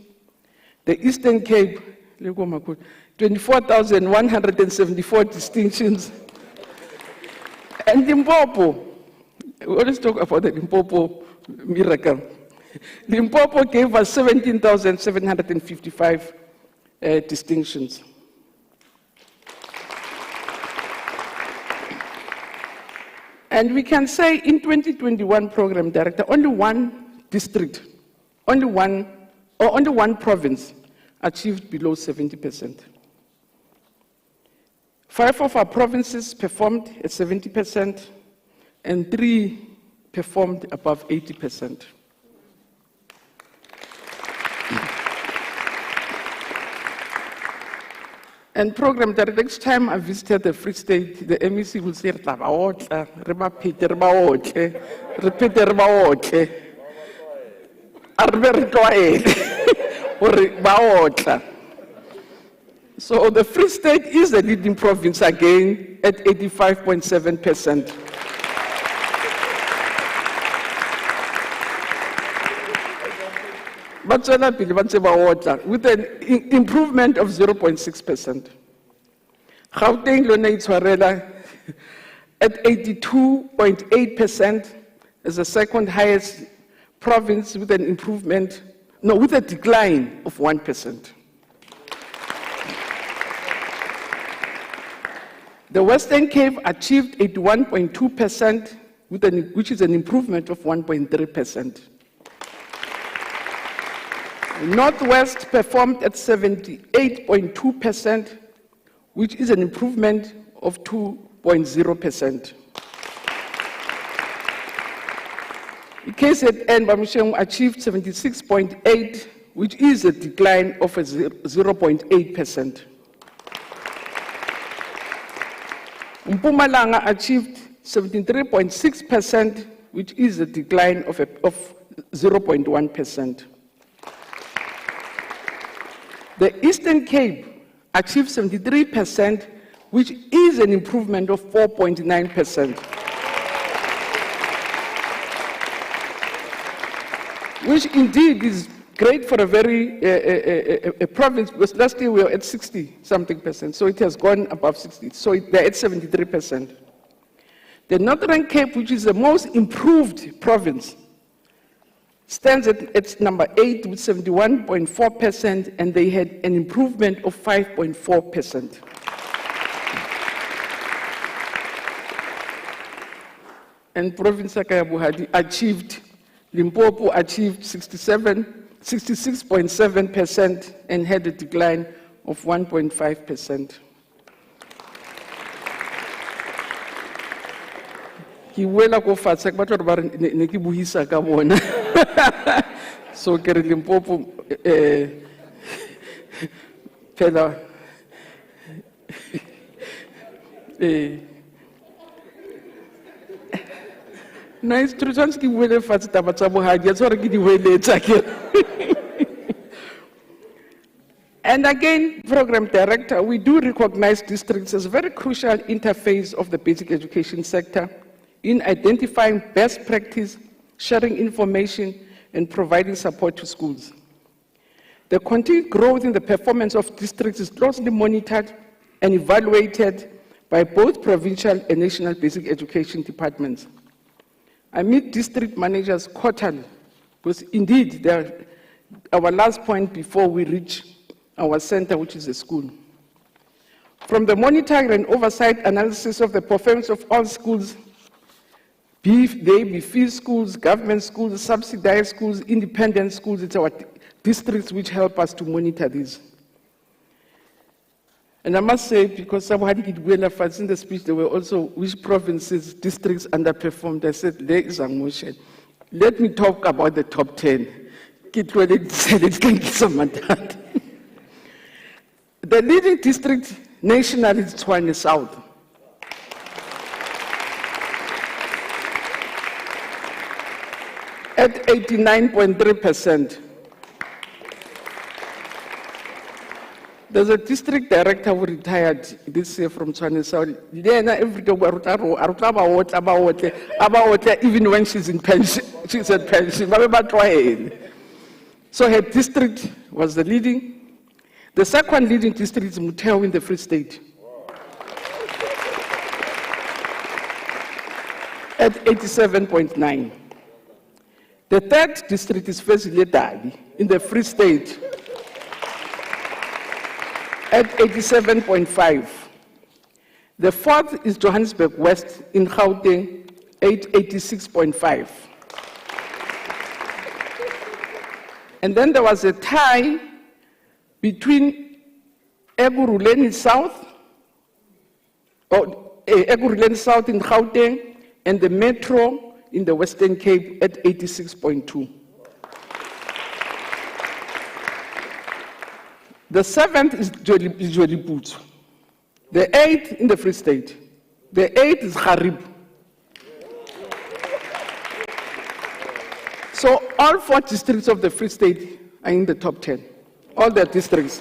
The Eastern Cape, 24,174 distinctions. And Limpopo, we always talk about the Limpopo miracle. Limpopo gave us 17,755 distinctions. And we can say in 2021 program director, only one district, only one province achieved below 70%. 5 of our provinces performed at 70%, and 3 performed above 80%. And program that next time I visited the Free State, the MEC will say, so the Free State is the leading province again at 85.7%. But with an improvement of 0.6%. Gauteng lona itshwarela at 82.8% as the second highest province with an improvement, no, with a decline of 1%. The Western Cape achieved 81.2%, which is an improvement of 1.3%. Northwest performed at 78.2%, which is an improvement of 2.0%. KZN Bamisheng achieved 76.8%, which is a decline of 0.8%. Mpumalanga achieved 73.6%, which is a decline of 0.1%. The Eastern Cape achieved 73%, which is an improvement of 4.9%. Which indeed is great for a very a province, because last year we were at 60-something%, so it has gone above 60, so they're at 73%. The Northern Cape, which is the most improved province, stands at number 8 with 71.4%, and they had an improvement of 5.4%. And province Buhadi achieved, Limpopo achieved 66.7% and had a decline of 1.5%. Ki wela go fatshe ke batho ba re ne ke buisa ka bona. So ke re Limpopo phela nice to chance ki wele fatshe taba tsa bohadi ya tsore ke di weletsa ke. And again, Program Director, we do recognize districts as a very crucial interface of the basic education sector in identifying best practice, sharing information, and providing support to schools. The continued growth in the performance of districts is closely monitored and evaluated by both provincial and national basic education departments. I meet district managers quarterly, because indeed, they're our last point before we reach our center, which is a school. From the monitoring and oversight analysis of the performance of all schools, be they be fee schools, government schools, subsidized schools, independent schools, it's our districts which help us to monitor these. And I must say, because someone did well in the speech, there were also which provinces, districts underperformed. I said, there is a motion. Let me talk about the top 10. The leading district nationally is Tshwane South. At 89.3%. There's a district director who retired this year from Tshwane South. Even when she's in pension, she's at pension. So her district was the leading. The second leading district is Muteo in the Free State. At 87.9. The third district is Fezile in the Free State. At 87.5. The fourth is Johannesburg West in Gauteng, at 86.5. And then there was a tie between Ekurhuleni South, Ekurhuleni South in Gauteng, and the Metro in the Western Cape at 86.2. The seventh is Joliput. The eighth in the Free State. The eighth is Harib. So all 4 districts of the Free State are in the top 10. All the districts.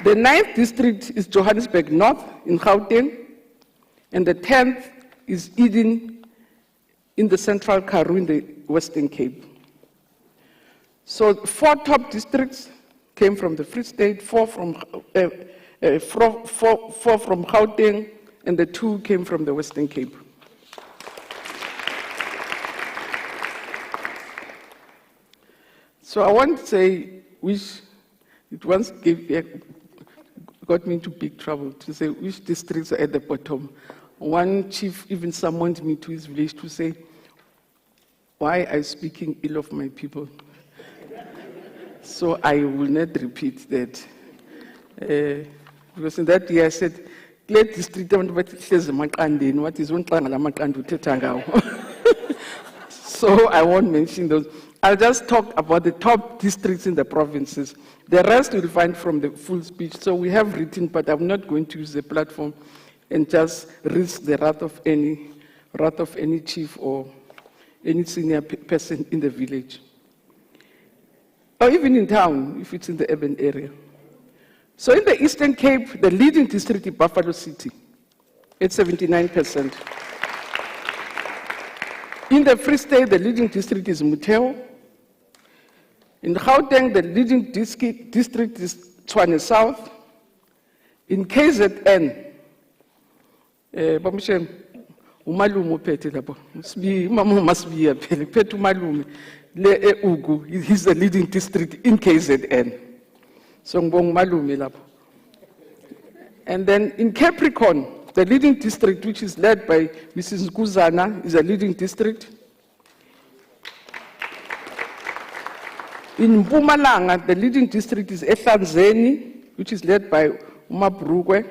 The 9th district is Johannesburg North in Gauteng, and the 10th is Eden in the Central Karoo in the Western Cape. So 4 top districts came from the Free State, 4 from Gauteng, and the 2 came from the Western Cape. So I want to say, which it once got me into big trouble, to say which districts are at the bottom. One chief even summoned me to his village to say, why are you speaking ill of my people? So I will not repeat that. Because in that year I said, let district what is one So I won't mention those. I'll just talk about the top districts in the provinces. The rest you'll find from the full speech. So we have written, but I'm not going to use the platform and just risk the wrath of any chief or any senior person in the village. Or even in town, if it's in the urban area. So in the Eastern Cape, the leading district is Buffalo City. It's 79%. In the Free State, the leading district is Muteo. In Gauteng, the leading district is Tshwane South. In KZN, he's the leading district in KZN. And then in Capricorn, the leading district, which is led by Mrs. Nkuzana, is a leading district. In Mpumalanga, the leading district is Ehlanzeni, which is led by Umabrugwe.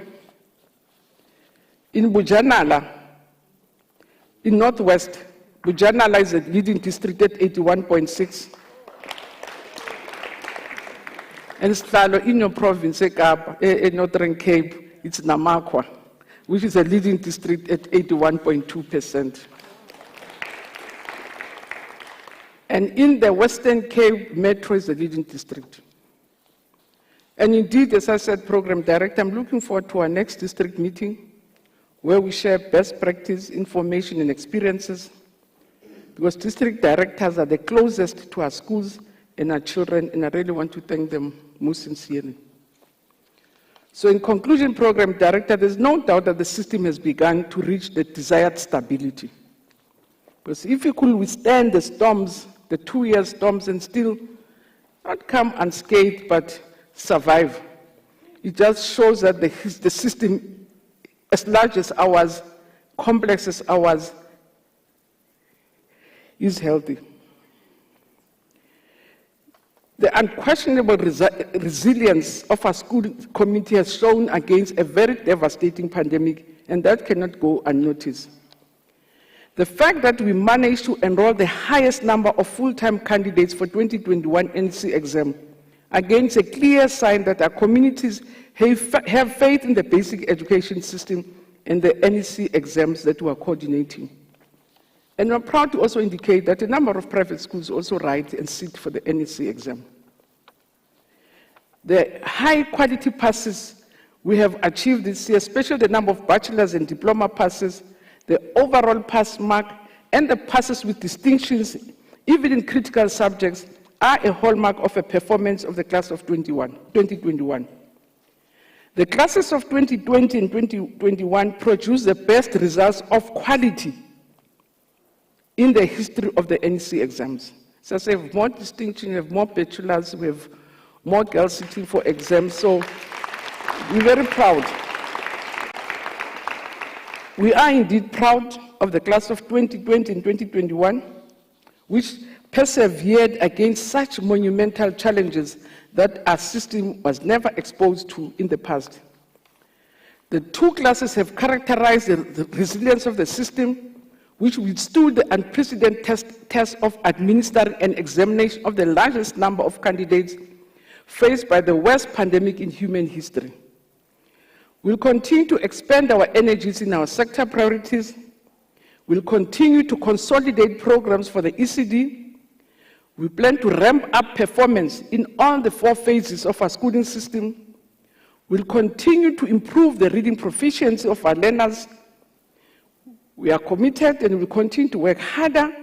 In Bujanala, in Northwest, Bujanala is a leading district at 81.6. And Slalo, in your province, in Northern Cape, it's Namakwa, which is a leading district at 81.2%. And in the Western Cape, Metro is the leading district. And indeed, as I said, Program Director, I'm looking forward to our next district meeting where we share best practice, information, and experiences, because district directors are the closest to our schools and our children, and I really want to thank them most sincerely. So in conclusion, Program Director, there's no doubt that the system has begun to reach the desired stability. Because if you could withstand the storms, the 2-year storms, and still not come unscathed, but survive, it just shows that the system, as large as ours, complex as ours, is healthy. The unquestionable resilience of our school community has shown against a very devastating pandemic, and that cannot go unnoticed. The fact that we managed to enroll the highest number of full-time candidates for 2021 NC exam again is a clear sign that our communities have faith in the basic education system and the NEC exams that we are coordinating. And I'm proud to also indicate that a number of private schools also write and sit for the NEC exam. The high quality passes we have achieved this year, especially the number of bachelor's and diploma passes, the overall pass mark, and the passes with distinctions, even in critical subjects, are a hallmark of a performance of the class of 2021. The classes of 2020 and 2021 produced the best results of quality in the history of the NEC exams. So we have more distinction, we have more bachelors, we have more girls sitting for exams, so we're very proud. We are indeed proud of the class of 2020 and 2021, which persevered against such monumental challenges that our system was never exposed to in the past. The two classes have characterized the resilience of the system, which withstood the unprecedented test of administering an examination of the largest number of candidates faced by the worst pandemic in human history. We'll continue to expand our energies in our sector priorities. We'll continue to consolidate programs for the ECD. We plan to ramp up performance in all the 4 phases of our schooling system. We'll continue to improve the reading proficiency of our learners. We are committed and will continue to work harder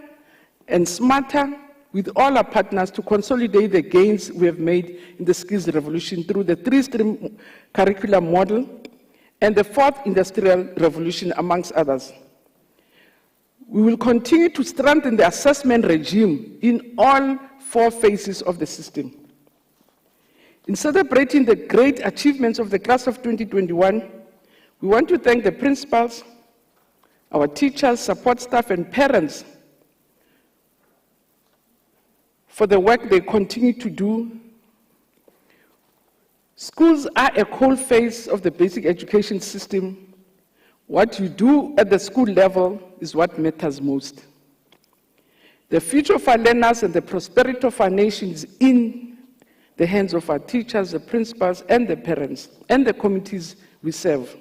and smarter with all our partners to consolidate the gains we have made in the skills revolution through the 3-stream curriculum model and the 4th industrial revolution, amongst others. We will continue to strengthen the assessment regime in all 4 phases of the system. In celebrating the great achievements of the class of 2021, we want to thank the principals, our teachers, support staff, and parents for the work they continue to do. Schools are a core phase of the basic education system. What you do at the school level is what matters most. The future of our learners and the prosperity of our nation is in the hands of our teachers, the principals, and the parents, and the communities we serve.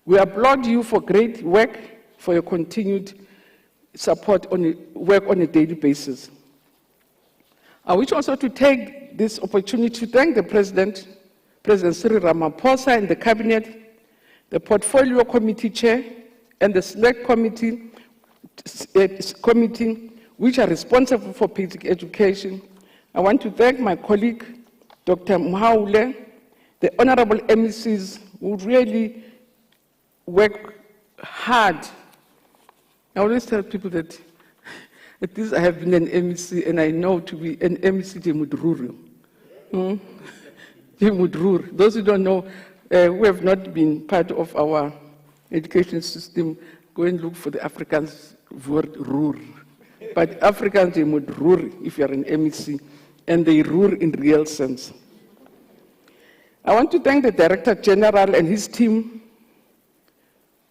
We applaud you for great work, for your continued support work on a daily basis. I wish also to take this opportunity to thank the President Cyril Ramaphosa and the Cabinet, the Portfolio Committee Chair, and the Select Committee, which are responsible for basic education. I want to thank my colleague, Dr. Muhaule, the honorable MECs who really work hard. I always tell people that at least I have been an MEC and I know to be an MEC Jemudruru. Jemudruru. Those who don't know, who have not been part of our education system, go and look for the Afrikaans word roer. But Afrikaans Jemudruru if you are an MEC, and they roer in real sense. I want to thank the Director General and his team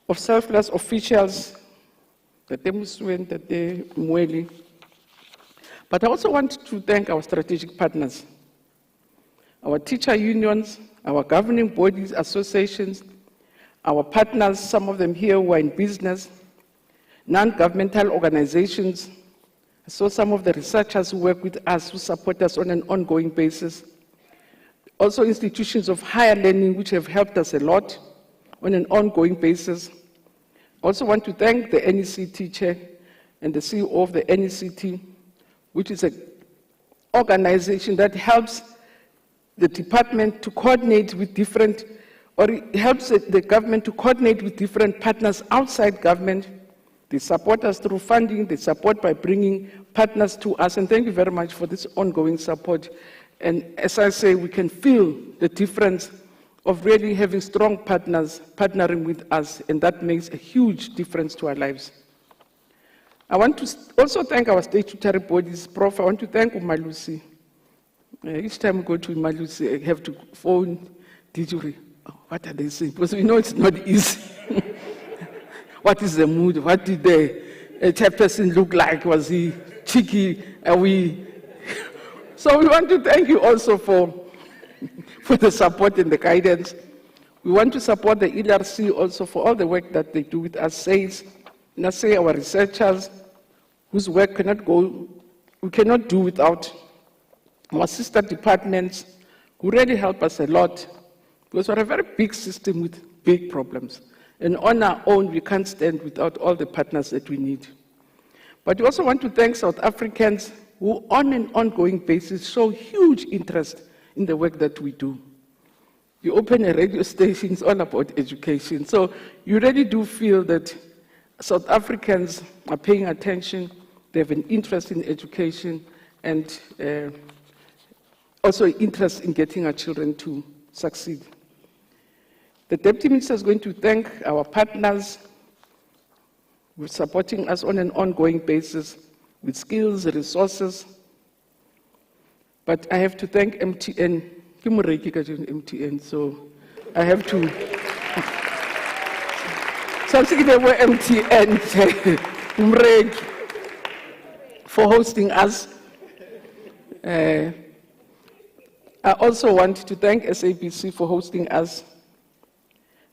of selfless officials, Tate Muswen, Tate Mweli. But I also want to thank our strategic partners, our teacher unions, our governing bodies, associations, our partners, some of them here who are in business, non-governmental organizations, I saw some of the researchers who work with us, who support us on an ongoing basis. Also institutions of higher learning, which have helped us a lot on an ongoing basis. I also want to thank the NECT chair and the CEO of the NECT, which is an organization that helps the department to coordinate with different, or it helps the government to coordinate with different partners outside government. They support us through funding, they support by bringing partners to us, and thank you very much for this ongoing support. And as I say, we can feel the difference of really having strong partners partnering with us, and that makes a huge difference to our lives. I want to also thank our statutory bodies. Prof, I want to thank Umalusi. Each time we go to Umalusi, I have to phone Dijuri. Oh, what are they saying? Because we know it's not easy. What is the mood? What did the chairperson look like? Was he cheeky? Are we? So we want to thank you also for the support and the guidance. We want to support the ELRC also for all the work that they do with us, SAIS, and I say our researchers whose work we cannot do without our sister departments who really help us a lot, because we're a very big system with big problems. And on our own, we can't stand without all the partners that we need. But we also want to thank South Africans who on an ongoing basis show huge interest in the work that we do. You open a radio station, it's all about education. So you really do feel that South Africans are paying attention, they have an interest in education, and also interest in getting our children to succeed. The Deputy Minister is going to thank our partners for supporting us on an ongoing basis with skills, resources. But I have to thank MTN. MTN, so I have to. Something they were MTN for hosting us. I also want to thank SABC for hosting us.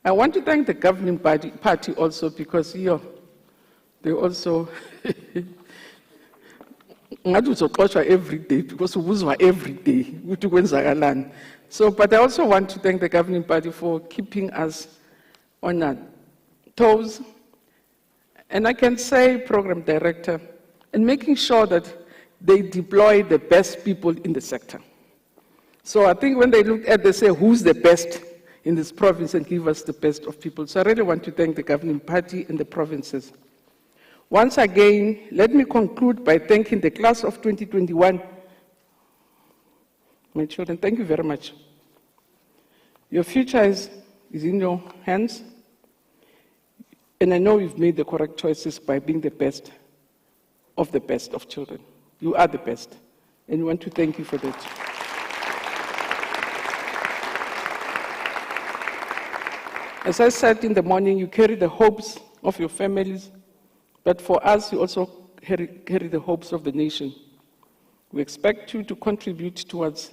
I want to thank the governing party also, because they also every day, because we every day. So, but I also want to thank the governing party for keeping us on our toes. And I can say, program director, and making sure that they deploy the best people in the sector. So I think when they look at, they say, who's the best in this province, and give us the best of people. So I really want to thank the governing party and the provinces. Once again, let me conclude by thanking the class of 2021. My children, thank you very much. Your future is in your hands, and I know you've made the correct choices by being the best of children. You are the best, and we want to thank you for that. As I said in the morning, you carry the hopes of your families, but for us, you also carry the hopes of the nation. We expect you to contribute towards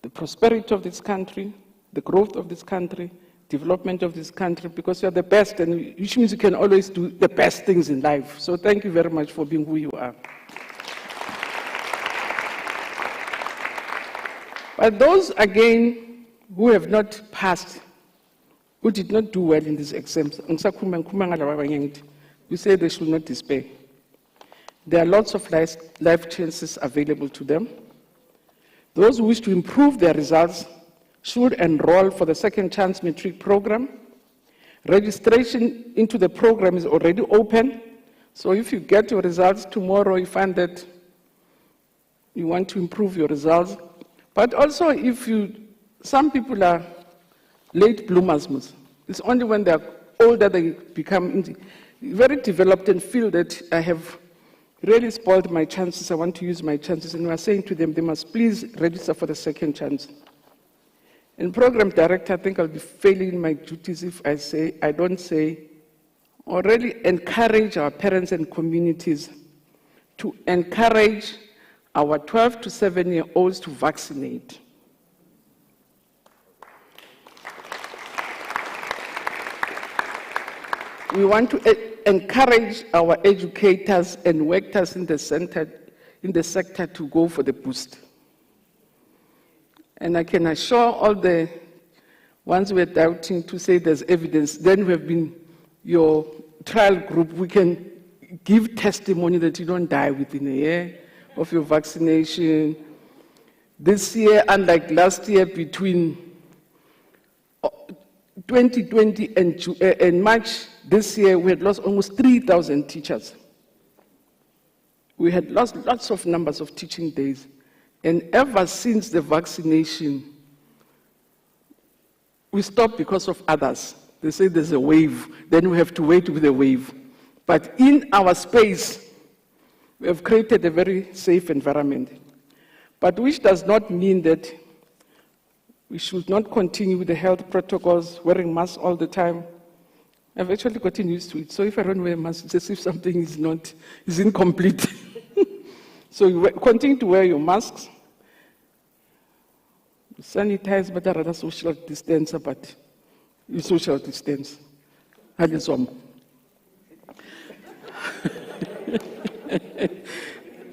the prosperity of this country, the growth of this country, development of this country, because you're the best, and which means you can always do the best things in life. So thank you very much for being who you are. But those, again, who have not passed, who did not do well in these exams, we say they should not despair. There are lots of life chances available to them. Those who wish to improve their results should enroll for the Second Chance Matric program. Registration into the program is already open. So if you get your results tomorrow, you find that you want to improve your results. But also some people are late bloomers. It's only when they're older they become very developed and feel that I have really spoiled my chances, I want to use my chances, and we are saying to them, they must please register for the second chance. And program director, I think I'll be failing in my duties if I don't say, or really encourage our parents and communities to encourage our 12 to 7-year-olds to vaccinate. We want to encourage our educators and workers in the sector to go for the boost. And I can assure all the ones who are doubting to say there's evidence, then we have been your trial group, we can give testimony that you don't die within a year of your vaccination. This year, unlike last year, between 2020 and March this year, we had lost almost 3,000 teachers. We had lost lots of numbers of teaching days. And ever since the vaccination, we stopped because of others. They say there's a wave, then we have to wait with the wave. But in our space, we have created a very safe environment. But which does not mean that we should not continue with the health protocols, wearing masks all the time. I've actually gotten used to it. So if I don't wear a mask, it's as if something is incomplete. So you continue to wear your masks, sanitize, but rather social distance, but you social distance.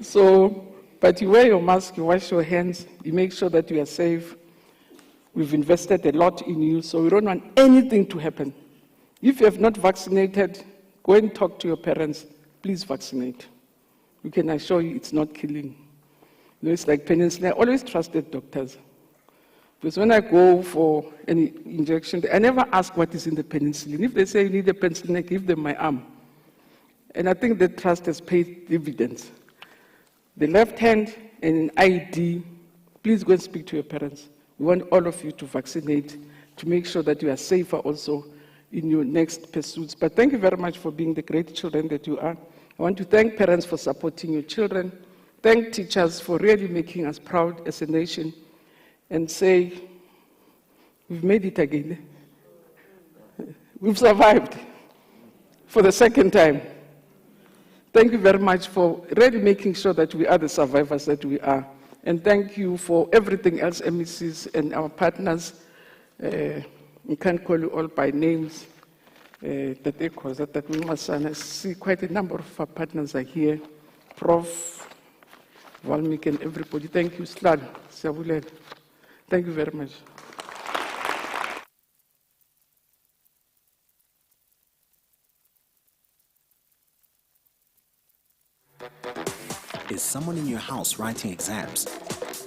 So, but you wear your mask, you wash your hands, you make sure that you are safe. We've invested a lot in you, so we don't want anything to happen. If you have not vaccinated, go and talk to your parents. Please vaccinate. We can assure you it's not killing. You know, it's like penicillin. I always trusted doctors. Because when I go for any injection, I never ask what is in the penicillin. If they say you need a penicillin, I give them my arm. And I think that trust has paid dividends. The left hand and an ID, please go and speak to your parents. We want all of you to vaccinate to make sure that you are safer also in your next pursuits. But thank you very much for being the great children that you are. I want to thank parents for supporting your children. Thank teachers for really making us proud as a nation. And say, we've made it again. We've survived for the second time. Thank you very much for really making sure that we are the survivors that we are. And thank you for everything else, MECs and our partners. We can't call you all by names. I see quite a number of our partners are here. Prof, Valmik and everybody. Thank you, Slad, Sabulet. Thank you very much. Is someone in your house writing exams?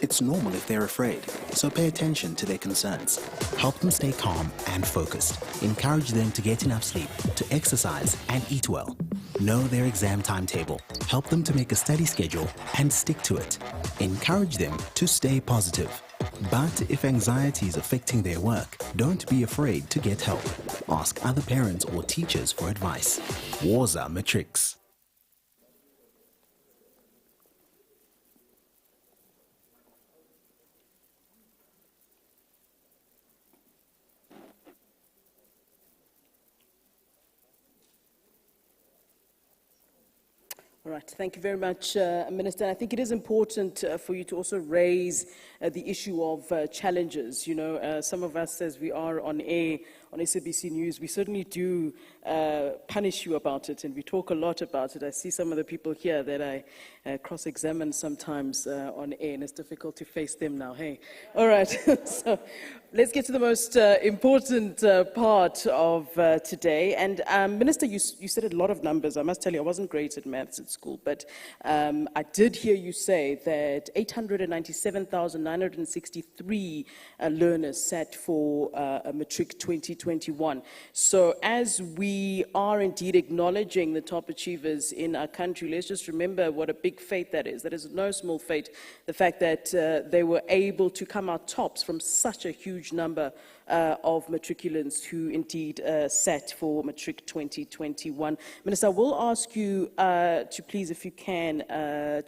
It's normal if they're afraid, so pay attention to their concerns. Help them stay calm and focused. Encourage them to get enough sleep, to exercise and eat well. Know their exam timetable. Help them to make a study schedule and stick to it. Encourage them to stay positive. But if anxiety is affecting their work, don't be afraid to get help. Ask other parents or teachers for advice. Waza Matrix. All right, thank you very much, Minister. I think it is important for you to also raise the issue of challenges. You know, some of us, as we are on air on SABC News, we certainly do punish you about it, and we talk a lot about it. I see some of the people here that I cross-examine sometimes on air, and it's difficult to face them now. Hey, all right. So let's get to the most important part of today. And Minister, you said a lot of numbers. I must tell you, I wasn't great at maths at school, but I did hear you say that 897,963 learners sat for a Matric 2021. So as we are indeed acknowledging the top achievers in our country, let's just remember what a big feat that is. That is no small feat. The fact that they were able to come out tops from such a huge number of matriculants who indeed sat for Matric 2021. Minister, I will ask you to please, if you can,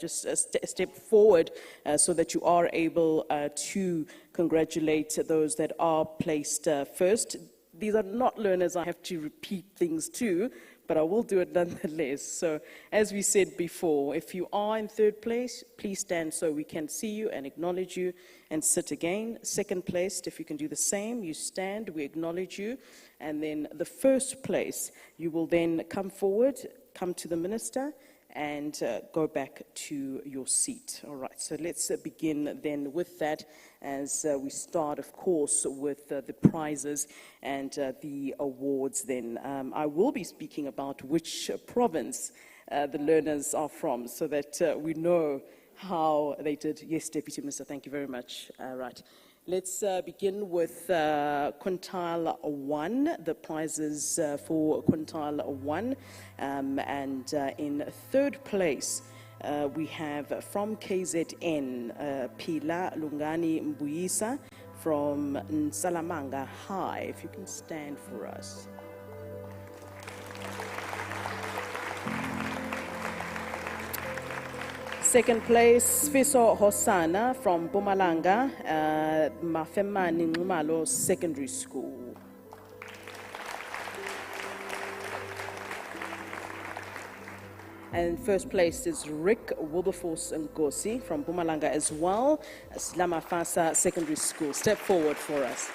just step forward so that you are able to congratulate those that are placed first. These are not learners I have to repeat things to, but I will do it nonetheless. So, as we said before, if you are in third place, please stand so we can see you and acknowledge you and sit again. Second place, if you can do the same, you stand, we acknowledge you. And then the first place, you will then come forward, come to the minister, and go back to your seat. All right, so let's begin then with that as we start, of course, with the prizes and the awards then. I will be speaking about which province the learners are from so that we know how they did. Yes, Deputy Minister, thank you very much. Right. Let's begin with quintile 1, the prizes for quintile 1. And in third place, we have from KZN, Pila Lungani Mbuyisa from Nsalamanga High. If you can stand for us. Second place, Fiso Hosana from Bumalanga, Mafemani Ngumalo Secondary School. And first place is Rick Wilberforce Ngosi from Bumalanga as well, Slamafasa Secondary School. Step forward for us.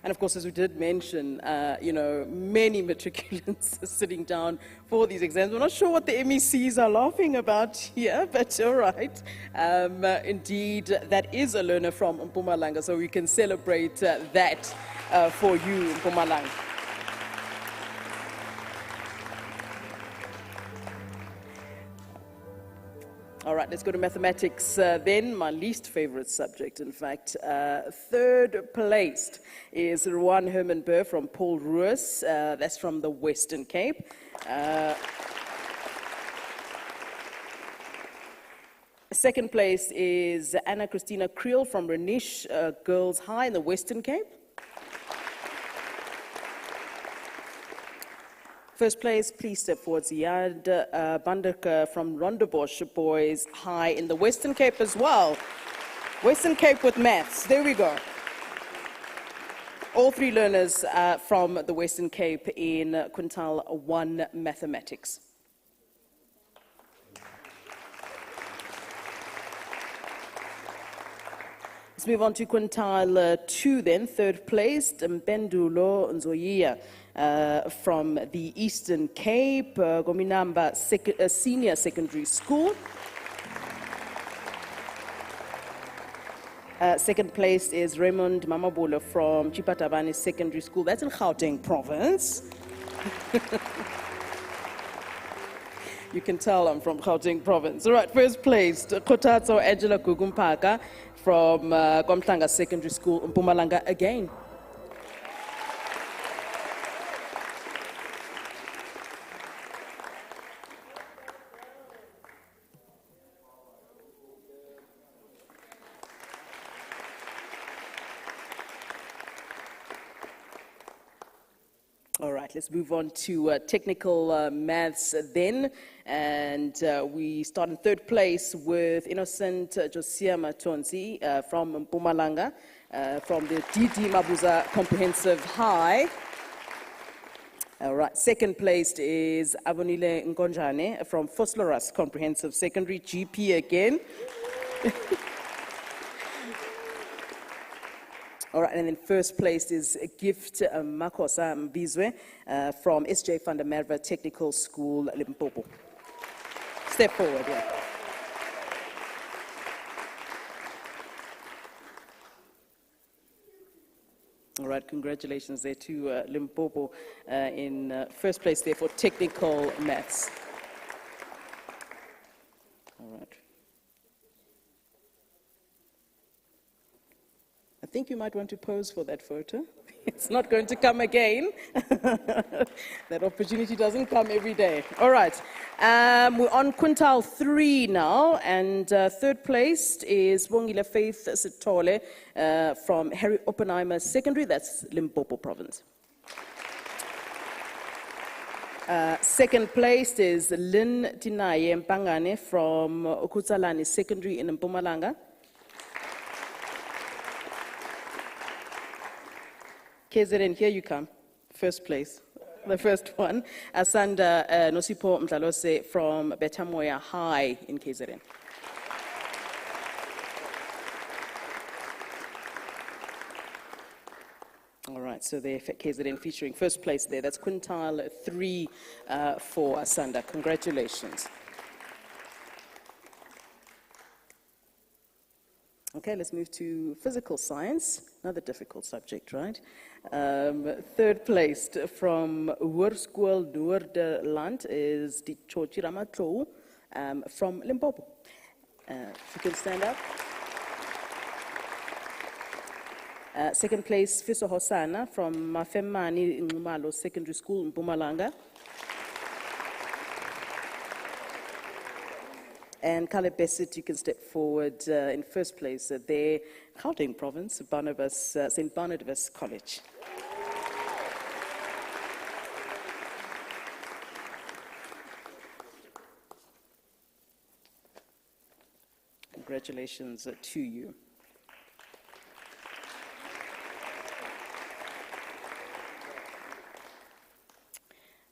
And of course, as we did mention, many matriculants are sitting down for these exams. We're not sure what the MECs are laughing about here, but all right. Indeed, that is a learner from Mpumalanga, so we can celebrate that for you, Mpumalanga. All right, let's go to mathematics then, my least favorite subject, in fact. Third placed is Ruan Herman Burr from Paul Ruiz. That's from the Western Cape. Second place is Anna Christina Creel from Renish Girls High in the Western Cape. First place, please step forward, Ziad Banderker from Rondebosch Boys High in the Western Cape as well. Western Cape with maths, there we go. All three learners from the Western Cape in quintile 1 mathematics. Let's move on to quintile 2 then, third place, Mpendulo Nzoyiya. From the Eastern Cape, Gominamba Senior Secondary School. Second place is Raymond Mamabola from Chipatabane Secondary School. That's in Gauteng Province. You can tell I'm from Gauteng Province. All right, first place, Kotatso Angela Gugumpaka from Komtlanga Secondary School in Mpumalanga again. All right, let's move on to technical maths then. And we start in third place with Innocent Josia Matonzi from Mpumalanga, from the DD Mabuza Comprehensive High. All right, second place is Avonile Nkonjane from Fosloras Comprehensive Secondary, GP again. All right, and then first place is Gift Makosa Mbizwe from SJ van der Merwe Technical School, Limpopo. Step forward, yeah. All right, congratulations there to Limpopo in first place there for technical maths. All right. I think you might want to pose for that photo. It's not going to come again. That opportunity doesn't come every day. All right. We're on quintile 3 now, and third place is Bongile Faith Sitole from Harry Oppenheimer Secondary, that's Limpopo Province. Second place is Lynn Tinaye Mpangane from Okutsalani Secondary in Mpumalanga. KZN, here you come. First place. The first one. Asanda Nosipo Mdlalose from Betamoya High in KZN. All right, so they're KZN featuring first place there. That's quintile 3 for Asanda. Congratulations. Okay, let's move to physical science. Another difficult subject, right? Third placed from Hoërskool Noorderland is die Chochi Ramatlo from Limpopo. If you can stand up. Second place, Fiso Hosana from Mafemani Ngumalo Secondary School in Mpumalanga. And Caleb Besset, you can step forward in first place there, Gauteng Province, St. Barnabas College. Congratulations to you.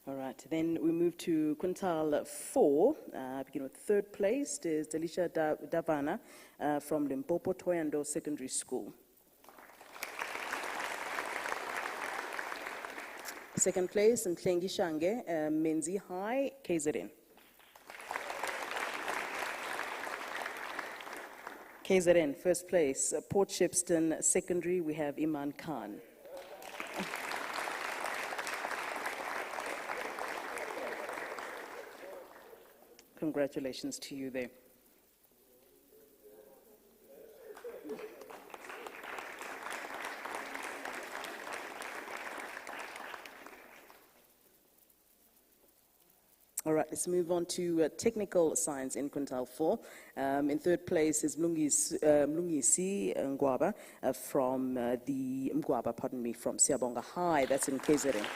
All right, then we move to quintile 4. Begin with third place is Delisha Davana from Limpopo Toyando Secondary School. Second place, Mtlengi Shange, Menzi High, KZN. KZN, first place, Port Shepstone Secondary, we have Iman Khan. Congratulations to you there. All right, let's move on to technical science in quintile 4. In third place is Mlungisi Ngwaba from from Siabonga High, that's in KZN.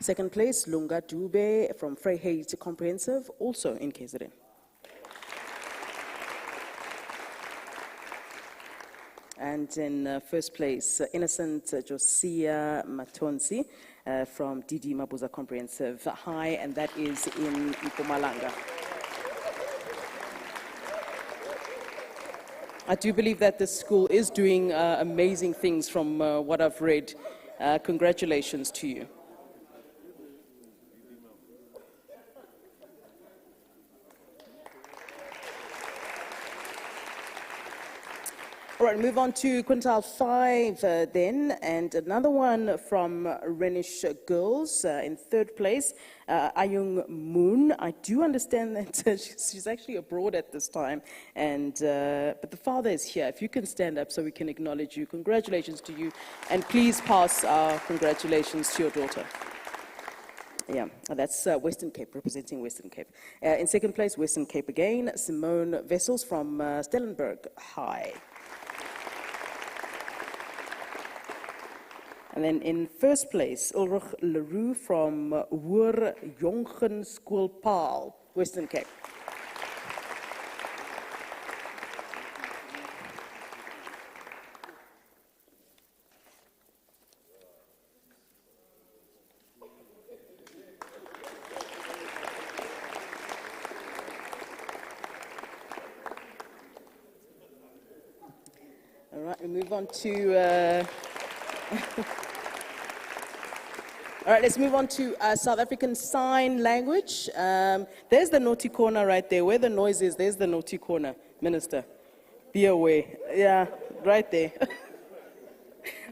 Second place, Lunga Dube from Freyheit Comprehensive, also in KZN. And in first place, Innocent Josiah Matonsi from DD Mabuza Comprehensive High, and that is in Mpumalanga. I do believe that this school is doing amazing things from what I've read. Congratulations to you. All right, move on to quintile 5 then, and another one from Rhenish Girls in third place, Ayung Moon. I do understand that she's actually abroad at this time, and but the father is here. If you can stand up so we can acknowledge you. Congratulations to you, and please pass our congratulations to your daughter. Yeah, that's Western Cape, representing Western Cape. In second place, Western Cape again, Simone Vessels from Stellenberg High. And then in first place, Ulrich Leroux from Hoër Jongen School Paal, Western Cape. All right, we move on to... All right, let's move on to South African Sign Language. There's the naughty corner right there. Where the noise is, there's the naughty corner. Minister, be aware. Yeah, right there.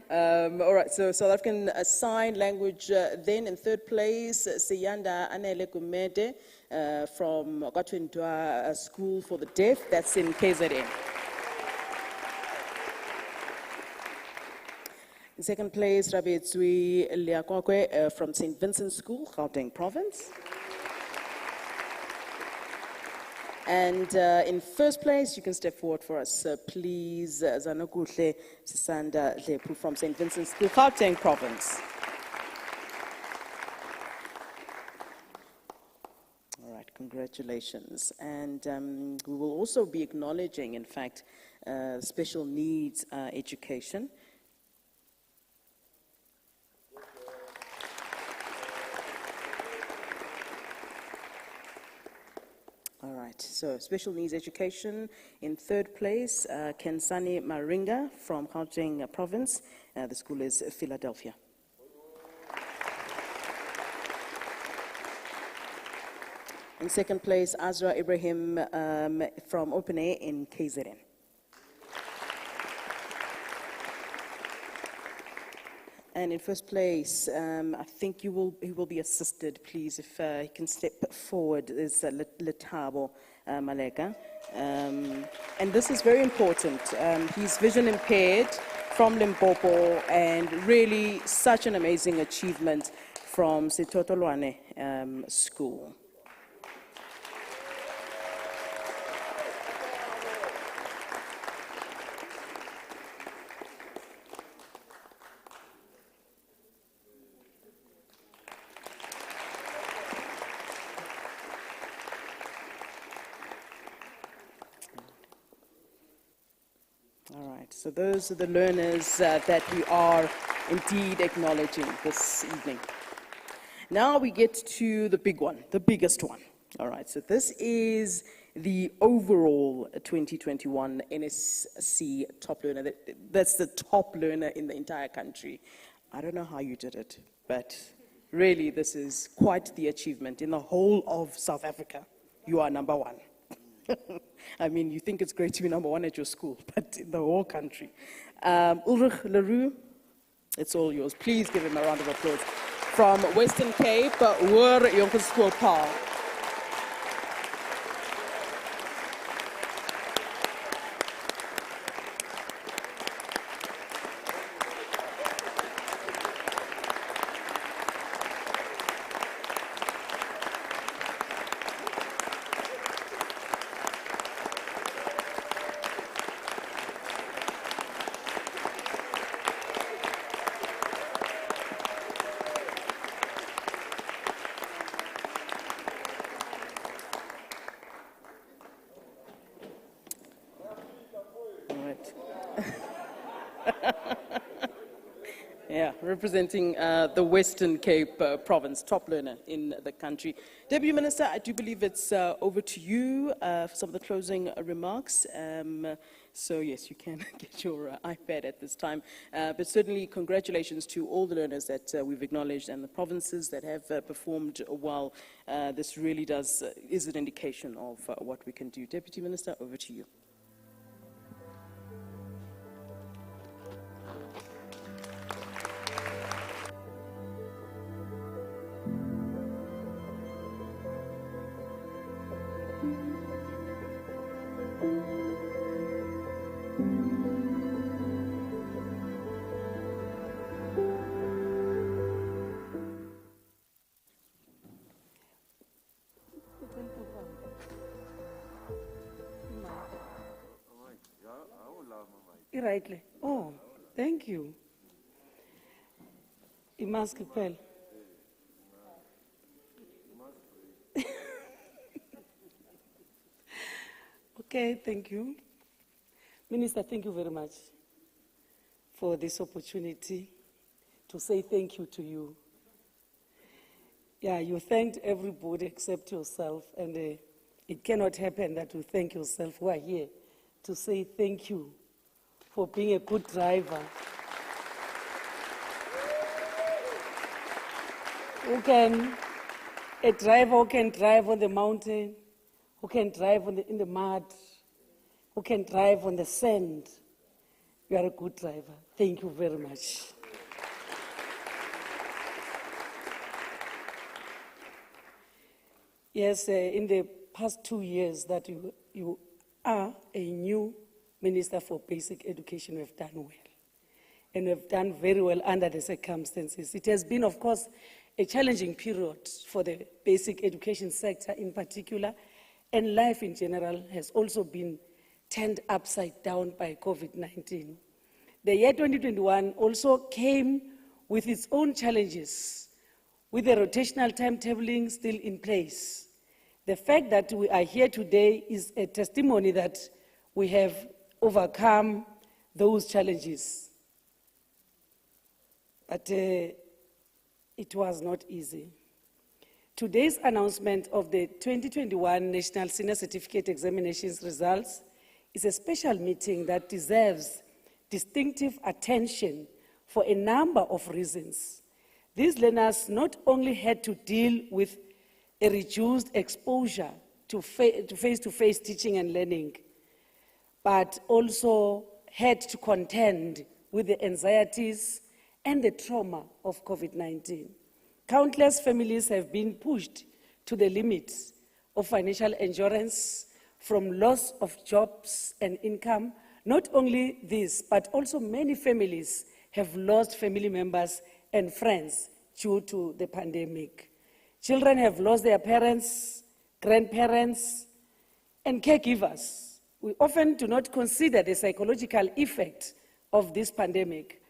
All right, so South African Sign Language. Then in third place, Siyanda Anele Gumede from Gatwindwa School for the Deaf. That's in KZN. In second place, Rabbi Tsui Liakwakwe from St. Vincent School, Gauteng Province. And in first place, you can step forward for us, please, Zanokuhle Sisanda Lepu from St. Vincent School, Gauteng Province. All right, Congratulations. And we will also be acknowledging, in fact, special needs education. All right, so special needs education. In third place, Kensani Maringa from Gauteng Province. The school is Philadelphia. In second place, Azra Ibrahim from Open Air in KZN. And in first place, I think he will be assisted, please, if he can step forward, is Letabo Malega. And this is very important. He's vision impaired from Limpopo, and really such an amazing achievement from Sitotolwane School. So those are the learners that we are indeed acknowledging this evening. Now we get to the big one, the biggest one. All right, so this is the overall 2021 NSC top learner. That's the top learner in the entire country. I don't know how you did it, but really this is quite the achievement. In the whole of South Africa, you are number one. I mean, you think it's great to be number one at your school, but in the whole country. Ulrich Leroux, it's all yours. Please give him a round of applause. From Western Cape, Hoër Jongerschool Paarl. Yeah, representing the Western Cape province, top learner in the country. Deputy Minister, I do believe it's over to you for some of the closing remarks. So yes, you can get your iPad at this time. But certainly congratulations to all the learners that we've acknowledged and the provinces that have performed well. This really is an indication of what we can do. Deputy Minister, over to you. Rightly. Oh, thank you. Imaskipel. Okay, thank you. Minister, thank you very much for this opportunity to say thank you to you. Yeah, you thanked everybody except yourself, and it cannot happen that you thank yourself. We are here to say thank you for being a good driver. A driver who can drive on the mountain, who can drive in the mud, who can drive on the sand. You are a good driver. Thank you very much. Yes, in the past 2 years that you are a new Minister for Basic Education, we have done well. And we have done very well under the circumstances. It has been, of course, a challenging period for the basic education sector in particular, and life in general has also been turned upside down by COVID-19. The year 2021 also came with its own challenges, with the rotational timetabling still in place, The fact that we are here today is a testimony that we have overcome those challenges. But it was not easy. Today's announcement of the 2021 National Senior Certificate Examinations results is a special meeting that deserves distinctive attention for a number of reasons. These learners not only had to deal with a reduced exposure to face-to-face teaching and learning, but also had to contend with the anxieties and the trauma of COVID-19. Countless families have been pushed to the limits of financial endurance from loss of jobs and income. Not only this, but also many families have lost family members and friends due to the pandemic. Children have lost their parents, grandparents, and caregivers. We often do not consider the psychological effect of this pandemic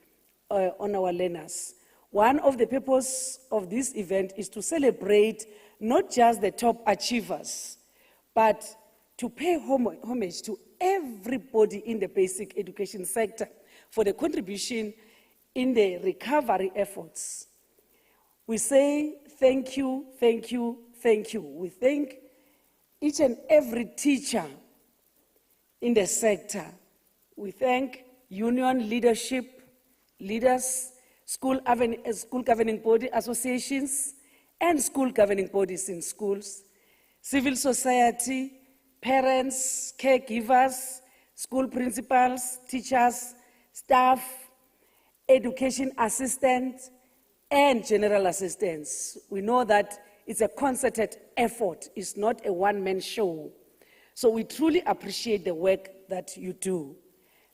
on our learners. One of the purposes of this event is to celebrate not just the top achievers, but to pay homage to everybody in the basic education sector for the contribution in the recovery efforts. We say thank you, thank you, thank you. We thank each and every teacher in the sector. We thank union leadership, leaders, school governing body associations, and school governing bodies in schools, civil society, parents, caregivers, school principals, teachers, staff, education assistants, and general assistants. We know that it's a concerted effort. It's not a one-man show. So we truly appreciate the work that you do.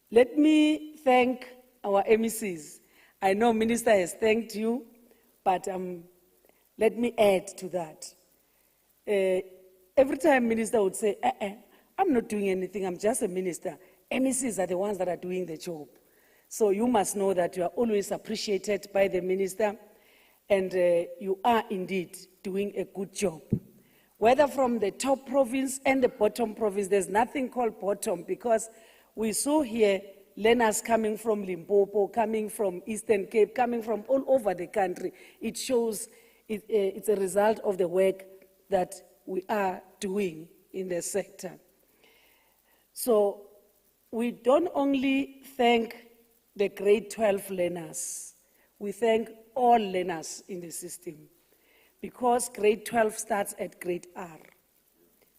Let me thank our MECs. I know Minister has thanked you, but let me add to that. Every time Minister would say, I'm not doing anything, I'm just a minister. MECs are the ones that are doing the job. So you must know that you are always appreciated by the minister, and you are indeed doing a good job. Whether from the top province and the bottom province, there's nothing called bottom, because we saw here learners coming from Limpopo, coming from Eastern Cape, coming from all over the country. It shows it's a result of the work that we are doing in the sector. So we don't only thank the grade 12 learners, we thank all learners in the system, because grade 12 starts at grade R.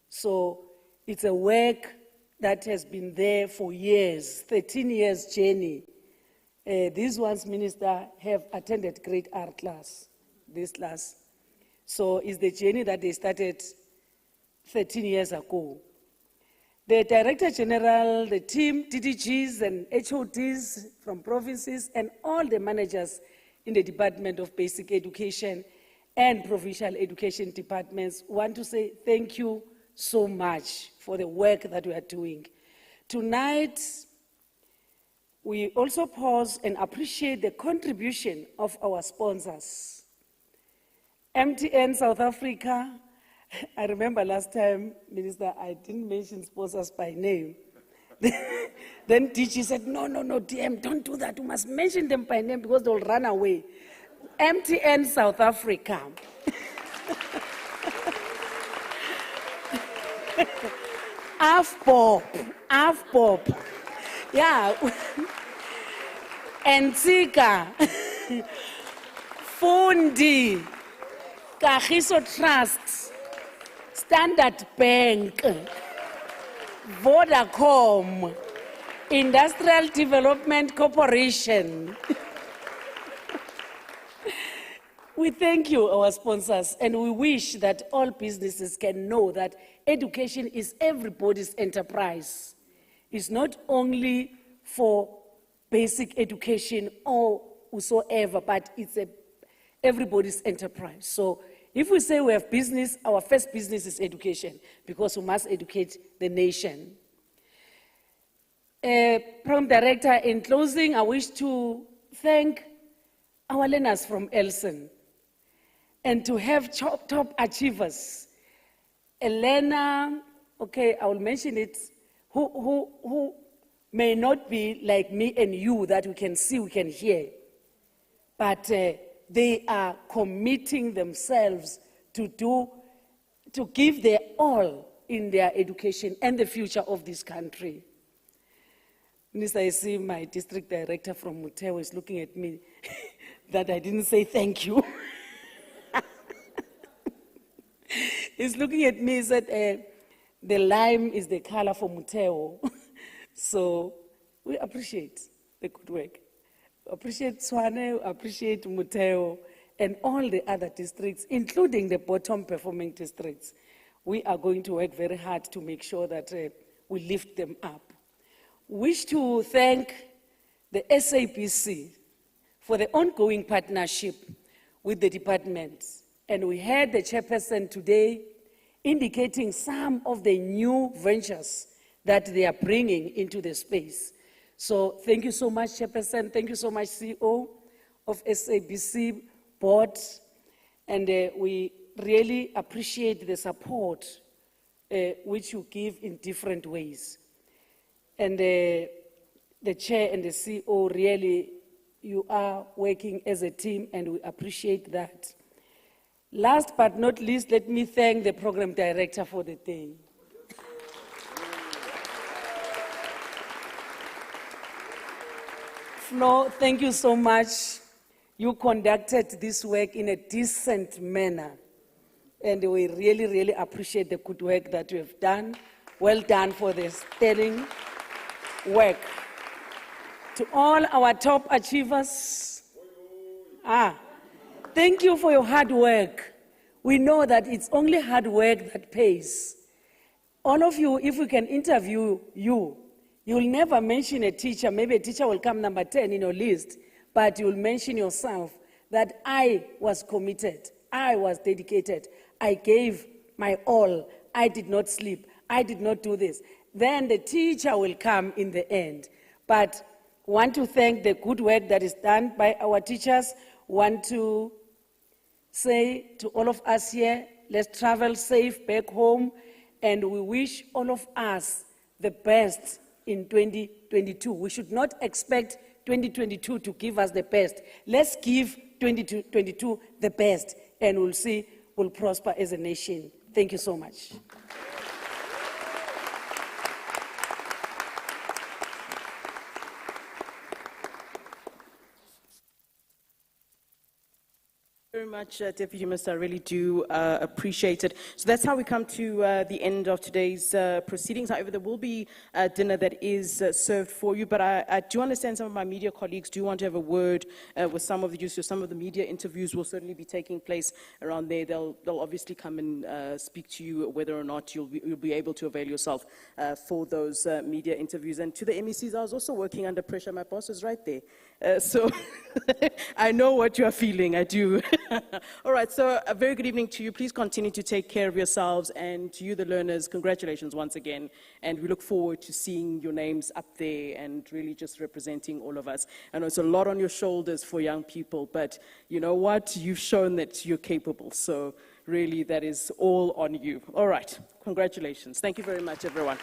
So it's a work that has been there for years, 13 years journey. These ones, Minister, have attended grade R class, this class. So it's the journey that they started 13 years ago. The Director General, the team, DDGs and HODs from provinces, and all the managers in the Department of Basic Education and Provincial Education departments want to say thank you so much for the work that we are doing. Tonight, we also pause and appreciate the contribution of our sponsors. MTN South Africa. I remember last time, Minister, I didn't mention sponsors by name. Then DG said, no, DM, don't do that. You must mention them by name because they'll run away. MTN South Africa. AFPOP. Yeah. Antica. Fundi. Kagiso Trust. Standard Bank, Vodacom, Industrial Development Corporation. We thank you, our sponsors, and we wish that all businesses can know that education is everybody's enterprise. It's not only for basic education or whatsoever, but it's everybody's enterprise. So if we say we have business, our first business is education, because we must educate the nation. Program Director, in closing, I wish to thank our learners from Elson, and to have top achievers a learner, okay, I will mention it, who may not be like me and you, that we can see, we can hear, but they are committing themselves to give their all in their education and the future of this country. Minister, I see my district director from Muteo is looking at me that I didn't say thank you. He's looking at me and said, the lime is the color for Muteo. So we appreciate the good work. Appreciate Swane, appreciate Muteo, and all the other districts, including the bottom performing districts. We are going to work very hard to make sure that we lift them up. Wish to thank the SABC for the ongoing partnership with the department. And we heard the chairperson today indicating some of the new ventures that they are bringing into the space. So thank you so much, Chairperson. Thank you so much, CEO of SABC Board. And we really appreciate the support which you give in different ways. And the Chair and the CEO, really, you are working as a team, and we appreciate that. Last but not least, let me thank the Program Director for the day. Flo, thank you so much. You conducted this work in a decent manner. And we really, really appreciate the good work that you have done. Well done for the sterling work. To all our top achievers, thank you for your hard work. We know that it's only hard work that pays. All of you, if we can interview you, you'll never mention a teacher. Maybe a teacher will come number 10 in your list, but you'll mention yourself that I was committed, I was dedicated, I gave my all, I did not sleep, I did not do this. Then the teacher will come in the end. But want to thank the good work that is done by our teachers. Want to say to all of us here, let's travel safe back home, and we wish all of us the best in 2022. We should not expect 2022 to give us the best. Let's give 2022 the best, and we'll see we'll prosper as a nation. Thank you so much. Very much, Deputy Minister. I really do appreciate it. So that's how we come to the end of today's proceedings. However, there will be dinner that is served for you, but I do understand some of my media colleagues do want to have a word with some of you. So some of the media interviews will certainly be taking place around there. They'll obviously come and speak to you whether or not you'll be able to avail yourself for those media interviews. And to the MECs, I was also working under pressure. My boss is right there. So I know what you are feeling, I do. All right, so a very good evening to you. Please continue to take care of yourselves, and to you, the learners, congratulations once again. And we look forward to seeing your names up there and really just representing all of us. I know it's a lot on your shoulders for young people, but you know what? You've shown that you're capable. So really, that is all on you. All right, congratulations. Thank you very much, everyone.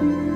you.